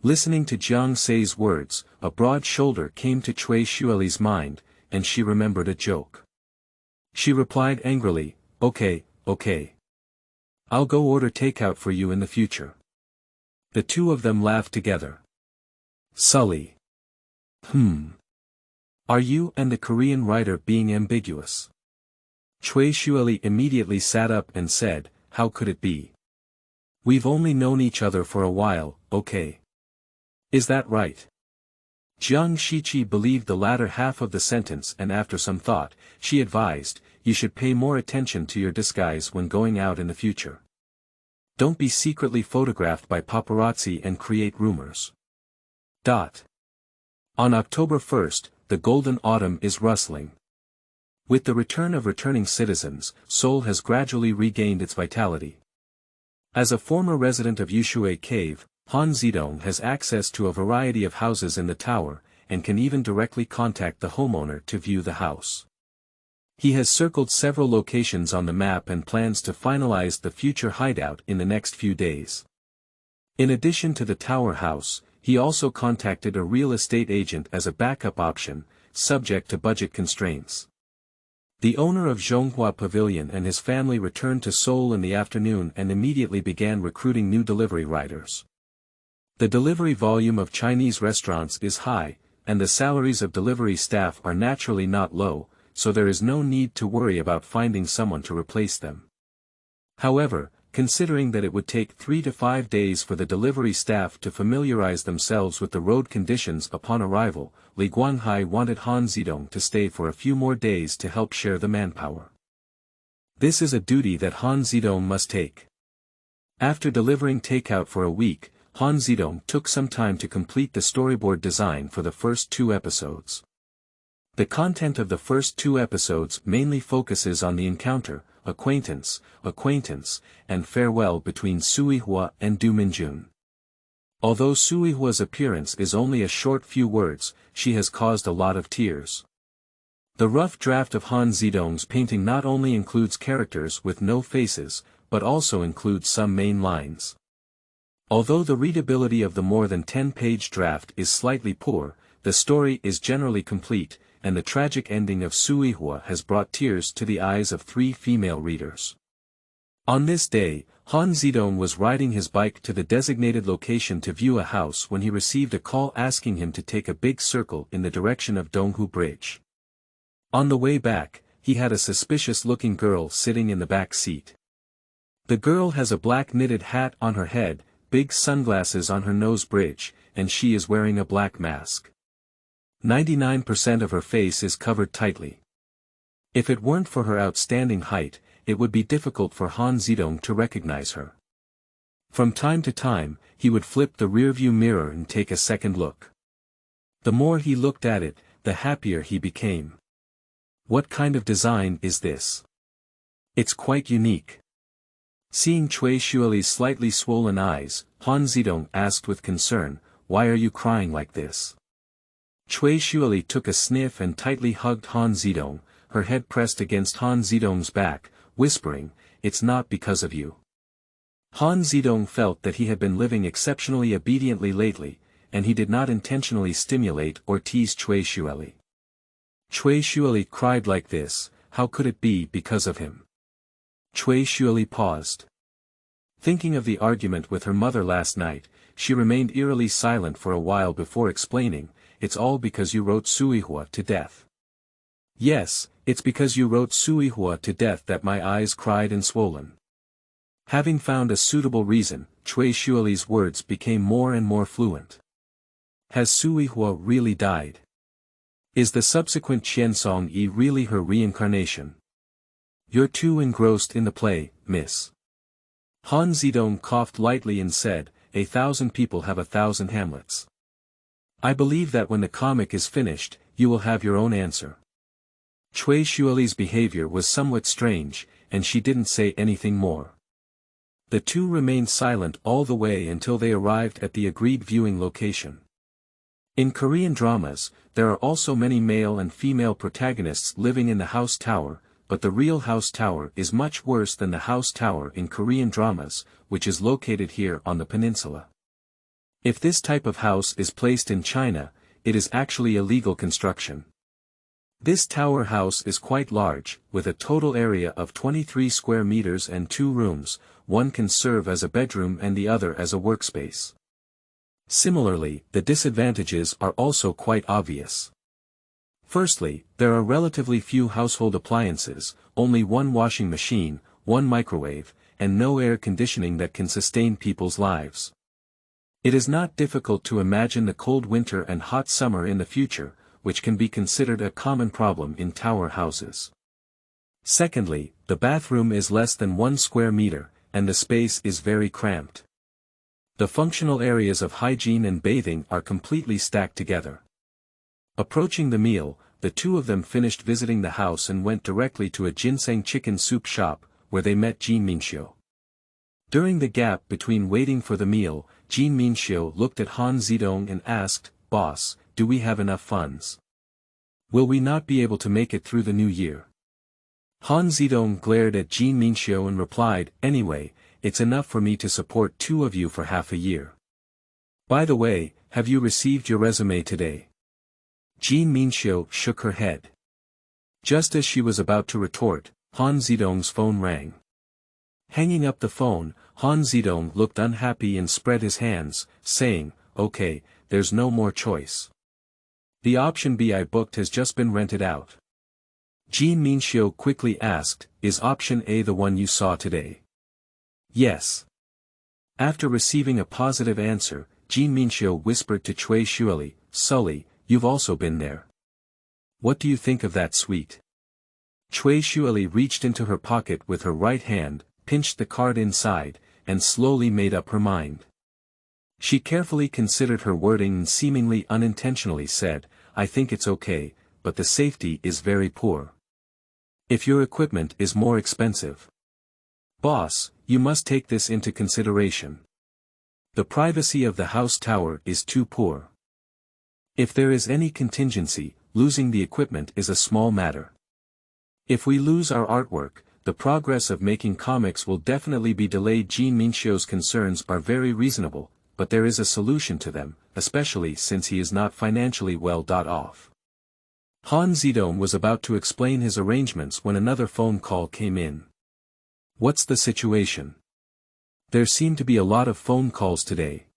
Listening to Jiang Sei's words, a broad shoulder came to Cui Xueli's mind, and she remembered a joke. She replied angrily, "Okay, okay. I'll go order takeout for you in the future." The two of them laughed together. Sulli. Are you and the Korean writer being ambiguous? Cui Xueli immediately sat up and said, "How could it be? We've only known each other for a while, okay? Is that right?" Jiang Shiqi believed the latter half of the sentence, and after some thought, she advised, "You should pay more attention to your disguise when going out in the future. Don't be secretly photographed by paparazzi and create rumors." On October 1st, the golden autumn is rustling. With the return of returning citizens, Seoul has gradually regained its vitality. As a former resident of Yihua Cave, Han Zidong has access to a variety of houses in the tower, and can even directly contact the homeowner to view the house. He has circled several locations on the map and plans to finalize the future hideout in the next few days. In addition to the tower house, he also contacted a real estate agent as a backup option, subject to budget constraints. The owner of Zhonghua Pavilion and his family returned to Seoul in the afternoon and immediately began recruiting new delivery riders. The delivery volume of Chinese restaurants is high, and the salaries of delivery staff are naturally not low, so there is no need to worry about finding someone to replace them. However, considering that it would take 3 to 5 days for the delivery staff to familiarize themselves with the road conditions upon arrival, Li Guanghai wanted Han Zidong to stay for a few more days to help share the manpower. This is a duty that Han Zidong must take. After delivering takeout for a week, Han Zidong took some time to complete the storyboard design for the first 2 episodes. The content of the first 2 episodes mainly focuses on the encounter, acquaintance, and farewell between Yihua and Du Minjun. Although Yihua's appearance is only a short few words, she has caused a lot of tears. The rough draft of Han Zidong's painting not only includes characters with no faces, but also includes some main lines. Although the readability of the more than 10-page draft is slightly poor, the story is generally complete, and the tragic ending of Yihua has brought tears to the eyes of 3 female readers. On this day, Han Zidong was riding his bike to the designated location to view a house when he received a call asking him to take a big circle in the direction of Donghu Bridge. On the way back, he had a suspicious-looking girl sitting in the back seat. The girl has a black knitted hat on her head, big sunglasses on her nose bridge, and she is wearing a black mask. 99% of her face is covered tightly. If it weren't for her outstanding height, it would be difficult for Han Zidong to recognize her. From time to time, he would flip the rearview mirror and take a second look. The more he looked at it, the happier he became. What kind of design is this? It's quite unique. Seeing Cui Xueli's slightly swollen eyes, Han Zidong asked with concern, "Why are you crying like this?" Cui Xueli took a sniff and tightly hugged Han Zidong, her head pressed against Han Zidong's back, whispering, "It's not because of you." Han Zidong felt that he had been living exceptionally obediently lately, and he did not intentionally stimulate or tease Cui Xueli. Cui Xueli cried like this, how could it be because of him? Cui Xueli paused. Thinking of the argument with her mother last night, she remained eerily silent for a while before explaining, "It's all because you wrote Yihua to death." "Yes, it's because you wrote Yihua to death that my eyes cried and swollen." Having found a suitable reason, Cui Xueli's words became more and more fluent. Has Yihua really died? Is the subsequent Qiansong-yi really her reincarnation? You're too engrossed in the play, miss. Han Zidong coughed lightly and said, 1,000 people have 1,000 Hamlets. I believe that when the comic is finished, you will have your own answer. Cui Xueli's behavior was somewhat strange, and she didn't say anything more. The two remained silent all the way until they arrived at the agreed viewing location. In Korean dramas, there are also many male and female protagonists living in the house tower, but the real house tower is much worse than the house tower in Korean dramas, which is located here on the peninsula. If this type of house is placed in China, it is actually a legal construction. This tower house is quite large, with a total area of 23 square meters and 2 rooms. One can serve as a bedroom and the other as a workspace. Similarly, the disadvantages are also quite obvious. Firstly, there are relatively few household appliances, only one washing machine, one microwave, and no air conditioning that can sustain people's lives. It is not difficult to imagine the cold winter and hot summer in the future, which can be considered a common problem in tower houses. Secondly, the bathroom is less than 1 square meter, and the space is very cramped. The functional areas of hygiene and bathing are completely stacked together. Approaching the meal, the two of them finished visiting the house and went directly to a ginseng chicken soup shop, where they met Jin Minxiu. During the gap between waiting for the meal, Jin Minxiu looked at Han Zidong and asked, "Boss, do we have enough funds? Will we not be able to make it through the new year?" Han Zidong glared at Jin Minxiu and replied, "Anyway, it's enough for me to support 2 of you for half a year. By the way, have you received your resume today?" Jin Minxiu shook her head. Just as she was about to retort, Han Zidong's phone rang. Hanging up the phone, Han Zidong looked unhappy and spread his hands, saying, "Okay, there's no more choice. The option B I booked has just been rented out." Jin Minxiu quickly asked, "Is option A the one you saw today?" "Yes." After receiving a positive answer, Jin Minxiu whispered to Cui Shuili, "Sulli, you've also been there. What do you think of that suite?" Cui Shuili reached into her pocket with her right hand, pinched the card inside, and slowly made up her mind. She carefully considered her wording and seemingly unintentionally said, "I think it's okay, but the safety is very poor. If your equipment is more expensive. Boss, you must take this into consideration. The privacy of the house tower is too poor. If there is any contingency, losing the equipment is a small matter. If we lose our artwork, the progress of making comics will definitely be delayed." Jin Minxiu's concerns are very reasonable, but there is a solution to them, especially since he is not financially well off. Han Zidong was about to explain his arrangements when another phone call came in. "What's the situation? There seem to be a lot of phone calls today."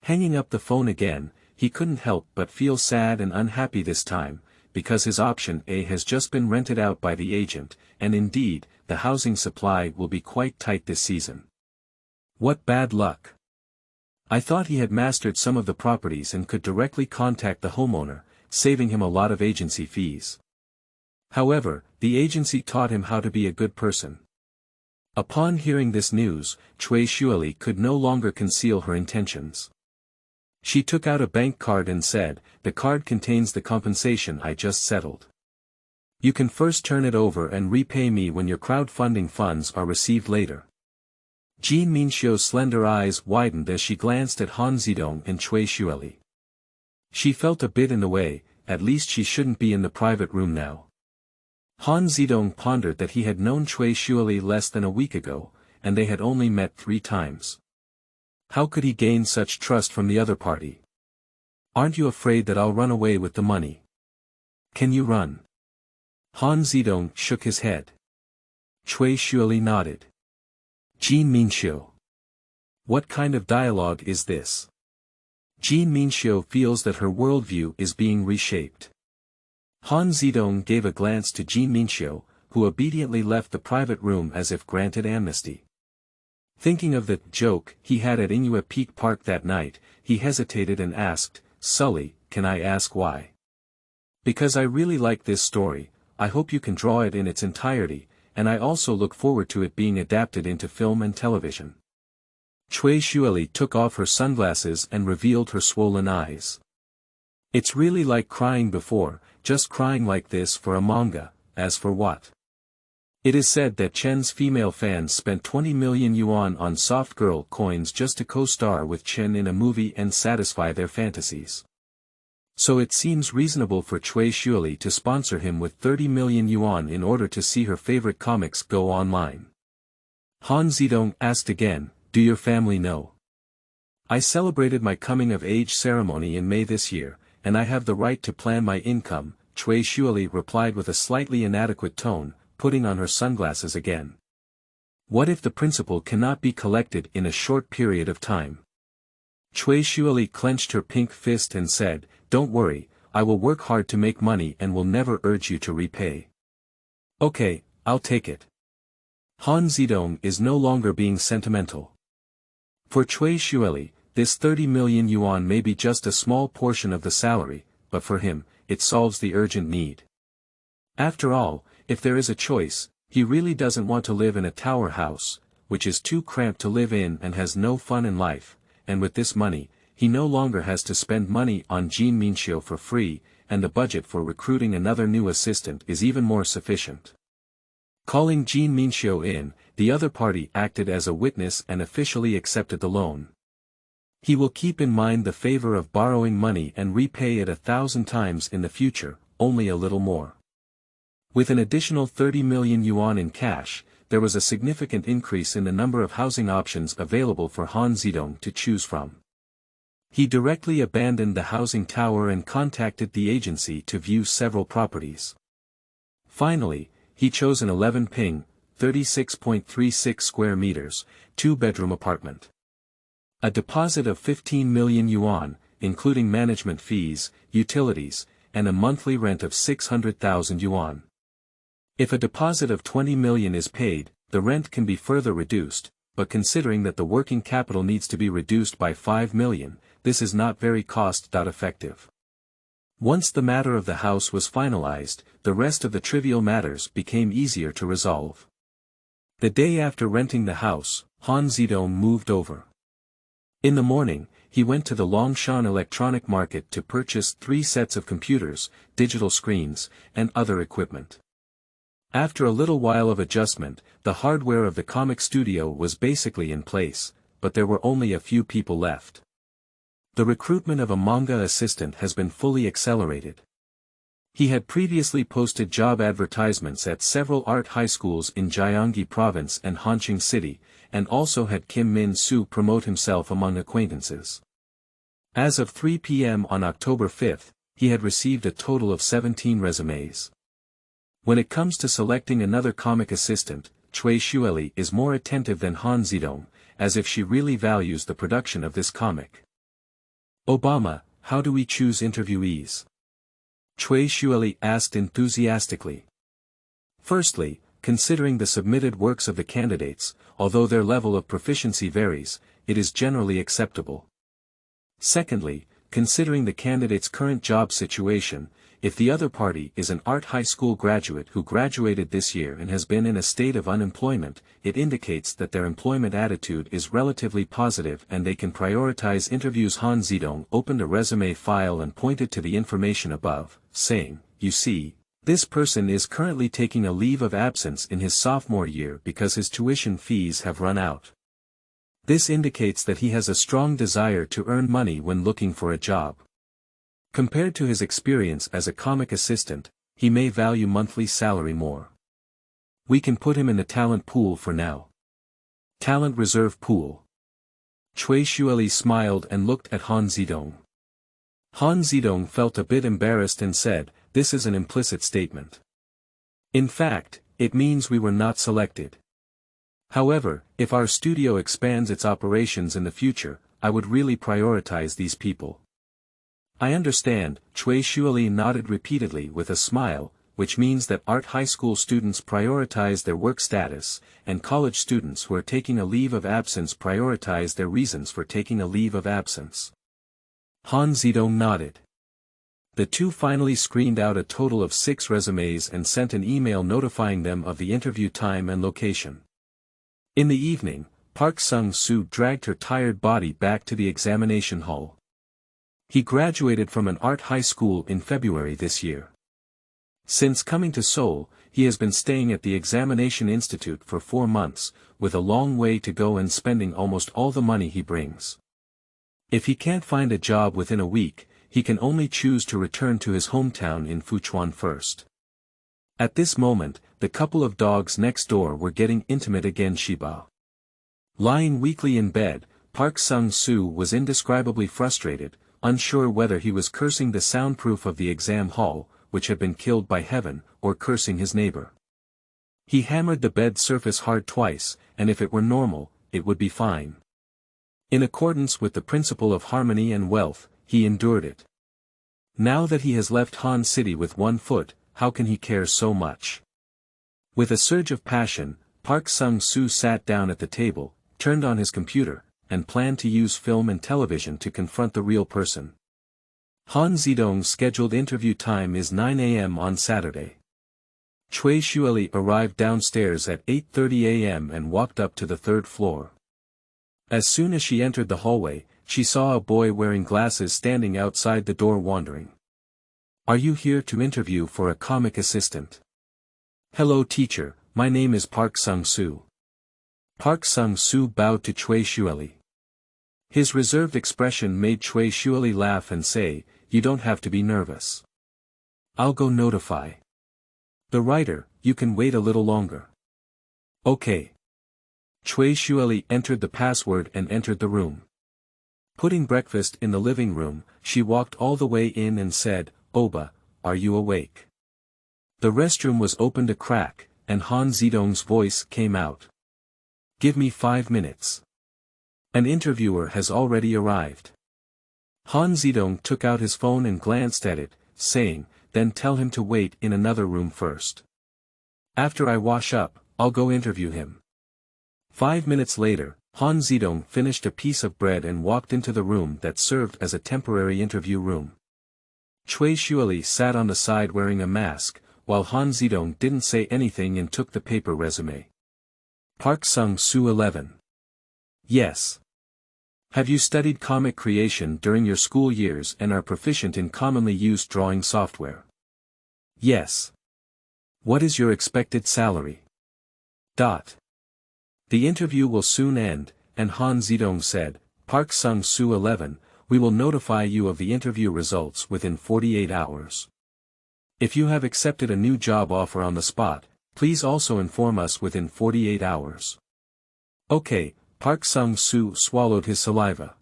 Hanging up the phone again, he couldn't help but feel sad and unhappy this time, because his option A has just been rented out by the agent, and indeed, the housing supply will be quite tight this season. What bad luck. I thought he had mastered some of the properties and could directly contact the homeowner, saving him a lot of agency fees. However, the agency taught him how to be a good person. Upon hearing this news, Cui Shuili could no longer conceal her intentions. She took out a bank card and said, "The card contains the compensation I just settled. You can first turn it over and repay me when your crowdfunding funds are received later." Jin Minxiu's slender eyes widened as she glanced at Han Zidong and Cui Shuili. She felt a bit in the way, at least she shouldn't be in the private room now. Han Zidong pondered that he had known Cui Shuili less than a week ago, and they had only met 3 times. How could he gain such trust from the other party? "Aren't you afraid that I'll run away with the money? Can you run?" Han Zidong shook his head. Cui Shuili nodded. Jin Minxiu. What kind of dialogue is this? Jin Minxiu feels that her worldview is being reshaped. Han Zidong gave a glance to Jin Minxiu, who obediently left the private room as if granted amnesty. Thinking of the joke he had at Yihua Peak Park that night, he hesitated and asked, "Sulli, can I ask why?" "Because I really like this story, I hope you can draw it in its entirety, and I also look forward to it being adapted into film and television." Cui Shuili took off her sunglasses and revealed her swollen eyes. "It's really like crying before, just crying like this for a manga, as for what? It is said that Chen's female fans spent 20 million yuan on soft girl coins just to co-star with Chen in a movie and satisfy their fantasies. So it seems reasonable for Cui Shuili to sponsor him with 30 million yuan in order to see her favorite comics go online. Han Zidong asked again, "Do your family know?" "I celebrated my coming-of-age ceremony in May this year, and I have the right to plan my income," Cui Shuili replied with a slightly inadequate tone, putting on her sunglasses again. "What if the principal cannot be collected in a short period of time?" Cui Shuili clenched her pink fist and said, "Don't worry, I will work hard to make money and will never urge you to repay." "Okay, I'll take it." Han Zidong is no longer being sentimental. For Cui Shuili, this 30 million yuan may be just a small portion of the salary, but for him, it solves the urgent need. After all, if there is a choice, he really doesn't want to live in a tower house, which is too cramped to live in and has no fun in life, and with this money, he no longer has to spend money on Jin Minxiu for free, and the budget for recruiting another new assistant is even more sufficient. Calling Jin Minxiu in, the other party acted as a witness and officially accepted the loan. He will keep in mind the favor of borrowing money and repay it 1,000 times in the future, only a little more. With an additional 30 million yuan in cash, there was a significant increase in the number of housing options available for Han Zidong to choose from. He directly abandoned the housing tower and contacted the agency to view several properties. Finally, he chose an 11 ping, 36.36 square meters, 2-bedroom apartment. A deposit of 15 million yuan, including management fees, utilities, and a monthly rent of 600,000 yuan. If a deposit of 20 million is paid, the rent can be further reduced, but considering that the working capital needs to be reduced by 5 million, this is not very cost-effective. Once the matter of the house was finalized, the rest of the trivial matters became easier to resolve. The day after renting the house, Han Zidong moved over. In the morning, he went to the Longshan electronic market to purchase 3 sets of computers, digital screens, and other equipment. After a little while of adjustment, the hardware of the comic studio was basically in place, but there were only a few people left. The recruitment of a manga assistant has been fully accelerated. He had previously posted job advertisements at several art high schools in Gyeonggi Province and Hanqing City, and also had Kim Min-soo promote himself among acquaintances. As of 3 p.m. on October 5, he had received a total of 17 resumes. When it comes to selecting another comic assistant, Cui Shuili is more attentive than Han Zidong, as if she really values the production of this comic. "Obama, how do we choose interviewees?" Cui Shuili asked enthusiastically. "Firstly, considering the submitted works of the candidates, although their level of proficiency varies, it is generally acceptable. Secondly, considering the candidate's current job situation, if the other party is an art high school graduate who graduated this year and has been in a state of unemployment, it indicates that their employment attitude is relatively positive and they can prioritize interviews." Han Zidong opened a resume file and pointed to the information above, saying, "You see, this person is currently taking a leave of absence in his sophomore year because his tuition fees have run out. This indicates that he has a strong desire to earn money when looking for a job. Compared to his experience as a comic assistant, he may value monthly salary more. We can put him in the talent pool for now." "Talent reserve pool." Cui Shuili smiled and looked at Han Zidong. Han Zidong felt a bit embarrassed and said, "This is an implicit statement. In fact, it means we were not selected. However, if our studio expands its operations in the future, I would really prioritize these people." "I understand," Cui Shuili nodded repeatedly with a smile, which means that art high school students prioritize their work status, and college students who are taking a leave of absence prioritize their reasons for taking a leave of absence. Han Zidong nodded. The two finally screened out a total of 6 resumes and sent an email notifying them of the interview time and location. In the evening, Park Sung-soo dragged her tired body back to the examination hall. He graduated from an art high school in February this year. Since coming to Seoul, he has been staying at the examination institute for 4 months, with a long way to go and spending almost all the money he brings. If he can't find a job within a week, he can only choose to return to his hometown in Fuchuan first. At this moment, the couple of dogs next door were getting intimate again. Shibao. Lying weakly in bed, Park Sung-soo was indescribably frustrated, unsure whether he was cursing the soundproof of the exam hall, which had been killed by heaven, or cursing his neighbor. He hammered the bed surface hard twice, and if it were normal, it would be fine. In accordance with the principle of harmony and wealth, he endured it. Now that he has left Han City with one foot, how can he care so much? With a surge of passion, Park Sung-soo sat down at the table, turned on his computer, and planned to use film and television to confront the real person. Han Zidong's scheduled interview time is 9 a.m. on Saturday. Cui Shueli arrived downstairs at 8:30 a.m. and walked up to the third floor. As soon as she entered the hallway, she saw a boy wearing glasses standing outside the door wondering. "Are you here to interview for a comic assistant?" "Hello teacher, my name is Park Sung-soo." Park Sung-soo bowed to Cui Shueli. His reserved expression made Cui Shueli laugh and say, "You don't have to be nervous. I'll go notify the writer, you can wait a little longer." "Okay." Cui Shueli entered the password and entered the room. Putting breakfast in the living room, she walked all the way in and said, "Oba, are you awake?" The restroom was opened a crack, and Han Zidong's voice came out. "Give me 5 minutes. An interviewer has already arrived." Han Zidong took out his phone and glanced at it, saying, "Then tell him to wait in another room first. After I wash up, I'll go interview him." 5 minutes later, Han Zidong finished a piece of bread and walked into the room that served as a temporary interview room. Cui Shueli sat on the side wearing a mask, while Han Zidong didn't say anything and took the paper resume. Park Sung-soo 11. Yes. Have you studied comic creation during your school years and are proficient in commonly used drawing software? Yes. What is your expected salary? The interview will soon end, and Han Zidong said, "Park Sung-soo 11, we will notify you of the interview results within 48 hours. If you have accepted a new job offer on the spot, please also inform us within 48 hours. Okay, Park Sung-soo swallowed his saliva.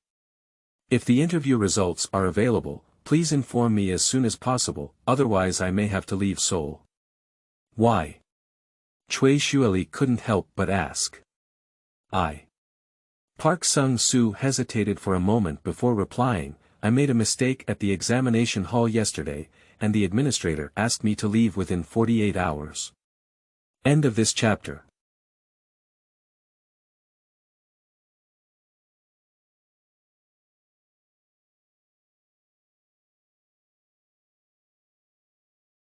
If the interview results are available, please inform me as soon as possible, otherwise I may have to leave Seoul. Why? Cui Shueli couldn't help but ask. Park Sung-soo hesitated for a moment before replying, I made a mistake at the examination hall yesterday, and the administrator asked me to leave within 48 hours. End of this chapter.